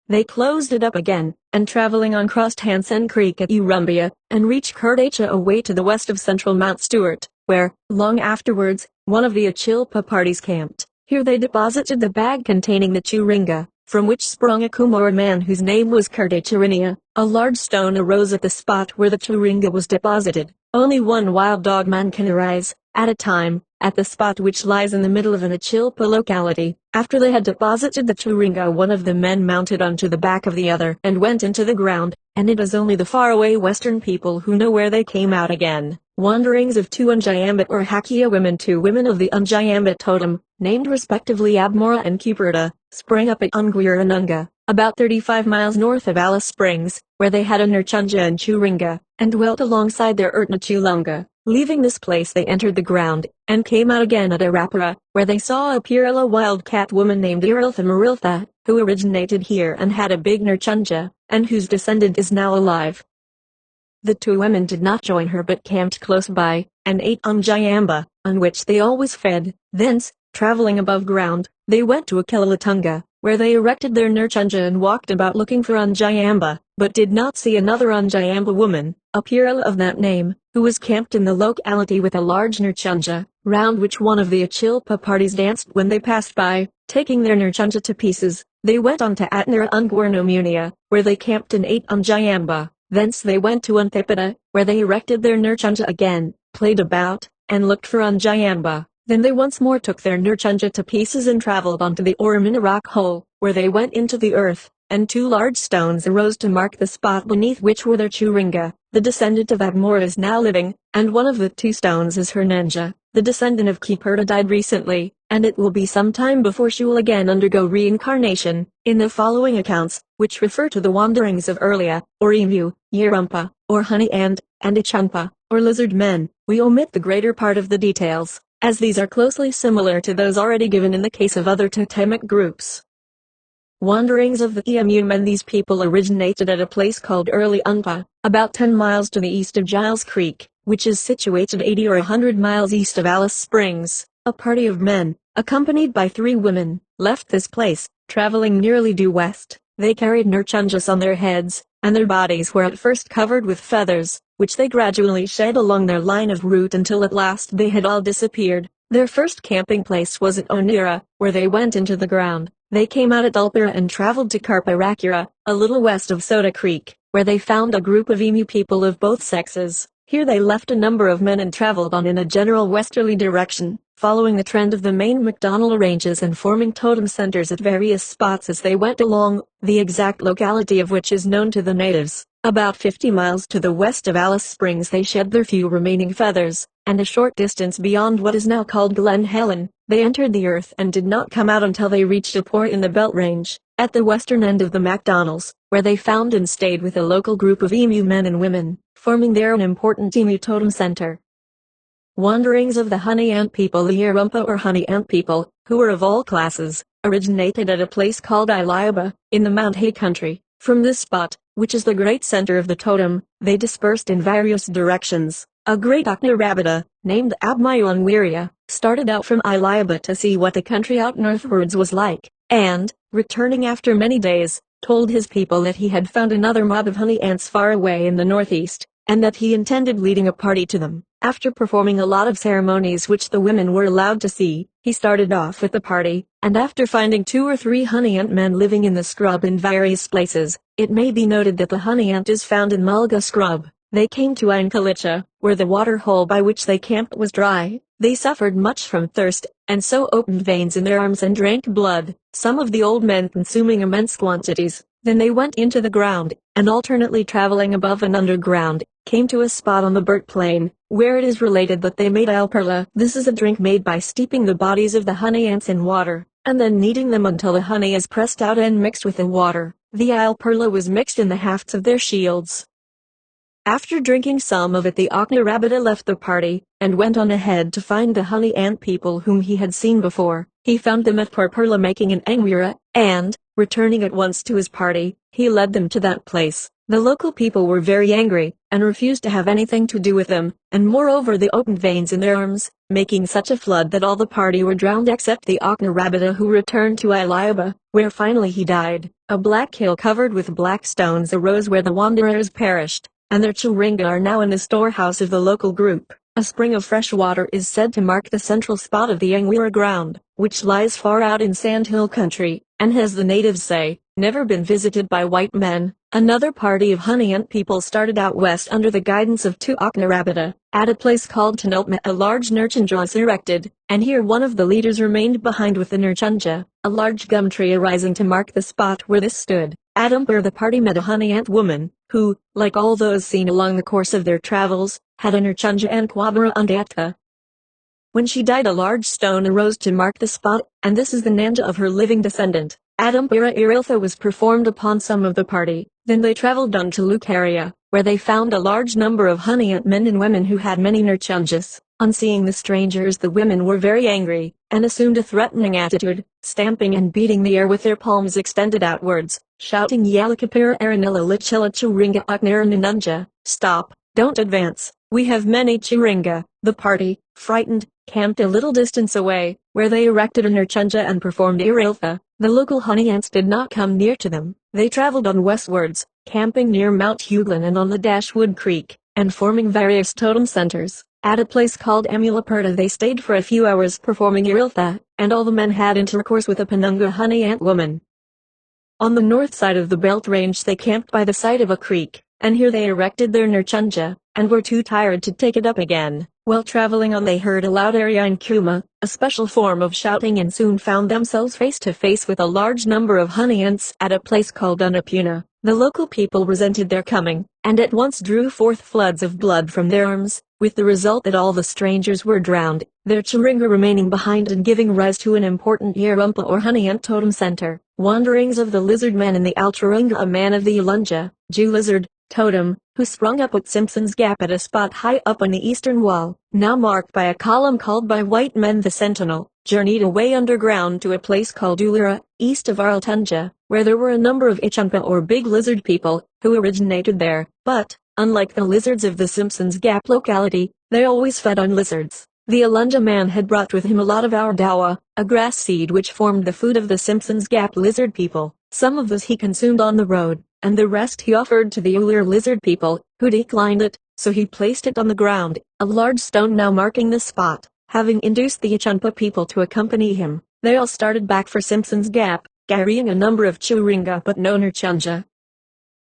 They closed it up again, and traveling on crossed Hansen Creek at Urumbia, and reached Kurdacha away to the west of central Mount Stewart, where, long afterwards, one of the Achilpa parties camped. Here they deposited the bag containing the churinga, from which sprung a Kumara man whose name was Kurdacharinia. A large stone arose at the spot where the churinga was deposited. Only one wild dog man can arise, at a time, at the spot which lies in the middle of an Achilpa locality. After they had deposited the churinga, one of the men mounted onto the back of the other and went into the ground, and it is only the faraway western people who know where they came out again. Wanderings of two Unjayambit or Hakia women, two women of the Unjayambit totem, named respectively Abmora and Cuperta, sprang up at Unguiranunga, about 35 miles north of Alice Springs, where they had a nurchunja and churinga, and dwelt alongside their Urtnachulunga. Leaving this place they entered the ground, and came out again at Arapara, where they saw a Pirilla wildcat woman named Iriltha Mariltha, who originated here and had a big nurchunja, and whose descendant is now alive. The two women did not join her but camped close by, and ate Unjayamba, on which they always fed. Thence, traveling above ground, they went to Akilatunga, where they erected their nurchunja and walked about looking for Unjayamba, but did not see another Unjayamba woman, a Pirilla of that name, who was camped in the locality with a large nurchunja, round which one of the Achilpa parties danced when they passed by. Taking their nurchunja to pieces, they went on to Atnara Ungwarnomunia, where they camped and ate Unjayamba. Thence they went to Untipata, where they erected their nurchunja again, played about, and looked for Unjayamba. Then they once more took their nurchunja to pieces and traveled on to the Oramina rock hole, where they went into the earth, and two large stones arose to mark the spot beneath which were their churinga. The descendant of Abmora is now living, and one of the two stones is her Nenja. The descendant of Cuperta died recently, and it will be some time before she will again undergo reincarnation. In the following accounts, which refer to the wanderings of Erlia, or Emu, Yerumpa, or Honey and Ichunpa, or lizard men, we omit the greater part of the details, as these are closely similar to those already given in the case of other totemic groups. Wanderings of the Emu men. These people originated at a place called Early Unpa, about 10 miles to the east of Giles Creek, which is situated 80 or 100 miles east of Alice Springs. A party of men, accompanied by 3 women, left this place, traveling nearly due west. They carried nurchunjas on their heads, and their bodies were at first covered with feathers, which they gradually shed along their line of route until at last they had all disappeared. Their first camping place was at Onira, where they went into the ground. They came out at Ulpira and traveled to Karparakura, a little west of Soda Creek, where they found a group of Emu people of both sexes. Here they left a number of men and traveled on in a general westerly direction, following the trend of the main McDonnell ranges and forming totem centers at various spots as they went along, the exact locality of which is known to the natives. About 50 miles to the west of Alice Springs they shed their few remaining feathers, and a short distance beyond what is now called Glen Helen, they entered the earth and did not come out until they reached a port in the Belt Range, at the western end of the McDonnells, where they found and stayed with a local group of Emu men and women, forming there an important Emu totem center. Wanderings of the honey ant people. The Yarumpa or honey ant people, who were of all classes, originated at a place called Ilaiba, in the Mount Hay country. From this spot, which is the great center of the totem, they dispersed in various directions. A great Aknarabita, named Abmayuanwiria, started out from Ilaiba to see what the country out northwards was like, and, returning after many days, told his people that he had found another mob of honey ants far away in the northeast, and that he intended leading a party to them. After performing a lot of ceremonies which the women were allowed to see, he started off with the party, and after finding 2 or 3 honey ant men living in the scrub in various places, it may be noted that the honey ant is found in Mulga scrub. They came to Ankalicha, where the water hole by which they camped was dry. They suffered much from thirst, and so opened veins in their arms and drank blood, some of the old men consuming immense quantities. Then they went into the ground, and alternately traveling above and underground, came to a spot on the Burt Plain, where it is related that they made alperla. This is a drink made by steeping the bodies of the honey ants in water, and then kneading them until the honey is pressed out and mixed with the water. The alperla was mixed in the hafts of their shields. After drinking some of it, the Aknarabita left the party, and went on ahead to find the honey ant people whom he had seen before. He found them at Porperla making an angwira, and, returning at once to his party, he led them to that place. The local people were very angry, and refused to have anything to do with them, and moreover they opened veins in their arms, making such a flood that all the party were drowned except the Aknarabita, who returned to Ilaiba, where finally he died. A black hill covered with black stones arose where the wanderers perished, and their chiringa are now in the storehouse of the local group. A spring of fresh water is said to mark the central spot of the Angwira ground, which lies far out in Sandhill country, and has, the natives say, never been visited by white men. Another party of honey ant people started out west under the guidance of 2 Aknarabita. At a place called Tanultma a large Nurchunja was erected, and here one of the leaders remained behind with the Nurchunja, a large gum tree arising to mark the spot where this stood. At Umpur the party met a honey ant woman, who, like all those seen along the course of their travels, had a Nurchunja and Quabara Undatka. When she died, a large stone arose to mark the spot, and this is the Nanja of her living descendant. Adampira Iriltha was performed upon some of the party. Then they traveled on to Lucaria, where they found a large number of honey ant men and women who had many Nurchunjas. On seeing the strangers, the women were very angry, and assumed a threatening attitude, stamping and beating the air with their palms extended outwards, shouting Yalakapira Aranilla Lichilla Chiringa Aknaranununja, stop, don't advance, we have many Chiringa. The party, frightened, camped a little distance away, where they erected a Nurchunja and performed Iriltha. The local honey ants did not come near to them. They traveled on westwards, camping near Mount Hughlin and on the Dashwood Creek, and forming various totem centers. At a place called Amulaperta they stayed for a few hours performing Iriltha, and all the men had intercourse with a Penunga honey ant woman. On the north side of the belt range they camped by the side of a creek, and here they erected their Nurchunja, and were too tired to take it up again. While traveling on they heard a loud Aryan Kuma, a special form of shouting, and soon found themselves face to face with a large number of honey ants at a place called Annapurna. The local people resented their coming, and at once drew forth floods of blood from their arms, with the result that all the strangers were drowned, their Chiringa remaining behind and giving rise to an important Yarumpa or honey ant totem center. Wanderings of the lizard man in the Alturunga. A man of the Ulunja, Jew lizard, totem, who sprung up at Simpson's Gap at a spot high up on the eastern wall, now marked by a column called by white men the Sentinel, journeyed away underground to a place called Ulira, east of Araltunja, where there were a number of Ichunpa or big lizard people, who originated there, but, unlike the lizards of the Simpson's Gap locality, they always fed on lizards. The Ulunja man had brought with him a lot of Ardawa, a grass seed which formed the food of the Simpson's Gap lizard people. Some of this he consumed on the road, and the rest he offered to the Ulir lizard people, who declined it, so he placed it on the ground, a large stone now marking the spot. Having induced the Ichunpa people to accompany him, they all started back for Simpson's Gap, carrying a number of Chiringa but no Nurchunja.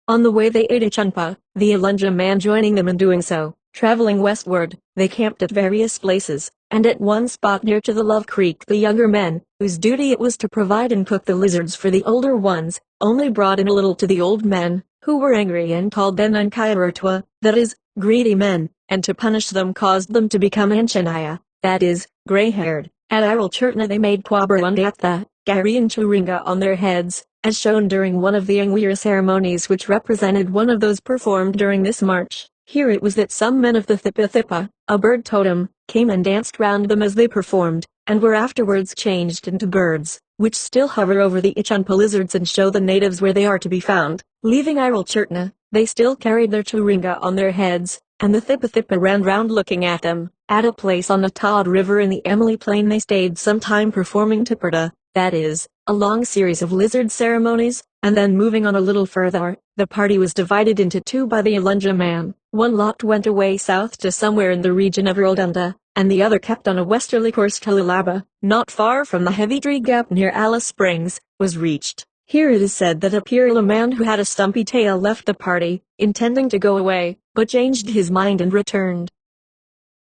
On the way they ate Ichunpa, the Ulunja man joining them in doing so. Traveling westward, they camped at various places, and at one spot near to the Love Creek the younger men, whose duty it was to provide and cook the lizards for the older ones, only brought in a little to the old men, who were angry and called them Ankairurtwa, that is, greedy men, and to punish them caused them to become Anchanaya, that is, gray-haired. At Iralchurtna they made Quabarundatha, Gari and Chiringa on their heads, as shown during one of the Angwira ceremonies which represented one of those performed during this march. Here it was that some men of the Thipa Thipa, a bird totem, came and danced round them as they performed, and were afterwards changed into birds, which still hover over the Ichanpa lizards and show the natives where they are to be found. Leaving Irulchurtna, they still carried their Turinga on their heads, and the Thipa Thipa ran round looking at them. At a place on the Todd River in the Emily Plain they stayed some time performing Tipperta, that is, a long series of lizard ceremonies, and then moving on a little further, the party was divided into two by the Alunja man. One lot went away south to somewhere in the region of Erldunda, and the other kept on a westerly course till Ilaba, not far from the Heavy Tree Gap near Alice Springs, was reached. Here it is said that a Purla man who had a stumpy tail left the party, intending to go away, but changed his mind and returned.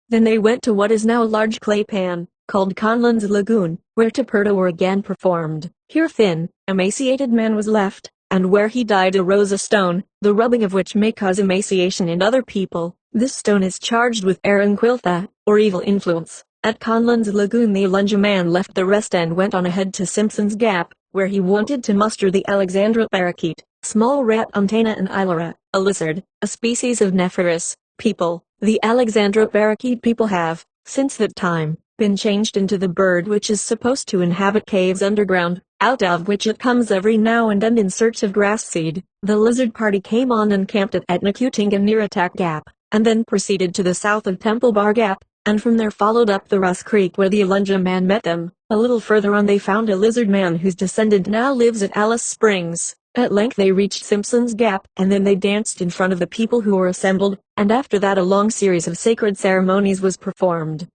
Then they went to what is now a large clay pan, called Conlon's Lagoon, where Tipperta were again performed. Here thin, emaciated man was left, and where he died arose a stone, the rubbing of which may cause emaciation in other people. This stone is charged with Quiltha, or evil influence. At Conlon's Lagoon the Alunja man left the rest and went on ahead to Simpson's Gap, where he wanted to muster the Alexandra parakeet, small rat Untana and Ilara, a lizard, a species of Nephrurus, people. The Alexandra parakeet people have, since that time, been changed into the bird which is supposed to inhabit caves underground, out of which it comes every now and then in search of grass seed. The lizard party came on and camped at Nakutinga near Attack Gap, and then proceeded to the south of Temple Bar Gap, and from there followed up the Russ Creek where the Alunja man met them. A little further on they found a lizard man whose descendant now lives at Alice Springs. At length they reached Simpson's Gap, and then they danced in front of the people who were assembled, and after that a long series of sacred ceremonies was performed.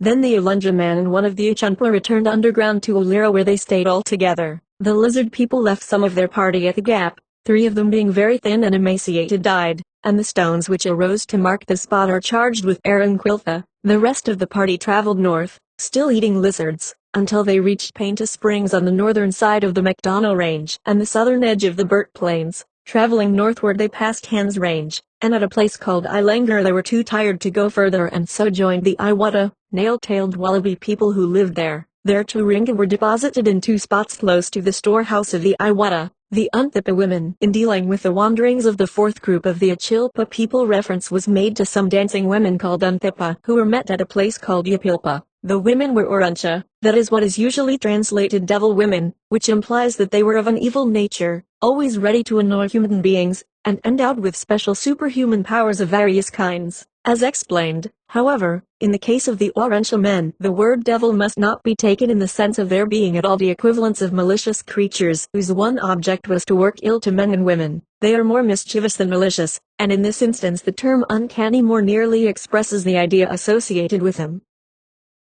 Then the Alunja man and one of the Ichanpa returned underground to Olira where they stayed all together. The lizard people left some of their party at the gap, 3 of them being very thin and emaciated died, and the stones which arose to mark the spot are charged with Quiltha. The rest of the party traveled north, still eating lizards, until they reached Painta Springs on the northern side of the McDonough Range and the southern edge of the Burt Plains. Traveling northward they passed Hans Range, and at a place called Ilangar they were too tired to go further and so joined the Iwata, nail-tailed wallaby people who lived there. Their Turinga were deposited in 2 spots close to the storehouse of the Iwata. The Unthipa women. In dealing with the wanderings of the 4th group of the Achilpa people, reference was made to some dancing women called Unthipa who were met at a place called Yapilpa. The women were Oruncha, that is what is usually translated devil women, which implies that they were of an evil nature, always ready to annoy human beings, and endowed with special superhuman powers of various kinds. As explained, however, in the case of the Oruncha men, the word devil must not be taken in the sense of their being at all the equivalents of malicious creatures whose one object was to work ill to men and women. They are more mischievous than malicious, and in this instance the term uncanny more nearly expresses the idea associated with them.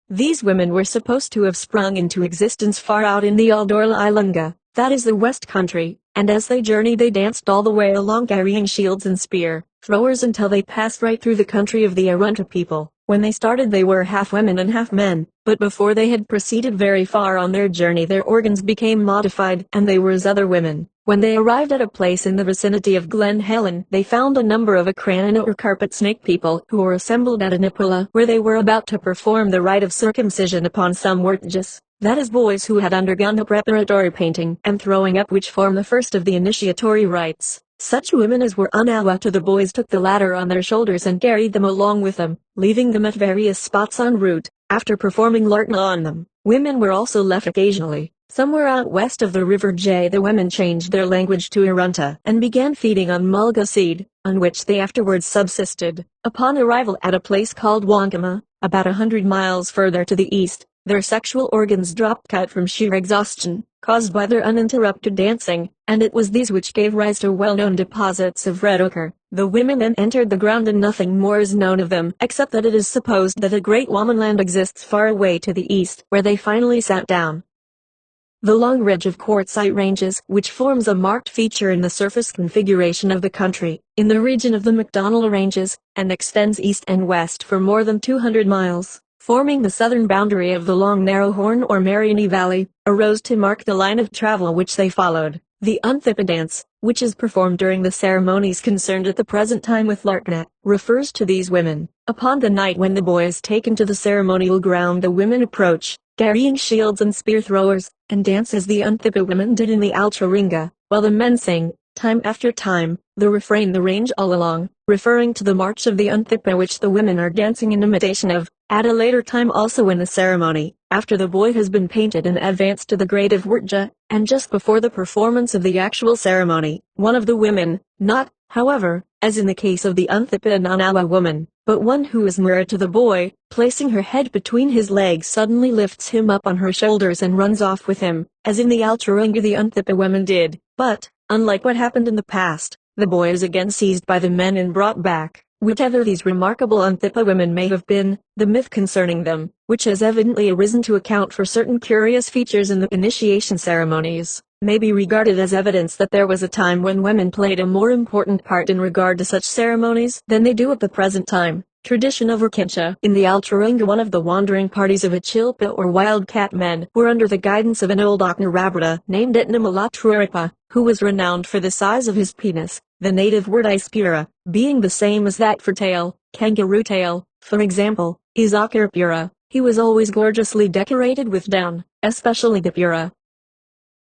These women were supposed to have sprung into existence far out in the Aldorla Ilunga, that is the West Country, and as they journeyed they danced all the way along carrying shields and spear throwers until they passed right through the country of the Arunta people. When they started they were half women and half men, but before they had proceeded very far on their journey their organs became modified and they were as other women. When they arrived at a place in the vicinity of Glen Helen they found a number of Akranana or carpet snake people who were assembled at Anipula where they were about to perform the rite of circumcision upon some Wurtjas, that is boys who had undergone the preparatory painting and throwing up which form the first of the initiatory rites. Such women as were unawa to the boys took the latter on their shoulders and carried them along with them, leaving them at various spots en route. After performing Lartna on them, women were also left occasionally. Somewhere out west of the River Jay the women changed their language to Arunta and began feeding on mulga seed, on which they afterwards subsisted. Upon arrival at a place called Wankama, about 100 miles further to the east, their sexual organs dropped cut from sheer exhaustion, caused by their uninterrupted dancing, and it was these which gave rise to well-known deposits of red ochre. The women then entered the ground and nothing more is known of them except that it is supposed that a great womanland exists far away to the east, where they finally sat down. The long ridge of quartzite ranges, which forms a marked feature in the surface configuration of the country, in the region of the McDonnell Ranges, and extends east and west for more than 200 miles, forming the southern boundary of the long narrow Horn or Mariani Valley, arose to mark the line of travel which they followed. The Unthipa dance, which is performed during the ceremonies concerned at the present time with Lartna, refers to these women. Upon the night when the boy is taken to the ceremonial ground the women approach, carrying shields and spear throwers, and dance as the Unthipa women did in the Alcharinga, while the men sing, time after time, the refrain "the range all along," referring to the march of the Unthipa which the women are dancing in imitation of, at a later time also in the ceremony, after the boy has been painted and advanced to the grade of Wurtja, and just before the performance of the actual ceremony, one of the women, not, however, as in the case of the Unthipa Nanawa woman, but one who is nearer to the boy, placing her head between his legs suddenly lifts him up on her shoulders and runs off with him, as in the Alturunga the Unthipa women did, but, unlike what happened in the past, the boy is again seized by the men and brought back. Whichever these remarkable Unthipa women may have been, the myth concerning them, which has evidently arisen to account for certain curious features in the initiation ceremonies, may be regarded as evidence that there was a time when women played a more important part in regard to such ceremonies than they do at the present time. Tradition of Urkincha. In the Alturunga, one of the wandering parties of Achilpa or wildcat men were under the guidance of an old Oknarabrata named Etnamalatruripa, who was renowned for the size of his penis, the native word ispura, being the same as that for tail, kangaroo tail, for example, is Akirpura. He was always gorgeously decorated with down, especially the pura.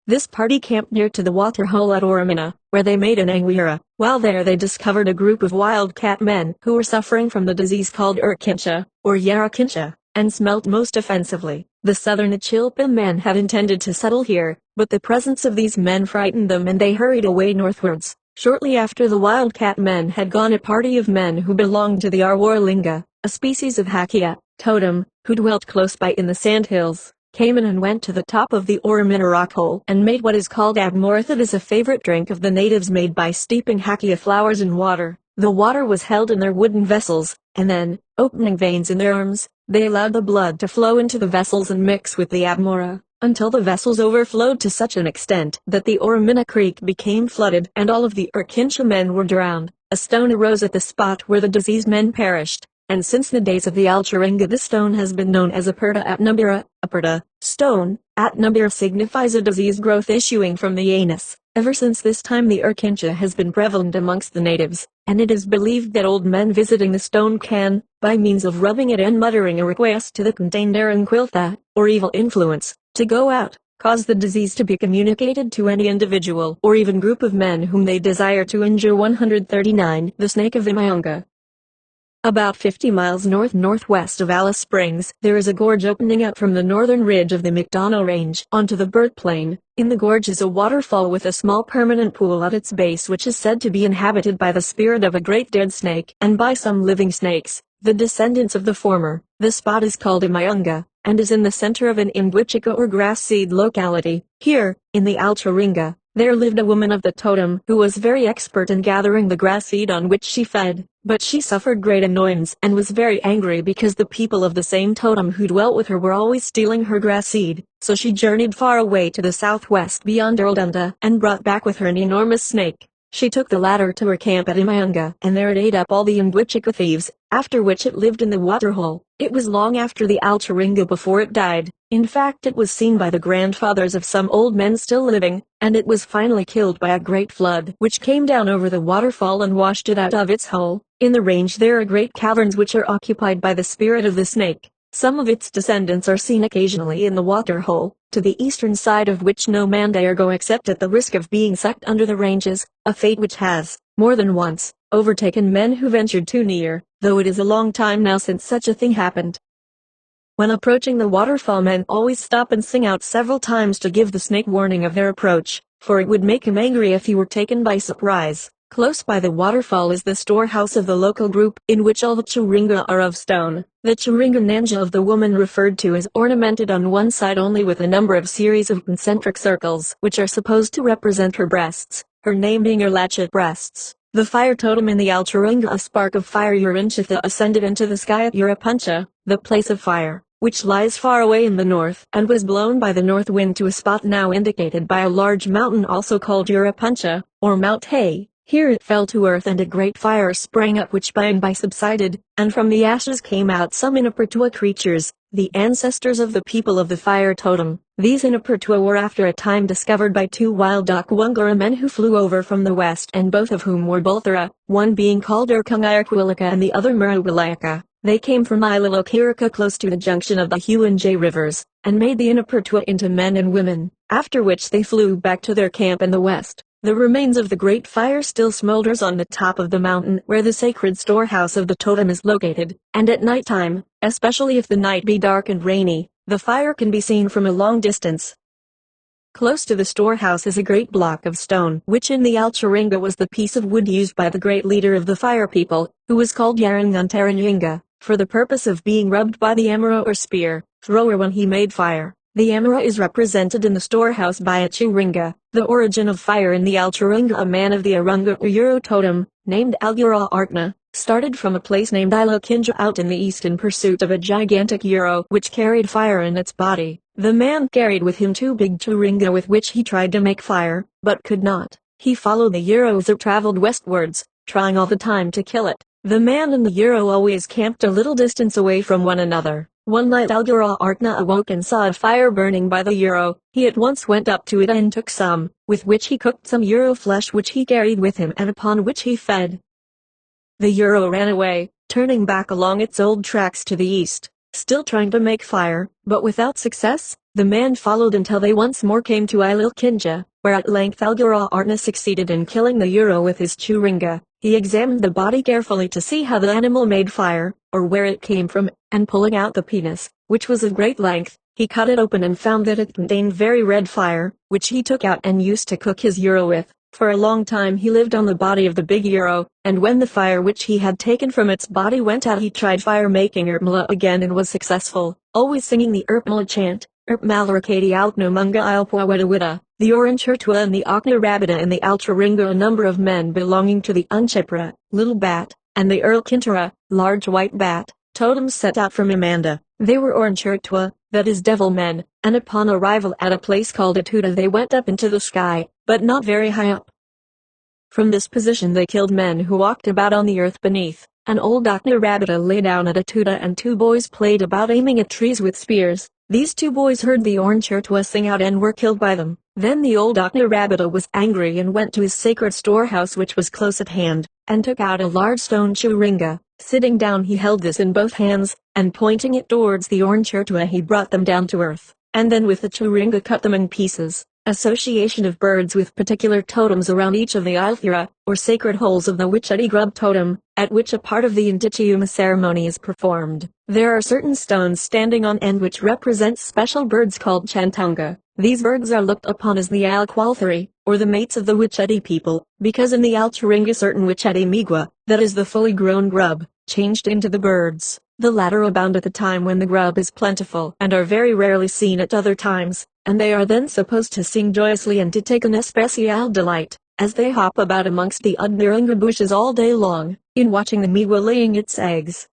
This party camped near to the waterhole at Oramina, where they made an anguira. While there they discovered a group of wildcat men who were suffering from the disease called Urkincha, or Yarakincha, and smelt most offensively. The southern Achilpa men had intended to settle here, but the presence of these men frightened them and they hurried away northwards. Shortly after the wildcat men had gone, a party of men who belonged to the Arwarlinga, a species of Hakia, totem, who dwelt close by in the sandhills, came in and went to the top of the Oramina rock hole and made what is called abmorth. That is a favorite drink of the natives made by steeping hakia flowers in water. The water was held in their wooden vessels, and then, opening veins in their arms, they allowed the blood to flow into the vessels and mix with the abmora, until the vessels overflowed to such an extent that the Oramina Creek became flooded and all of the Urkincha men were drowned. A stone arose at the spot where the diseased men perished, and since the days of the Alturunga this stone has been known as Apurta Atnabira. Apurta, stone, Atnabira signifies a disease growth issuing from the anus. Ever since this time the Urkincha has been prevalent amongst the natives, and it is believed that old men visiting the stone can, by means of rubbing it and muttering a request to the contained Quiltha, or evil influence, to go out, cause the disease to be communicated to any individual or even group of men whom they desire to injure. 139. The Snake of Imayunga. About 50 miles north-northwest of Alice Springs, there is a gorge opening out from the northern ridge of the McDonough Range onto the Burt Plain. In the gorge is a waterfall with a small permanent pool at its base which is said to be inhabited by the spirit of a great dead snake and by some living snakes, the descendants of the former. The spot is called Imayunga, and is in the center of an Imbwichika or grass seed locality. Here, in the Alturunga, there lived a woman of the totem who was very expert in gathering the grass seed on which she fed, but she suffered great annoyance and was very angry because the people of the same totem who dwelt with her were always stealing her grass seed, so she journeyed far away to the southwest beyond Erldunda and brought back with her an enormous snake. She took the latter to her camp at Imayunga, and there it ate up all the Imbwichika thieves, after which it lived in the waterhole. It was long after the Alturunga before it died. In fact, it was seen by the grandfathers of some old men still living, and it was finally killed by a great flood which came down over the waterfall and washed it out of its hole. In the range there are great caverns which are occupied by the spirit of the snake. Some of its descendants are seen occasionally in the waterhole, to the eastern side of which no man dare go except at the risk of being sucked under the ranges, a fate which has, more than once, overtaken men who ventured too near, though it is a long time now since such a thing happened. When approaching the waterfall, men always stop and sing out several times to give the snake warning of their approach, for it would make him angry if he were taken by surprise. Close by the waterfall is the storehouse of the local group, in which all the Churinga are of stone. The Churinga Nanja of the woman referred to is ornamented on one side only with a number of series of concentric circles, which are supposed to represent her breasts, her name being her latchet breasts. The fire totem in the Alturunga, a spark of fire Urinchitha ascended into the sky at Urapuncha, the place of fire, which lies far away in the north, and was blown by the north wind to a spot now indicated by a large mountain also called Urapuncha, or Mount Hay. Here it fell to earth and a great fire sprang up which by and by subsided, and from the ashes came out some Inapertua creatures, the ancestors of the people of the fire totem. These Inapertua were after a time discovered by two wild Akwangara men who flew over from the west, and both of whom were Bolthera, one being called Urkungayarkwilika and the other Murawilaka. They came from Ilalokirika close to the junction of the Hugh and J rivers, and made the Inapertua into men and women, after which they flew back to their camp in the west. The remains of the great fire still smolders on the top of the mountain where the sacred storehouse of the totem is located, and at night time, especially if the night be dark and rainy, the fire can be seen from a long distance. Close to the storehouse is a great block of stone, which in the Alcharinga was the piece of wood used by the great leader of the fire people, who was called Yaranguntaranyinga, for the purpose of being rubbed by the amara or spear thrower when he made fire. The amara is represented in the storehouse by a churinga, the origin of fire in the Alcharinga. A man of the Arunga or Euro totem, named Algura Artna, started from a place named Ilokinja out in the east in pursuit of a gigantic Euro which carried fire in its body. The man carried with him 2 big churinga with which he tried to make fire, but could not. He followed the Euro as it traveled westwards, trying all the time to kill it. The man and the Euro always camped a little distance away from one another. One night Algura Artna awoke and saw a fire burning by the Euro. He at once went up to it and took some, with which he cooked some Euro flesh which he carried with him and upon which he fed. The Euro ran away, turning back along its old tracks to the east, still trying to make fire, but without success. The man followed until they once more came to Ililkinja, where at length Algura Artna succeeded in killing the Euro with his churinga. He examined the body carefully to see how the animal made fire, or where it came from, and pulling out the penis, which was of great length, he cut it open and found that it contained very red fire, which he took out and used to cook his Euro with. For a long time he lived on the body of the big Euro, and when the fire which he had taken from its body went out he tried fire-making Erpmala again and was successful, always singing the Erpmala chant, Erpmalaracati Altno Munga Ilpawawidawida, the Orange Hurtua and the Akna Rabida and the Alcharinga. A number of men belonging to the Unchipra, Little Bat, and the Earl Kintara, Large White Bat, totems set out from Amanda. They were Orange Hurtua, that is devil men, and upon arrival at a place called Atuta they went up into the sky, but not very high up. From this position they killed men who walked about on the earth beneath. An old Akna Rabida lay down at Atuta and 2 boys played about aiming at trees with spears. These 2 boys heard the Orange Hurtua sing out and were killed by them. Then the old Akna Rabida was angry and went to his sacred storehouse which was close at hand, and took out a large stone churinga. Sitting down he held this in both hands, and pointing it towards the Orange Hurtua he brought them down to earth, and then with the churinga cut them in pieces. Association of birds with particular totems around each of the Ilthira, or sacred holes of the Wichiti Grub totem, at which a part of the Inditiuma ceremony is performed. There are certain stones standing on end which represent special birds called Chantunga. These birds are looked upon as the Alqualthari, or the mates of the Wichiti people, because in the Alcharinga certain Wichiti Migwa, that is the fully grown grub, changed into the birds. The latter abound at the time when the grub is plentiful and are very rarely seen at other times, and they are then supposed to sing joyously and to take an especial delight, as they hop about amongst the Udnirunga bushes all day long, in watching the Miwa laying its eggs.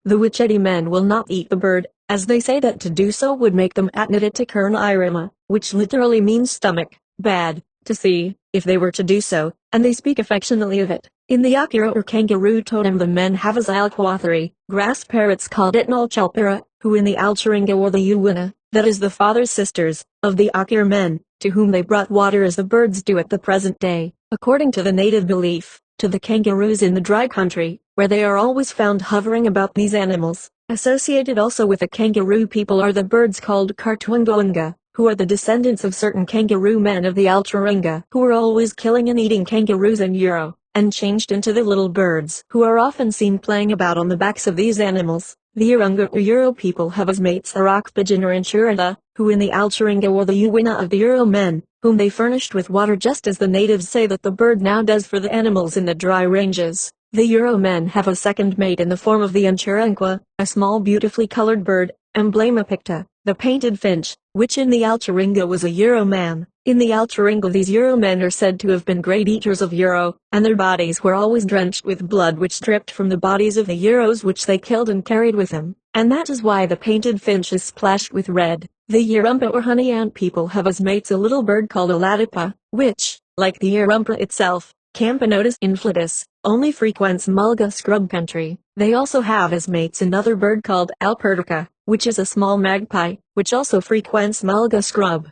The Wichiti men will not eat the bird, as they say that to do so would make them atniditikurna irima, which literally means stomach, bad, to see, if they were to do so, and they speak affectionately of it. In the Akira or kangaroo totem the men have as Alquathari, grass parrots called Itnal Chalpira, who in the Alcharinga or the Uwina, that is the father's sisters, of the Akira men, to whom they brought water as the birds do at the present day, according to the native belief, to the kangaroos in the dry country, where they are always found hovering about these animals. Associated also with the kangaroo people are the birds called Kartuangoanga, who are the descendants of certain kangaroo men of the Alcharinga, who were always killing and eating kangaroos and Euro, and changed into the little birds, who are often seen playing about on the backs of these animals. The Urunga or Euro people have as mates the rock pigeon or Inchurata, who in the Alcharinga or the Uwina of the Euro men, whom they furnished with water just as the natives say that the bird now does for the animals in the dry ranges. The Euro men have a second mate in the form of the Anchuranqua, a small beautifully colored bird, Emblema picta, the painted finch, which in the Alcharinga was a Euro man. In the Alcharinga these Euro men are said to have been great eaters of Euro, and their bodies were always drenched with blood which dripped from the bodies of the Euros which they killed and carried with them, and that is why the painted finch is splashed with red. The Yarumpa or honey ant people have as mates a little bird called a latipa, which, like the Yarumpa itself, Camponotus inflatus, only frequents mulga scrub country. They also have as mates another bird called alpertica, which is a small magpie, which also frequents mulga scrub.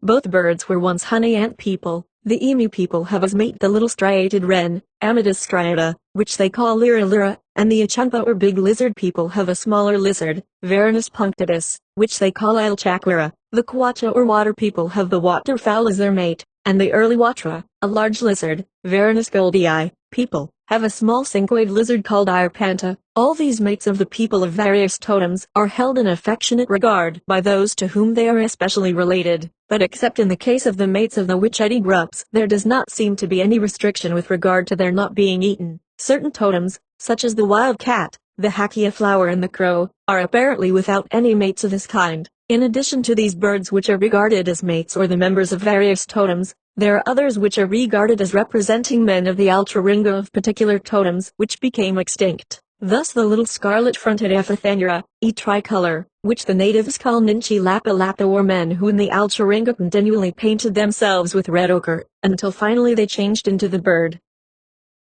Both birds were once honey ant people. The emu people have as mate the little striated wren, Amatus striata, which they call lira lira, and the achunpa or big lizard people have a smaller lizard, Varanus punctatus, which they call ilchaquira. The quacha or water people have the waterfowl as their mate, and the early Watra, a large lizard, Varanus goldii, people, have a small cinquade lizard called Irpanta. All these mates of the people of various totems are held in affectionate regard by those to whom they are especially related, but except in the case of the mates of the witchetty grubs, there does not seem to be any restriction with regard to their not being eaten. Certain totems, such as the wild cat, the hakia flower and the crow, are apparently without any mates of this kind. In addition to these birds which are regarded as mates or the members of various totems, there are others which are regarded as representing men of the Altringa of particular totems which became extinct. Thus the little scarlet-fronted Epithanura, tricolor, which the natives call Ninchi Lapa Lapa, were men who in the Altringa continually painted themselves with red ochre, until finally they changed into the bird.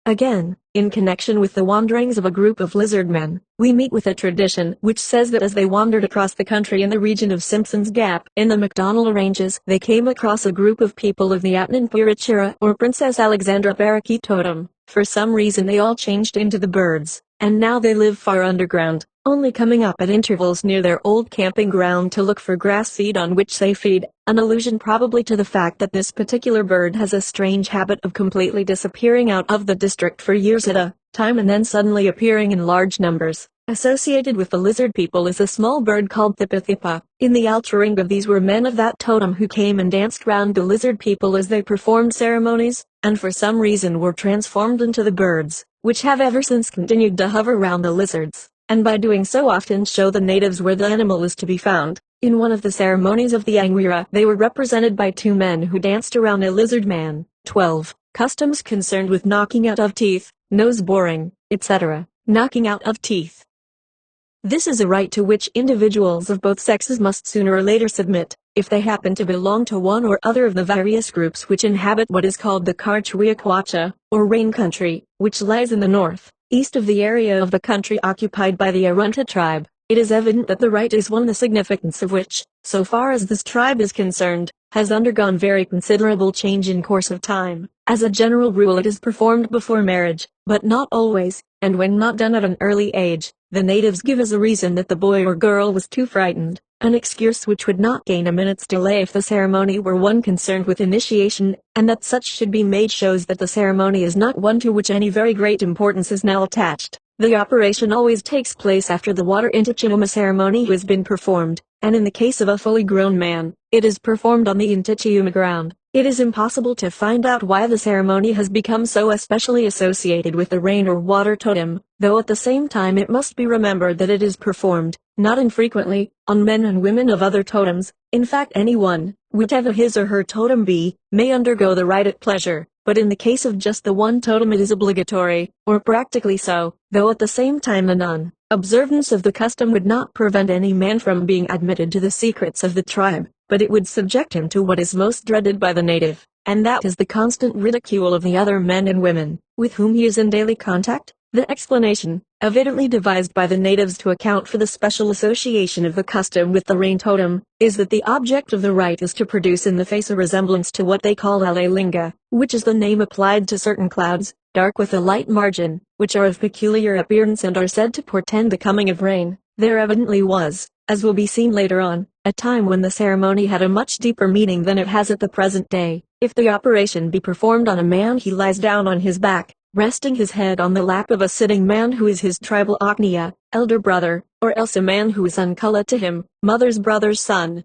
Again, in connection with the wanderings of a group of lizard men, we meet with a tradition which says that as they wandered across the country in the region of Simpson's Gap in the MacDonnell Ranges, they came across a group of people of the Atnan Purichira or Princess Alexandra Baraki totem. For some reason they all changed into the birds, and now they live far underground, only coming up at intervals near their old camping ground to look for grass seed on which they feed, an allusion probably to the fact that this particular bird has a strange habit of completely disappearing out of the district for years at a time and then suddenly appearing in large numbers. Associated with the lizard people is a small bird called Thipa. In the Altringa these were men of that totem who came and danced round the lizard people as they performed ceremonies, and for some reason were transformed into the birds, which have ever since continued to hover round the lizards, and by doing so often show the natives where the animal is to be found. In one of the ceremonies of the Anguira they were represented by two men who danced around a lizard man. 12. Customs concerned with knocking out of teeth, nose boring, etc. Knocking out of teeth. This is a right to which individuals of both sexes must sooner or later submit, if they happen to belong to one or other of the various groups which inhabit what is called the Karchwiakwacha, or Rain Country, which lies in the north, east of the area of the country occupied by the Arunta tribe. It is evident that the rite is one the significance of which, so far as this tribe is concerned, has undergone very considerable change in course of time. As a general rule it is performed before marriage, but not always, and when not done at an early age, the natives give as a reason that the boy or girl was too frightened, an excuse which would not gain a minute's delay if the ceremony were one concerned with initiation, and that such should be made shows that the ceremony is not one to which any very great importance is now attached. The operation always takes place after the water Intichiuma ceremony has been performed, and in the case of a fully grown man, it is performed on the Intichiuma ground. It is impossible to find out why the ceremony has become so especially associated with the rain or water totem, though at the same time it must be remembered that it is performed, not infrequently, on men and women of other totems. In fact anyone, whichever his or her totem be, may undergo the rite at pleasure, but in the case of just the one totem it is obligatory, or practically so, though at the same time the non-observance of the custom would not prevent any man from being admitted to the secrets of the tribe, but it would subject him to what is most dreaded by the native, and that is the constant ridicule of the other men and women, with whom he is in daily contact. The explanation, evidently devised by the natives to account for the special association of the custom with the rain totem, is that the object of the rite is to produce in the face a resemblance to what they call Alalinga, which is the name applied to certain clouds, dark with a light margin, which are of peculiar appearance and are said to portend the coming of rain. There evidently was, as will be seen later on, a time when the ceremony had a much deeper meaning than it has at the present day. If the operation be performed on a man he lies down on his back, resting his head on the lap of a sitting man who is his tribal Agnya, elder brother, or else a man who is Unkala to him, mother's brother's son.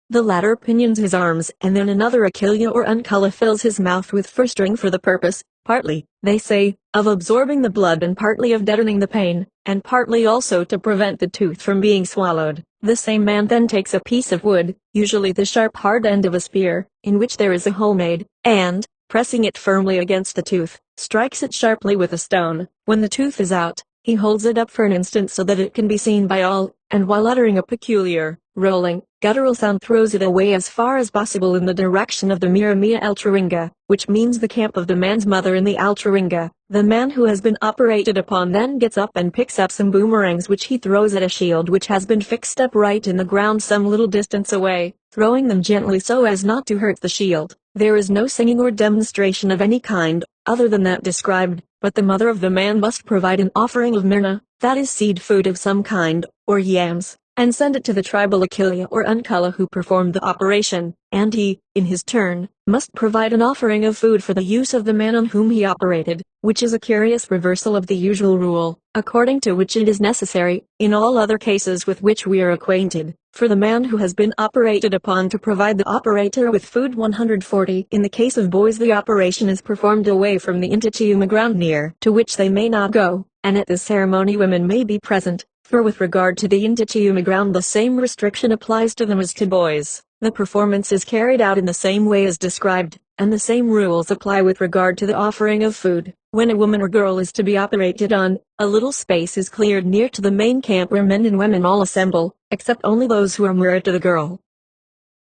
The latter pinions his arms and then another Akilya or Unkala fills his mouth with fur string for the purpose, partly, they say, of absorbing the blood and partly of deadening the pain, and partly also to prevent the tooth from being swallowed. The same man then takes a piece of wood, usually the sharp hard end of a spear, in which there is a hole made, and, pressing it firmly against the tooth, strikes it sharply with a stone. When the tooth is out, he holds it up for an instant so that it can be seen by all, and while uttering a peculiar, rolling, guttural sound throws it away as far as possible in the direction of the Miramia Altringa, which means the camp of the man's mother in the Altringa. The man who has been operated upon then gets up and picks up some boomerangs which he throws at a shield which has been fixed upright in the ground some little distance away, throwing them gently so as not to hurt the shield. There is no singing or demonstration of any kind, other than that described, but the mother of the man must provide an offering of mirna, that is seed food of some kind, or yams, and send it to the tribal Akila or Unkala who performed the operation, and he, in his turn, must provide an offering of food for the use of the man on whom he operated, which is a curious reversal of the usual rule, according to which it is necessary, in all other cases with which we are acquainted, for the man who has been operated upon to provide the operator with food. 140. In the case of boys, the operation is performed away from the Intitiuma ground near to which they may not go, and at this ceremony women may be present, for with regard to the Intitiuma ground the same restriction applies to them as to boys. The performance is carried out in the same way as described, and the same rules apply with regard to the offering of food. When a woman or girl is to be operated on, a little space is cleared near to the main camp where men and women all assemble, except only those who are married to the girl.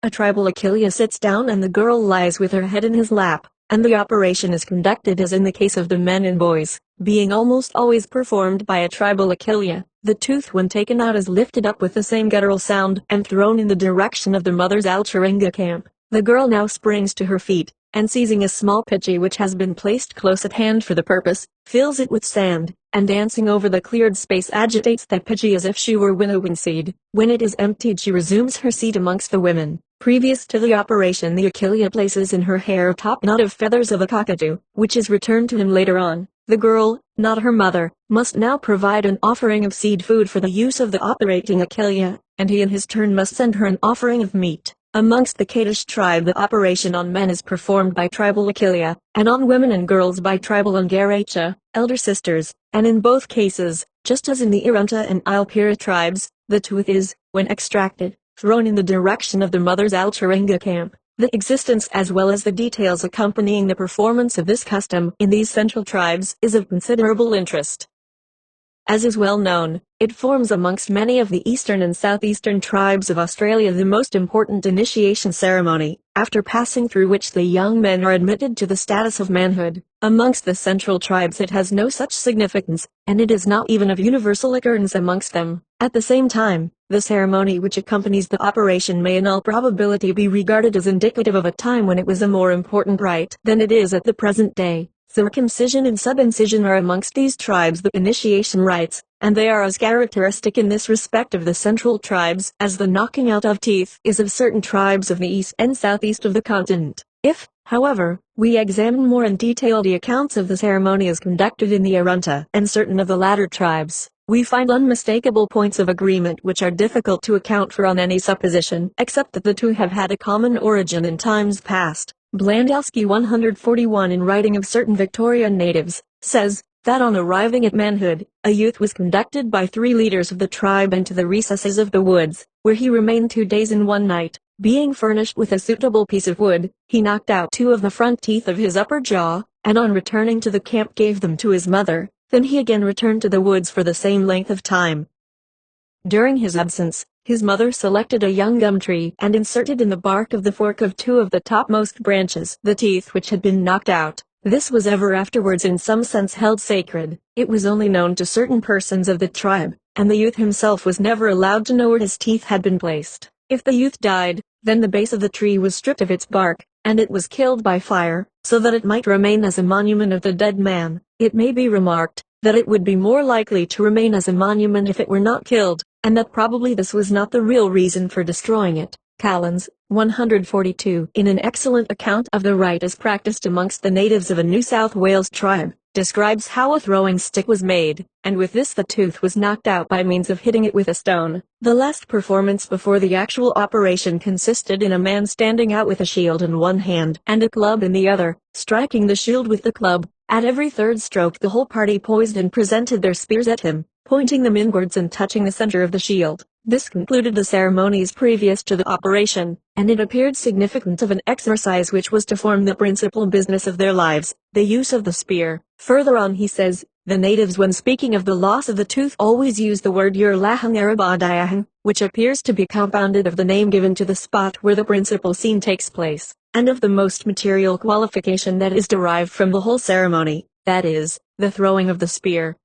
A tribal Akilia sits down and the girl lies with her head in his lap, and the operation is conducted as in the case of the men and boys, being almost always performed by a tribal Akilia. The tooth when taken out is lifted up with the same guttural sound and thrown in the direction of the mother's Alcharinga camp. The girl now springs to her feet, and seizing a small pitchie which has been placed close at hand for the purpose, fills it with sand, and dancing over the cleared space agitates that pitchie as if she were winnowing seed. When it is emptied she resumes her seat amongst the women. Previous to the operation the Akilia places in her hair a top knot of feathers of a cockatoo, which is returned to him later on. The girl, not her mother, must now provide an offering of seed food for the use of the operating Akilia, and he in his turn must send her an offering of meat. Amongst the Kaddish tribe the operation on men is performed by tribal Akilia, and on women and girls by tribal Ungaracha, elder sisters, and in both cases, just as in the Irunta and Ilpira tribes, the tooth is, when extracted, thrown in the direction of the mother's Alcharinga camp. The existence as well as the details accompanying the performance of this custom in these central tribes is of considerable interest. As is well known, it forms amongst many of the eastern and southeastern tribes of Australia the most important initiation ceremony, after passing through which the young men are admitted to the status of manhood. Amongst the central tribes it has no such significance, and it is not even of universal occurrence amongst them. At the same time, the ceremony which accompanies the operation may in all probability be regarded as indicative of a time when it was a more important rite than it is at the present day. Circumcision and subincision are amongst these tribes the initiation rites, and they are as characteristic in this respect of the central tribes as the knocking out of teeth is of certain tribes of the east and southeast of the continent. If, however, we examine more in detail the accounts of the ceremony as conducted in the Arunta and certain of the latter tribes, we find unmistakable points of agreement which are difficult to account for on any supposition except that the two have had a common origin in times past. Blandowski 141 in writing of certain Victorian natives, says, that on arriving at manhood, a youth was conducted by 3 leaders of the tribe into the recesses of the woods, where he remained 2 days and 1 night. Being furnished with a suitable piece of wood, he knocked out 2 of the front teeth of his upper jaw, and on returning to the camp gave them to his mother. Then he again returned to the woods for the same length of time. During his absence, his mother selected a young gum tree and inserted in the bark of the fork of 2 of the topmost branches the teeth which had been knocked out. This was ever afterwards in some sense held sacred. It was only known to certain persons of the tribe, and the youth himself was never allowed to know where his teeth had been placed. If the youth died, then the base of the tree was stripped of its bark, and it was killed by fire, so that it might remain as a monument of the dead man. It may be remarked that it would be more likely to remain as a monument if it were not killed, and that probably this was not the real reason for destroying it. Callens, 142, in an excellent account of the rite as practiced amongst the natives of a New South Wales tribe, describes how a throwing stick was made, and with this the tooth was knocked out by means of hitting it with a stone. The last performance before the actual operation consisted in a man standing out with a shield in one hand and a club in the other, striking the shield with the club. At every third stroke the whole party poised and presented their spears at him, pointing them inwards and touching the center of the shield. This concluded the ceremonies previous to the operation, and it appeared significant of an exercise which was to form the principal business of their lives, the use of the spear. Further on he says, the natives when speaking of the loss of the tooth always use the word Yurlahang Arabadayahang, which appears to be compounded of the name given to the spot where the principal scene takes place, and of the most material qualification that is derived from the whole ceremony, that is, the throwing of the spear.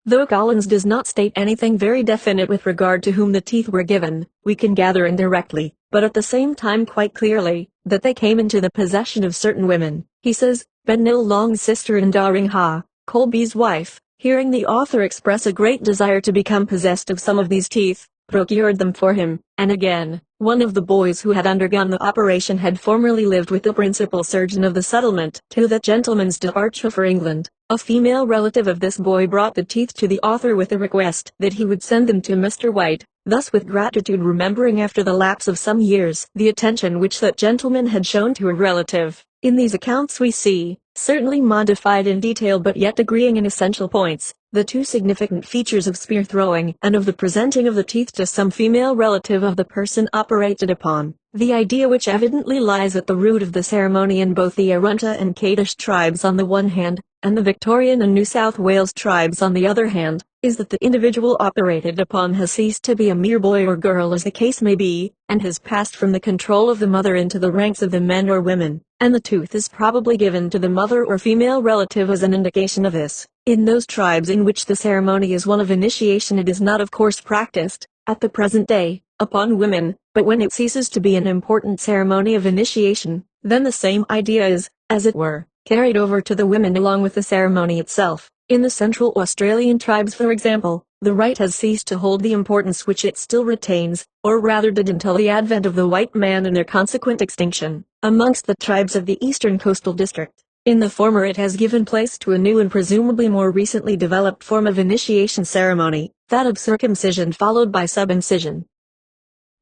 Though Collins does not state anything very definite with regard to whom the teeth were given, we can gather indirectly, but at the same time quite clearly, that they came into the possession of certain women. He says, Benil Long's sister and Daring Ha, Colby's wife, hearing the author express a great desire to become possessed of some of these teeth, procured them for him, and again, one of the boys who had undergone the operation had formerly lived with the principal surgeon of the settlement till that gentleman's departure for England. A female relative of this boy brought the teeth to the author with a request that he would send them to Mr. White, thus with gratitude remembering after the lapse of some years the attention which that gentleman had shown to a relative. In these accounts we see, certainly modified in detail but yet agreeing in essential points, the two significant features of spear throwing and of the presenting of the teeth to some female relative of the person operated upon. The idea which evidently lies at the root of the ceremony in both the Arunta and Kaddish tribes on the one hand, and the Victorian and New South Wales tribes on the other hand, is that the individual operated upon has ceased to be a mere boy or girl as the case may be, and has passed from the control of the mother into the ranks of the men or women, and the tooth is probably given to the mother or female relative as an indication of this. In those tribes in which the ceremony is one of initiation it is not of course practiced, at the present day, upon women, but when it ceases to be an important ceremony of initiation, then the same idea is, as it were, carried over to the women along with the ceremony itself. In the Central Australian tribes for example, the rite has ceased to hold the importance which it still retains, or rather did until the advent of the white man and their consequent extinction. Amongst the tribes of the eastern coastal district, in the former it has given place to a new and presumably more recently developed form of initiation ceremony, that of circumcision followed by subincision.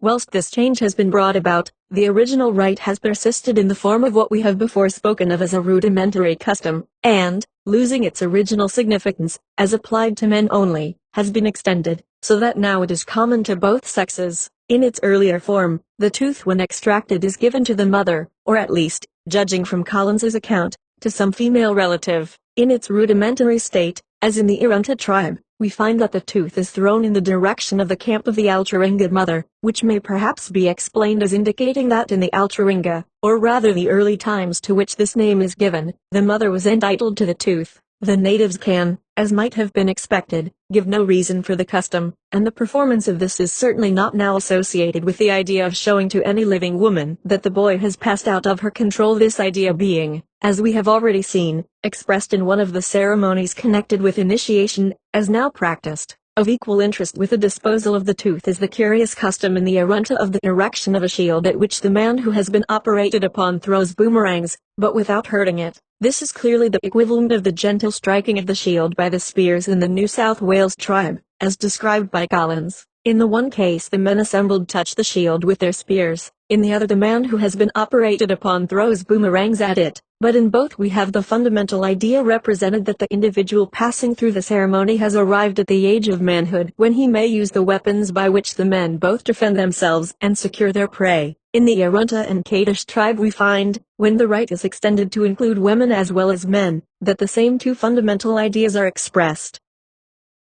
Whilst this change has been brought about, the original rite has persisted in the form of what we have before spoken of as a rudimentary custom, and, losing its original significance, as applied to men only, has been extended, so that now it is common to both sexes. In its earlier form, the tooth when extracted is given to the mother, or at least, judging from Collins's account, to some female relative. In its rudimentary state, as in the Arunta tribe, we find that the tooth is thrown in the direction of the camp of the Altringa mother, which may perhaps be explained as indicating that in the Altringa, or rather the early times to which this name is given, the mother was entitled to the tooth. The natives can, as might have been expected, give no reason for the custom, and the performance of this is certainly not now associated with the idea of showing to any living woman that the boy has passed out of her control, this idea being, as we have already seen, expressed in one of the ceremonies connected with initiation, as now practiced. Of equal interest with the disposal of the tooth is the curious custom in the Arunta of the erection of a shield at which the man who has been operated upon throws boomerangs, but without hurting it. This is clearly the equivalent of the gentle striking of the shield by the spears in the New South Wales tribe, as described by Collins. In the one case the men assembled touch the shield with their spears, in the other the man who has been operated upon throws boomerangs at it, but in both we have the fundamental idea represented that the individual passing through the ceremony has arrived at the age of manhood when he may use the weapons by which the men both defend themselves and secure their prey. In the Arunta and Kaddish tribe we find, when the rite is extended to include women as well as men, that the same two fundamental ideas are expressed.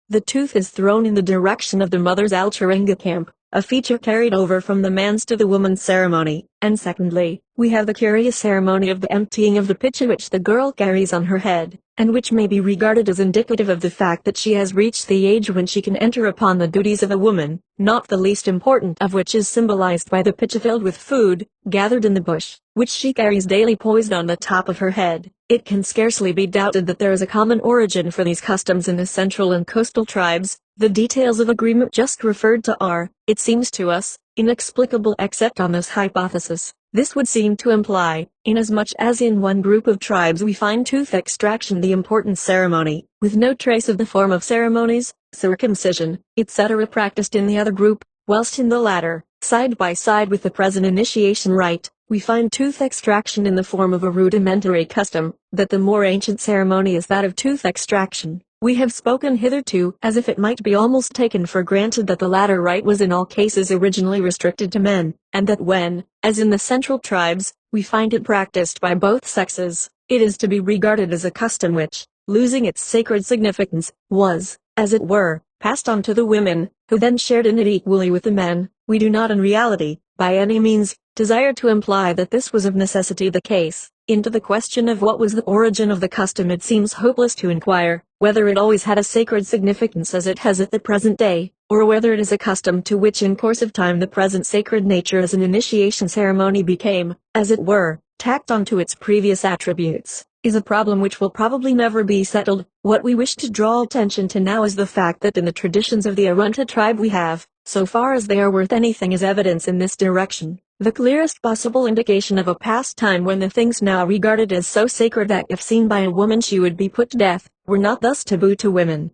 The tooth is thrown in the direction of the mother's Altringa camp, a feature carried over from the man's to the woman's ceremony, and secondly, we have the curious ceremony of the emptying of the pitcher which the girl carries on her head, and which may be regarded as indicative of the fact that she has reached the age when she can enter upon the duties of a woman, not the least important of which is symbolized by the pitcher filled with food, gathered in the bush, which she carries daily poised on the top of her head. It can scarcely be doubted that there is a common origin for these customs in the central and coastal tribes. The details of agreement just referred to are, it seems to us, inexplicable except on this hypothesis. This would seem to imply, inasmuch as in one group of tribes we find tooth extraction the important ceremony, with no trace of the form of ceremonies, circumcision, etc. practiced in the other group, whilst in the latter, side by side with the present initiation rite, we find tooth extraction in the form of a rudimentary custom, that the more ancient ceremony is that of tooth extraction. We have spoken hitherto as if it might be almost taken for granted that the latter rite was in all cases originally restricted to men, and that when, as in the central tribes, we find it practiced by both sexes, it is to be regarded as a custom which, losing its sacred significance, was, as it were, passed on to the women, who then shared in it equally with the men. We do not in reality, by any means, desire to imply that this was of necessity the case. Into the question of what was the origin of the custom it seems hopeless to inquire, whether it always had a sacred significance as it has at the present day, or whether it is a custom to which in course of time the present sacred nature as an initiation ceremony became, as it were, tacked onto its previous attributes, is a problem which will probably never be settled. What we wish to draw attention to now is the fact that in the traditions of the Arunta tribe we have, so far as they are worth anything, is evidence in this direction. The clearest possible indication of a past time when the things now regarded as so sacred that if seen by a woman she would be put to death, were not thus taboo to women.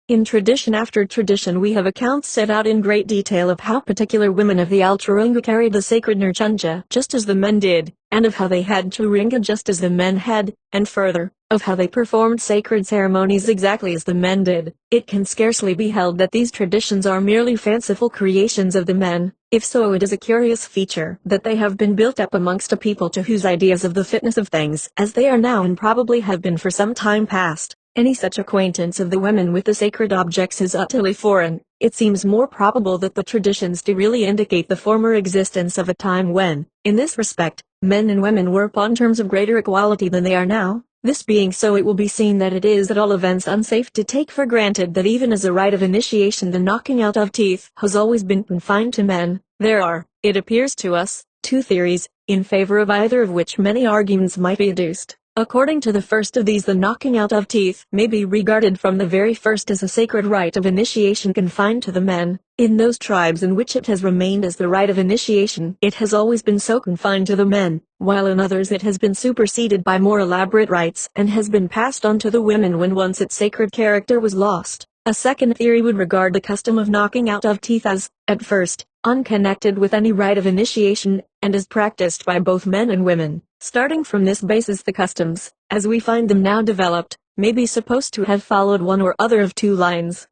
In tradition after tradition we have accounts set out in great detail of how particular women of the Alturunga carried the sacred Nurchunja just as the men did, and of how they had Turinga just as the men had, and further, of how they performed sacred ceremonies exactly as the men did. It can scarcely be held that these traditions are merely fanciful creations of the men. If so, it is a curious feature that they have been built up amongst a people to whose ideas of the fitness of things as they are now and probably have been for some time past, any such acquaintance of the women with the sacred objects is utterly foreign. It seems more probable that the traditions do really indicate the former existence of a time when, in this respect, men and women were upon terms of greater equality than they are now. This being so, it will be seen that it is at all events unsafe to take for granted that even as a rite of initiation the knocking out of teeth has always been confined to men. There are, it appears to us, two theories, in favor of either of which many arguments might be adduced. According to the first of these, the knocking out of teeth may be regarded from the very first as a sacred rite of initiation confined to the men. In those tribes in which it has remained as the rite of initiation, it has always been so confined to the men, while in others it has been superseded by more elaborate rites and has been passed on to the women when once its sacred character was lost. A second theory would regard the custom of knocking out of teeth as, at first, unconnected with any rite of initiation, and as practiced by both men and women. Starting from this basis, the customs, as we find them now developed, may be supposed to have followed one or other of two lines.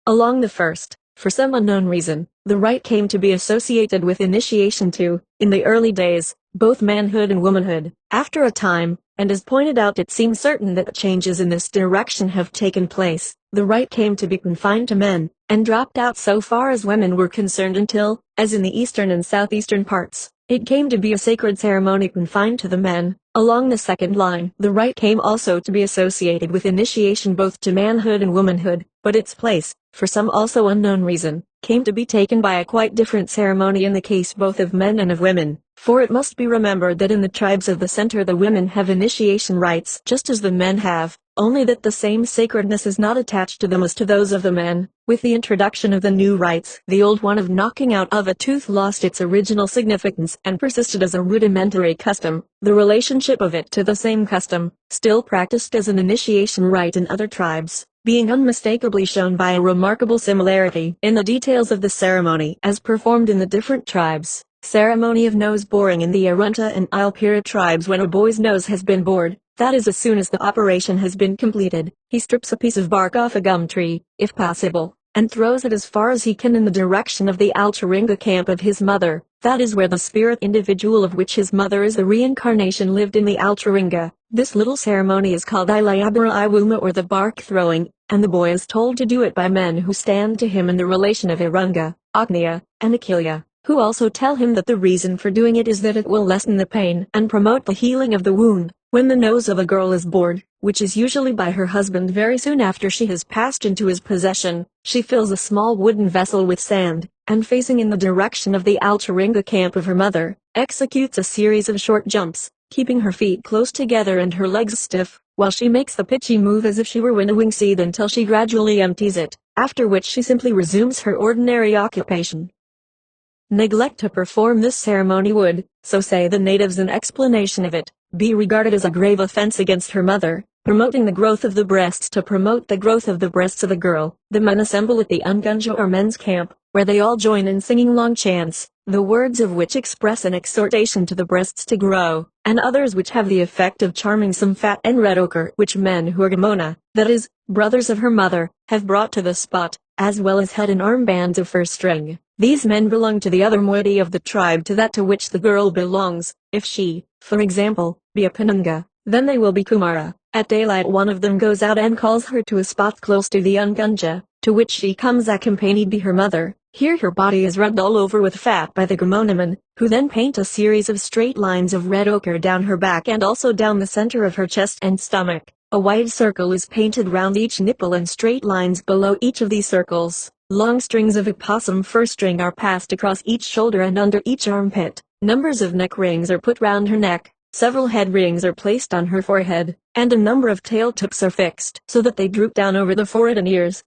Along the first, for some unknown reason, the rite came to be associated with initiation too, in the early days, both manhood and womanhood. After a time, and as pointed out, it seems certain that changes in this direction have taken place. The rite came to be confined to men, and dropped out so far as women were concerned until, as in the eastern and southeastern parts, it came to be a sacred ceremony confined to the men. Along the second line, the rite came also to be associated with initiation both to manhood and womanhood, but its place, for some also unknown reason, came to be taken by a quite different ceremony in the case both of men and of women. For it must be remembered that in the tribes of the center the women have initiation rites just as the men have, only that the same sacredness is not attached to them as to those of the men. With the introduction of the new rites, the old one of knocking out of a tooth lost its original significance and persisted as a rudimentary custom. The relationship of it to the same custom, still practiced as an initiation rite in other tribes, being unmistakably shown by a remarkable similarity in the details of the ceremony as performed in the different tribes. Ceremony of nose boring in the Arunta and Ilpira tribes. When a boy's nose has been bored, that is, as soon as the operation has been completed, he strips a piece of bark off a gum tree, if possible, and throws it as far as he can in the direction of the Alturinga camp of his mother. That is where the spirit individual of which his mother is the reincarnation lived in the Alturinga. This little ceremony is called Ilayabara Iwuma, or the bark throwing, and the boy is told to do it by men who stand to him in the relation of Irunga, Agnya, and Akilia, who also tell him that the reason for doing it is that it will lessen the pain and promote the healing of the wound. When the nose of a girl is bored, which is usually by her husband very soon after she has passed into his possession, she fills a small wooden vessel with sand, and facing in the direction of the Alturinga camp of her mother, executes a series of short jumps, keeping her feet close together and her legs stiff, while she makes the pitchy move as if she were winnowing seed until she gradually empties it, after which she simply resumes her ordinary occupation. Neglect to perform this ceremony would, so say the natives in explanation of it, be regarded as a grave offense against her mother. Promoting the growth of the breasts. To promote the growth of the breasts of a girl, the men assemble at the Ungunja or men's camp, where they all join in singing long chants, the words of which express an exhortation to the breasts to grow, and others which have the effect of charming some fat and red ochre which men who are Gamona, that is, brothers of her mother, have brought to the spot, as well as head and armbands of fir string. These men belong to the other moiety of the tribe to that to which the girl belongs. If she, for example, be a Penunga, then they will be Kumara. At daylight one of them goes out and calls her to a spot close to the Ungunja, to which she comes accompanied by her mother. Here her body is rubbed all over with fat by the Gamonaman, who then paint a series of straight lines of red ochre down her back and also down the center of her chest and stomach. A wide circle is painted round each nipple and straight lines below each of these circles. Long strings of opossum fir string are passed across each shoulder and under each armpit. Numbers of neck rings are put round her neck. Several head rings are placed on her forehead, and a number of tail tips are fixed so that they droop down over the forehead and ears.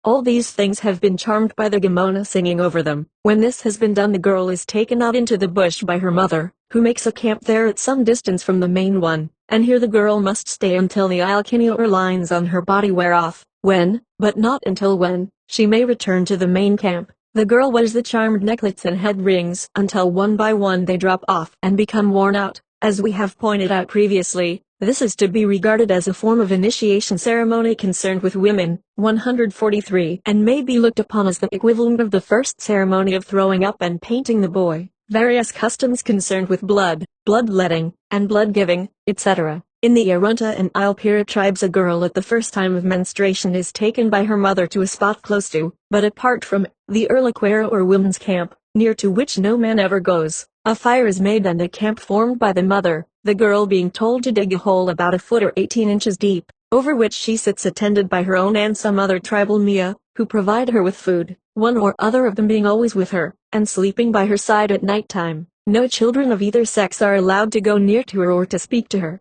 All these things have been charmed by the Gamona singing over them. When this has been done, the girl is taken out into the bush by her mother, who makes a camp there at some distance from the main one, and here the girl must stay until the alkene or lines on her body wear off, when, but not until when, she may return to the main camp. The girl wears the charmed necklets and head rings until one by one they drop off and become worn out. As we have pointed out previously, this is to be regarded as a form of initiation ceremony concerned with women, 143, and may be looked upon as the equivalent of the first ceremony of throwing up and painting the boy. Various customs concerned with blood, bloodletting, and blood-giving, etc. In the Arunta and Ilpira tribes, a girl at the first time of menstruation is taken by her mother to a spot close to, but apart from, the Urlaquera or women's camp, near to which no man ever goes. A fire is made and a camp formed by the mother, the girl being told to dig a hole about a foot or 18 inches deep, over which she sits attended by her own and some other tribal Mia, who provide her with food, one or other of them being always with her, and sleeping by her side at night time. No children of either sex are allowed to go near to her or to speak to her.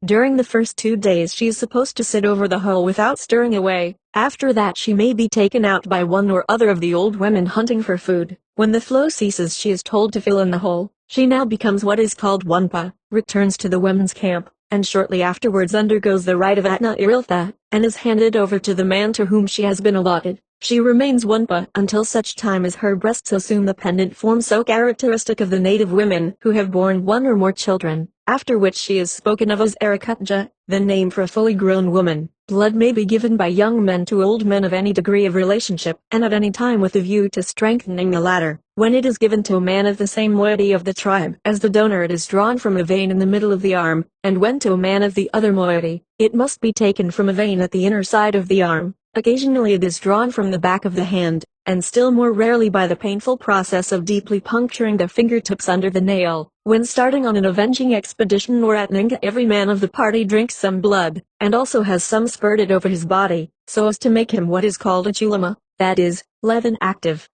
During the first 2 days she is supposed to sit over the hole without stirring away. After that she may be taken out by one or other of the old women hunting for food. When the flow ceases she is told to fill in the hole. She now becomes what is called Wunpa, returns to the women's camp, and shortly afterwards undergoes the rite of Atna Iriltha, and is handed over to the man to whom she has been allotted. She remains Wunpa until such time as her breasts assume the pendant form so characteristic of the native women who have borne one or more children, after which she is spoken of as Arakutja, the name for a fully grown woman. Blood may be given by young men to old men of any degree of relationship, and at any time with a view to strengthening the latter. When it is given to a man of the same moiety of the tribe as the donor, it is drawn from a vein in the middle of the arm, and when to a man of the other moiety, it must be taken from a vein at the inner side of the arm. Occasionally it is drawn from the back of the hand, and still more rarely by the painful process of deeply puncturing the fingertips under the nail. When starting on an avenging expedition or at Ninga, every man of the party drinks some blood, and also has some spurted over his body, so as to make him what is called a chulama, that is, leaven active.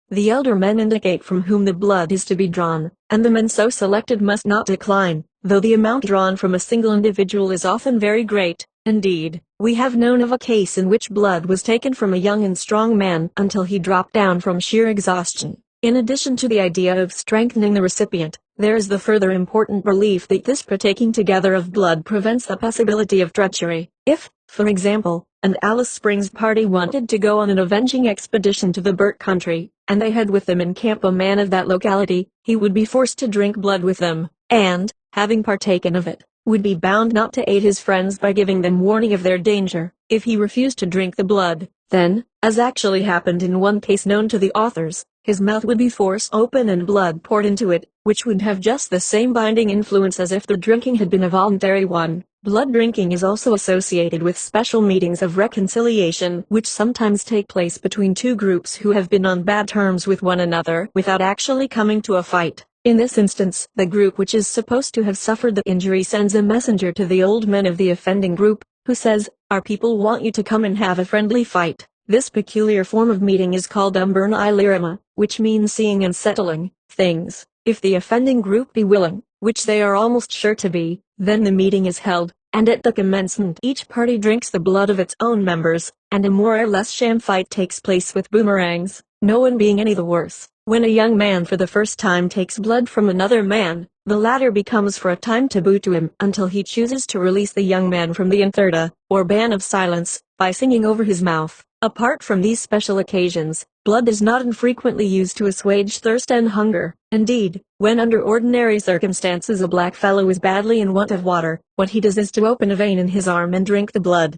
The elder men indicate from whom the blood is to be drawn, and the men so selected must not decline, though the amount drawn from a single individual is often very great. Indeed, we have known of a case in which blood was taken from a young and strong man until he dropped down from sheer exhaustion. In addition to the idea of strengthening the recipient, there is the further important belief that this partaking together of blood prevents the possibility of treachery. If, for example, an Alice Springs party wanted to go on an avenging expedition to the Burt country, and they had with them in camp a man of that locality, he would be forced to drink blood with them, and, having partaken of it, would be bound not to aid his friends by giving them warning of their danger. If he refused to drink the blood, then, as actually happened in one case known to the authors, his mouth would be forced open and blood poured into it, which would have just the same binding influence as if the drinking had been a voluntary one. Blood drinking is also associated with special meetings of reconciliation, which sometimes take place between two groups who have been on bad terms with one another without actually coming to a fight. In this instance, the group which is supposed to have suffered the injury sends a messenger to the old men of the offending group, who says, "Our people want you to come and have a friendly fight." This peculiar form of meeting is called Umburna Ilirima, which means seeing and settling things. If the offending group be willing, which they are almost sure to be, then the meeting is held, and at the commencement each party drinks the blood of its own members, and a more or less sham fight takes place with boomerangs, no one being any the worse. When a young man for the first time takes blood from another man, the latter becomes for a time taboo to him until he chooses to release the young man from the antherta, or ban of silence, by singing over his mouth. Apart from these special occasions, blood is not infrequently used to assuage thirst and hunger. Indeed, when under ordinary circumstances a black fellow is badly in want of water, what he does is to open a vein in his arm and drink the blood.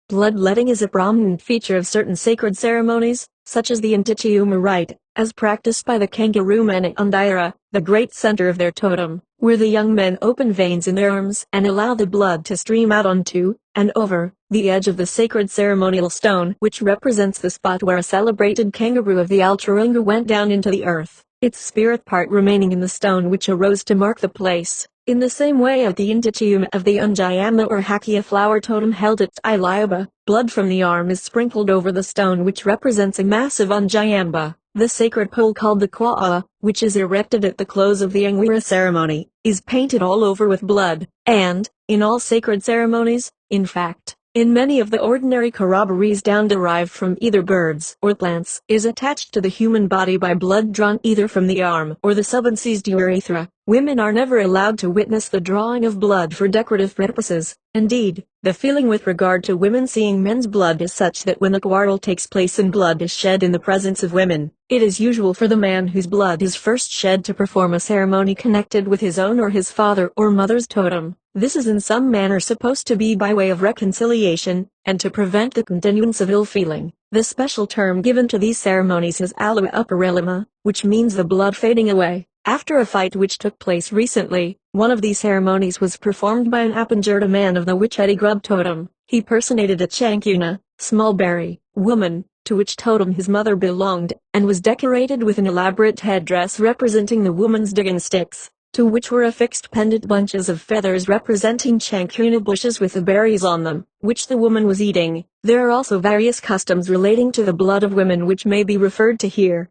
Bloodletting is a prominent feature of certain sacred ceremonies, such as the Intichiuma rite, as practiced by the Kangaroo men at Undaira, the great center of their totem, where the young men open veins in their arms and allow the blood to stream out onto, and over, the edge of the sacred ceremonial stone which represents the spot where a celebrated kangaroo of the Alturunga went down into the earth, its spirit part remaining in the stone which arose to mark the place. In the same way at the Intichiuma of the Unjayama or Hakia flower totem held at Ilioba, blood from the arm is sprinkled over the stone which represents a massive Unjayamba. The sacred pole called the Kwa'a, which is erected at the close of the Angwira ceremony, is painted all over with blood, and, in all sacred ceremonies, in fact, In many of the ordinary corroborees, down derived from either birds or plants is attached to the human body by blood drawn either from the arm or the subincised urethra. Women are never allowed to witness the drawing of blood for decorative purposes. Indeed, the feeling with regard to women seeing men's blood is such that when a quarrel takes place and blood is shed in the presence of women, it is usual for the man whose blood is first shed to perform a ceremony connected with his own or his father or mother's totem. This is in some manner supposed to be by way of reconciliation, and to prevent the continuance of ill feeling. The special term given to these ceremonies is alua upperelima, which means the blood fading away. After a fight which took place recently, one of these ceremonies was performed by an Appengerda man of the Wichedi Grub totem. He personated a Chankuna, small berry, woman, to which totem his mother belonged, and was decorated with an elaborate headdress representing the woman's digging sticks, to which were affixed pendant bunches of feathers representing Chankuna bushes with the berries on them, which the woman was eating. There are also various customs relating to the blood of women which may be referred to here.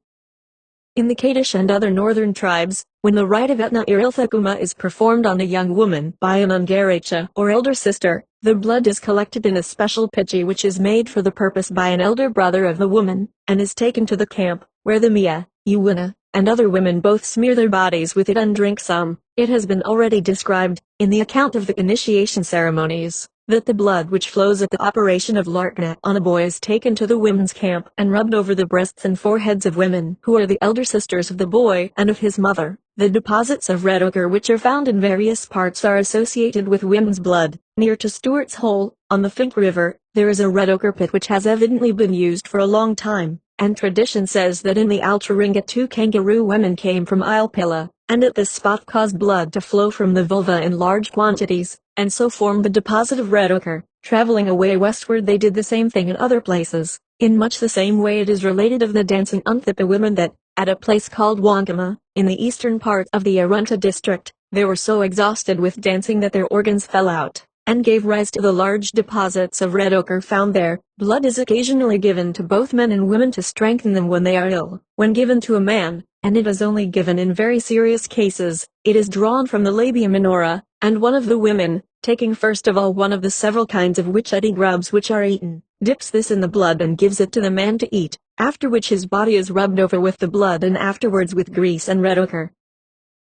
In the Kaddish and other northern tribes, when the rite of Etna Irilthakuma is performed on a young woman by an Ungaracha or elder sister, the blood is collected in a special pitchi which is made for the purpose by an elder brother of the woman, and is taken to the camp, where the Mia, Iwina, and other women both smear their bodies with it and drink some. It has been already described, in the account of the initiation ceremonies, that the blood which flows at the operation of Larkna on a boy is taken to the women's camp and rubbed over the breasts and foreheads of women who are the elder sisters of the boy and of his mother. The deposits of red ochre which are found in various parts are associated with women's blood. Near to Stewart's Hole, on the Fink River, there is a red ochre pit which has evidently been used for a long time, and tradition says that in the Altaringa 2 kangaroo women came from Ilpilla, and at this spot caused blood to flow from the vulva in large quantities, and so formed the deposit of red ochre. Traveling away westward they did the same thing in other places. In much the same way it is related of the dancing Unthipa women that, at a place called Wankama, in the eastern part of the Arunta district, they were so exhausted with dancing that their organs fell out, and gave rise to the large deposits of red ochre found there. Blood is occasionally given to both men and women to strengthen them when they are ill. When given to a man, and it is only given in very serious cases, it is drawn from the labia minora, and one of the women, taking first of all one of the several kinds of Wichedi grubs which are eaten, dips this in the blood and gives it to the man to eat, after which his body is rubbed over with the blood and afterwards with grease and red ochre.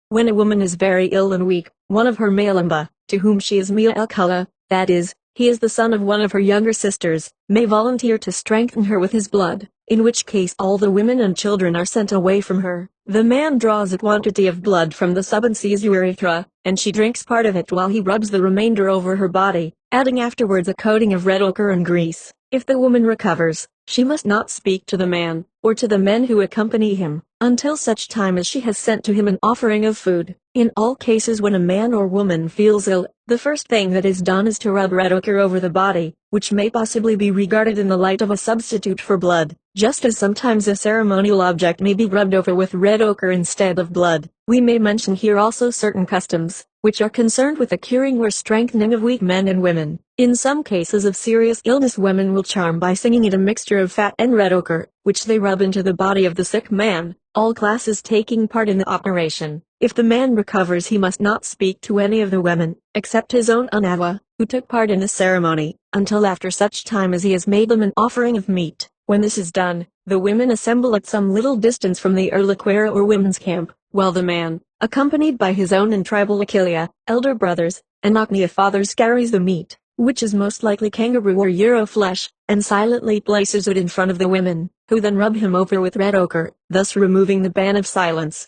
When a woman is very ill and weak, one of her Malamba, to whom she is Mia El Kula, that is, he is the son of one of her younger sisters, may volunteer to strengthen her with his blood, in which case all the women and children are sent away from her. The man draws a quantity of blood from the subincised urethra, and she drinks part of it while he rubs the remainder over her body, adding afterwards a coating of red ochre and grease. If the woman recovers, she must not speak to the man, or to the men who accompany him, until such time as she has sent to him an offering of food. In all cases when a man or woman feels ill, the first thing that is done is to rub red ochre over the body, which may possibly be regarded in the light of a substitute for blood, just as sometimes a ceremonial object may be rubbed over with red ochre instead of blood. We may mention here also certain customs, which are concerned with the curing or strengthening of weak men and women. In some cases of serious illness women will charm by singing it a mixture of fat and red ochre, which they rub into the body of the sick man, all classes taking part in the operation. If the man recovers he must not speak to any of the women, except his own Unawa, who took part in the ceremony, until after such time as he has made them an offering of meat. When this is done, the women assemble at some little distance from the Erliquera or women's camp, while the man, accompanied by his own and tribal Akilia, elder brothers, and Aknia fathers carries the meat, which is most likely kangaroo or euro flesh, and silently places it in front of the women, who then rub him over with red ochre, thus removing the ban of silence.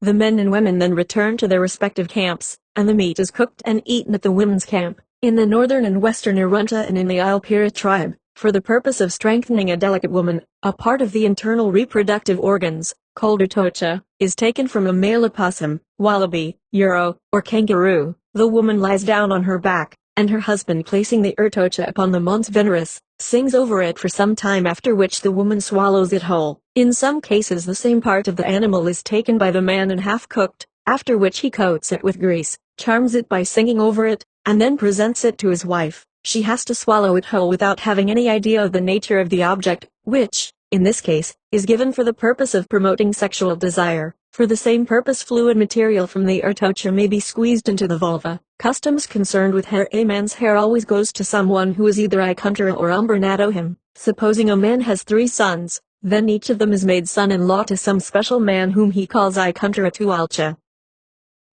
The men and women then return to their respective camps, and the meat is cooked and eaten at the women's camp, in the northern and western Arunta and in the Ilpira tribe, for the purpose of strengthening a delicate woman. A part of the internal reproductive organs, called utocha, is taken from a male opossum, wallaby, euro, or kangaroo. The woman lies down on her back, and her husband, placing the urtocha upon the mons veneris, sings over it for some time, after which the woman swallows it whole. In some cases the same part of the animal is taken by the man and half cooked, after which he coats it with grease, charms it by singing over it, and then presents it to his wife. She has to swallow it whole without having any idea of the nature of the object, which, in this case, is given for the purpose of promoting sexual desire. For the same purpose, fluid material from the urtocha may be squeezed into the vulva. Customs concerned with hair. A man's hair always goes to someone who is either Ikuntara or Umbernato him. Supposing a man has 3 sons, then each of them is made son-in-law to some special man whom he calls Ikuntara Tualcha.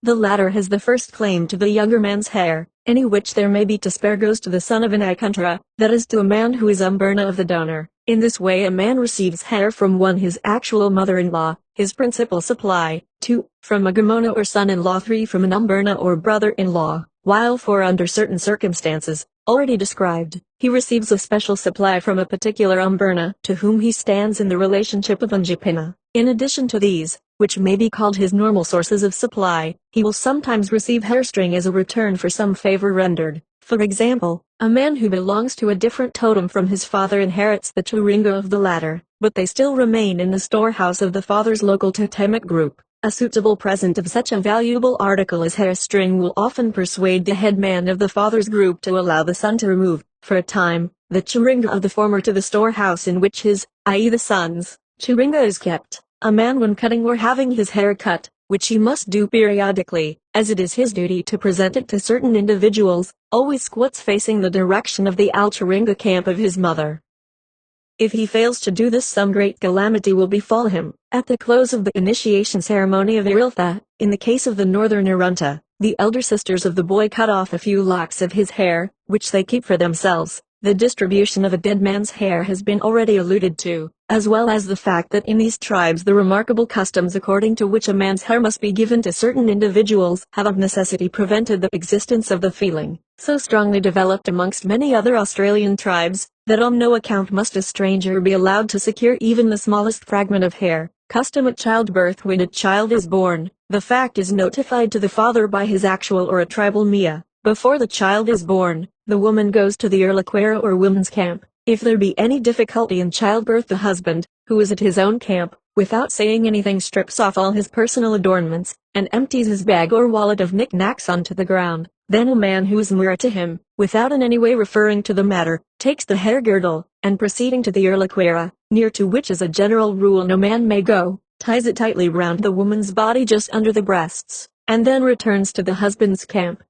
The latter has the first claim to the younger man's hair. Any which there may be to spare goes to the son of an Ikuntara, that is to a man who is Umberna of the donor. In this way a man receives hair from 1 his actual mother-in-law, his principal supply, 2 from a Gamona or son-in-law, 3 from an Umberna or brother-in-law, while 4 under certain circumstances, already described, he receives a special supply from a particular Umberna to whom he stands in the relationship of Unjipina. In addition to these, which may be called his normal sources of supply, he will sometimes receive hairstring as a return for some favor rendered. For example, a man who belongs to a different totem from his father inherits the Turinga of the latter, but they still remain in the storehouse of the father's local totemic group. A suitable present of such a valuable article as hairstring will often persuade the headman of the father's group to allow the son to remove, for a time, the Turinga of the former to the storehouse in which his, i.e. the son's, Turinga is kept. A man when cutting or having his hair cut, which he must do periodically, as it is his duty to present it to certain individuals, always squats facing the direction of the Alturinga camp of his mother. If he fails to do this, some great calamity will befall him. At the close of the initiation ceremony of Iriltha, in the case of the northern Arunta, the elder sisters of the boy cut off a few locks of his hair, which they keep for themselves. The distribution of a dead man's hair has been already alluded to, as well as the fact that in these tribes the remarkable customs according to which a man's hair must be given to certain individuals have of necessity prevented the existence of the feeling, so strongly developed amongst many other Australian tribes, that on no account must a stranger be allowed to secure even the smallest fragment of hair. Custom at childbirth. When a child is born, the fact is notified to the father by his actual or a tribal mia. Before the child is born, the woman goes to the Urlaquera or women's camp. If there be any difficulty in childbirth, the husband, who is at his own camp, without saying anything strips off all his personal adornments, and empties his bag or wallet of knickknacks onto the ground. Then a man who is nearer to him, without in any way referring to the matter, takes the hair girdle, and proceeding to the Urlaquera, near to which as a general rule no man may go, ties it tightly round the woman's body just under the breasts, and then returns to the husband's camp.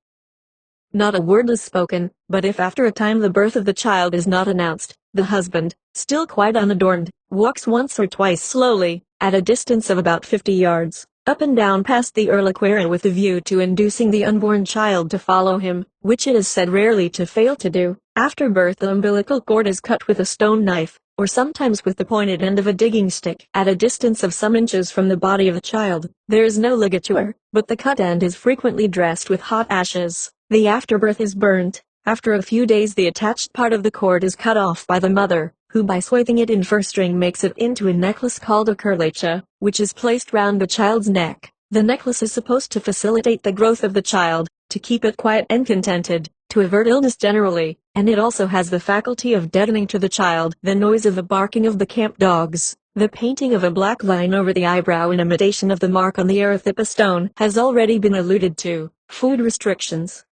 Not a word is spoken, but if after a time the birth of the child is not announced, the husband, still quite unadorned, walks once or twice slowly, at a distance of about 50 yards, up and down past the Urlaquera with a view to inducing the unborn child to follow him, which it is said rarely to fail to do. After birth the umbilical cord is cut with a stone knife, or sometimes with the pointed end of a digging stick. At a distance of some inches from the body of the child, there is no ligature, but the cut end is frequently dressed with hot ashes. The afterbirth is burnt. After a few days the attached part of the cord is cut off by the mother, who by swathing it in fur string makes it into a necklace called a kurlacha, which is placed round the child's neck. The necklace is supposed to facilitate the growth of the child, to keep it quiet and contented, to avert illness generally, and it also has the faculty of deadening to the child the noise of the barking of the camp dogs. The painting of a black line over the eyebrow in imitation of the mark on the erythipa stone has already been alluded to. Food restrictions.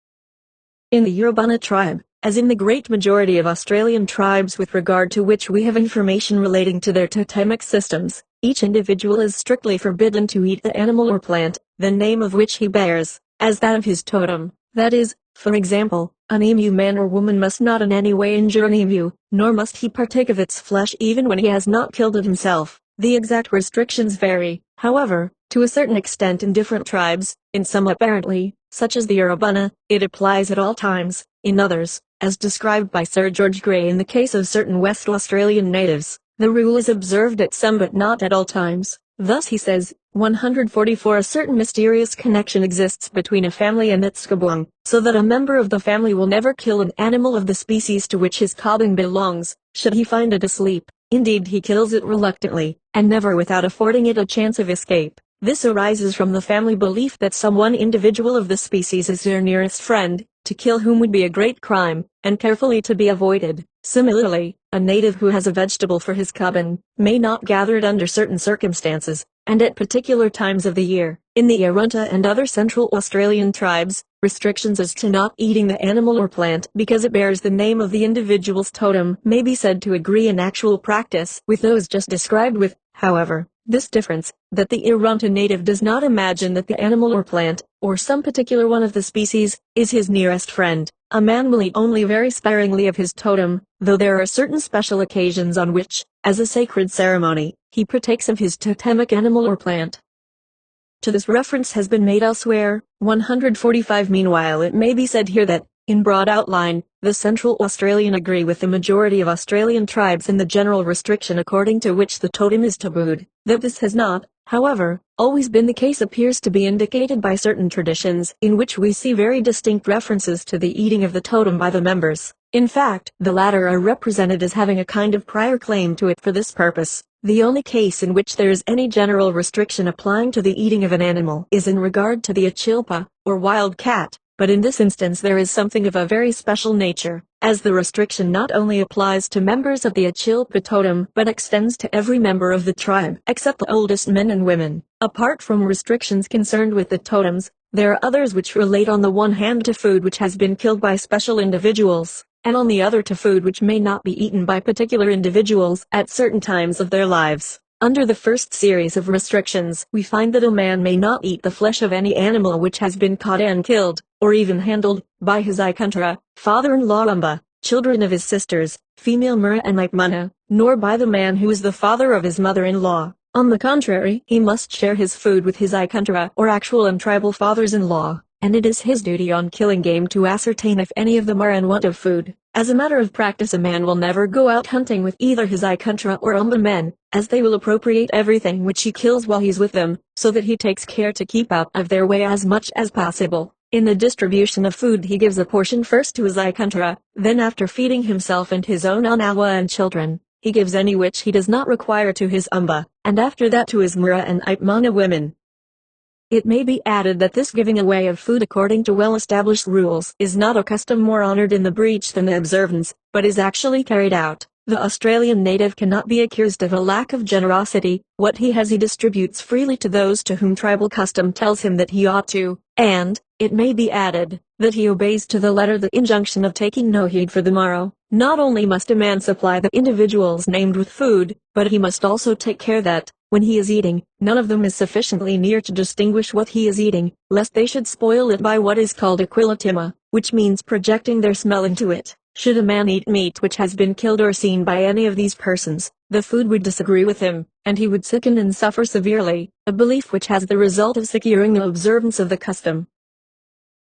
In the Urubana tribe, as in the great majority of Australian tribes with regard to which we have information relating to their totemic systems, each individual is strictly forbidden to eat the animal or plant, the name of which he bears, as that of his totem. That is, for example, an emu man or woman must not in any way injure an emu, nor must he partake of its flesh even when he has not killed it himself. The exact restrictions vary, however, to a certain extent in different tribes. In some apparently, such as the Urubana, it applies at all times. In others, as described by Sir George Grey in the case of certain West Australian natives, the rule is observed at some but not at all times. Thus he says, 144 a certain mysterious connection exists between a family and its kabung, so that a member of the family will never kill an animal of the species to which his kabung belongs, should he find it asleep. Indeed he kills it reluctantly, and never without affording it a chance of escape. This arises from the family belief that some one individual of the species is their nearest friend, to kill whom would be a great crime, and carefully to be avoided. Similarly, a native who has a vegetable for his kabun, may not gather it under certain circumstances, and at particular times of the year. In the Arunta and other Central Australian tribes, restrictions as to not eating the animal or plant because it bears the name of the individual's totem may be said to agree in actual practice with those just described with, however, This difference, that the Irunta native does not imagine that the animal or plant, or some particular one of the species, is his nearest friend. A man will eat only very sparingly of his totem, though there are certain special occasions on which, as a sacred ceremony, he partakes of his totemic animal or plant. To this reference has been made elsewhere. 145. Meanwhile, it may be said here that, in broad outline, the Central Australian agree with the majority of Australian tribes in the general restriction according to which the totem is tabooed. That this has not, however, always been the case appears to be indicated by certain traditions in which we see very distinct references to the eating of the totem by the members. In fact, the latter are represented as having a kind of prior claim to it for this purpose. The only case in which there is any general restriction applying to the eating of an animal is in regard to the achilpa, or wild cat, but in this instance there is something of a very special nature, as the restriction not only applies to members of the achilpa totem but extends to every member of the tribe except the oldest men and women. Apart from restrictions concerned with the totems, there are others which relate on the one hand to food which has been killed by special individuals, and on the other to food which may not be eaten by particular individuals at certain times of their lives. Under the first series of restrictions, we find that a man may not eat the flesh of any animal which has been caught and killed, or even handled, by his Ikuntra, father-in-law Umba, children of his sisters, female Mura and Ipmuna, nor by the man who is the father of his mother-in-law. On the contrary, he must share his food with his Ikuntra or actual and tribal fathers-in-law, and it is his duty on killing game to ascertain if any of them are in want of food. As a matter of practice, a man will never go out hunting with either his Ikuntra or Umba men, as they will appropriate everything which he kills while he's with them, so that he takes care to keep out of their way as much as possible. In the distribution of food he gives a portion first to his Ikuntra, then after feeding himself and his own Unawa and children, he gives any which he does not require to his Umba, and after that to his Mura and Ipmuna women. It may be added that this giving away of food according to well-established rules is not a custom more honored in the breach than the observance, but is actually carried out. The Australian native cannot be accused of a lack of generosity. What he has he distributes freely to those to whom tribal custom tells him that he ought to, and, it may be added, that he obeys to the letter the injunction of taking no heed for the morrow. Not only must a man supply the individuals named with food, but he must also take care that, when he is eating, none of them is sufficiently near to distinguish what he is eating, lest they should spoil it by what is called equilatima, which means projecting their smell into it. Should a man eat meat which has been killed or seen by any of these persons, the food would disagree with him, and he would sicken and suffer severely, a belief which has the result of securing the observance of the custom.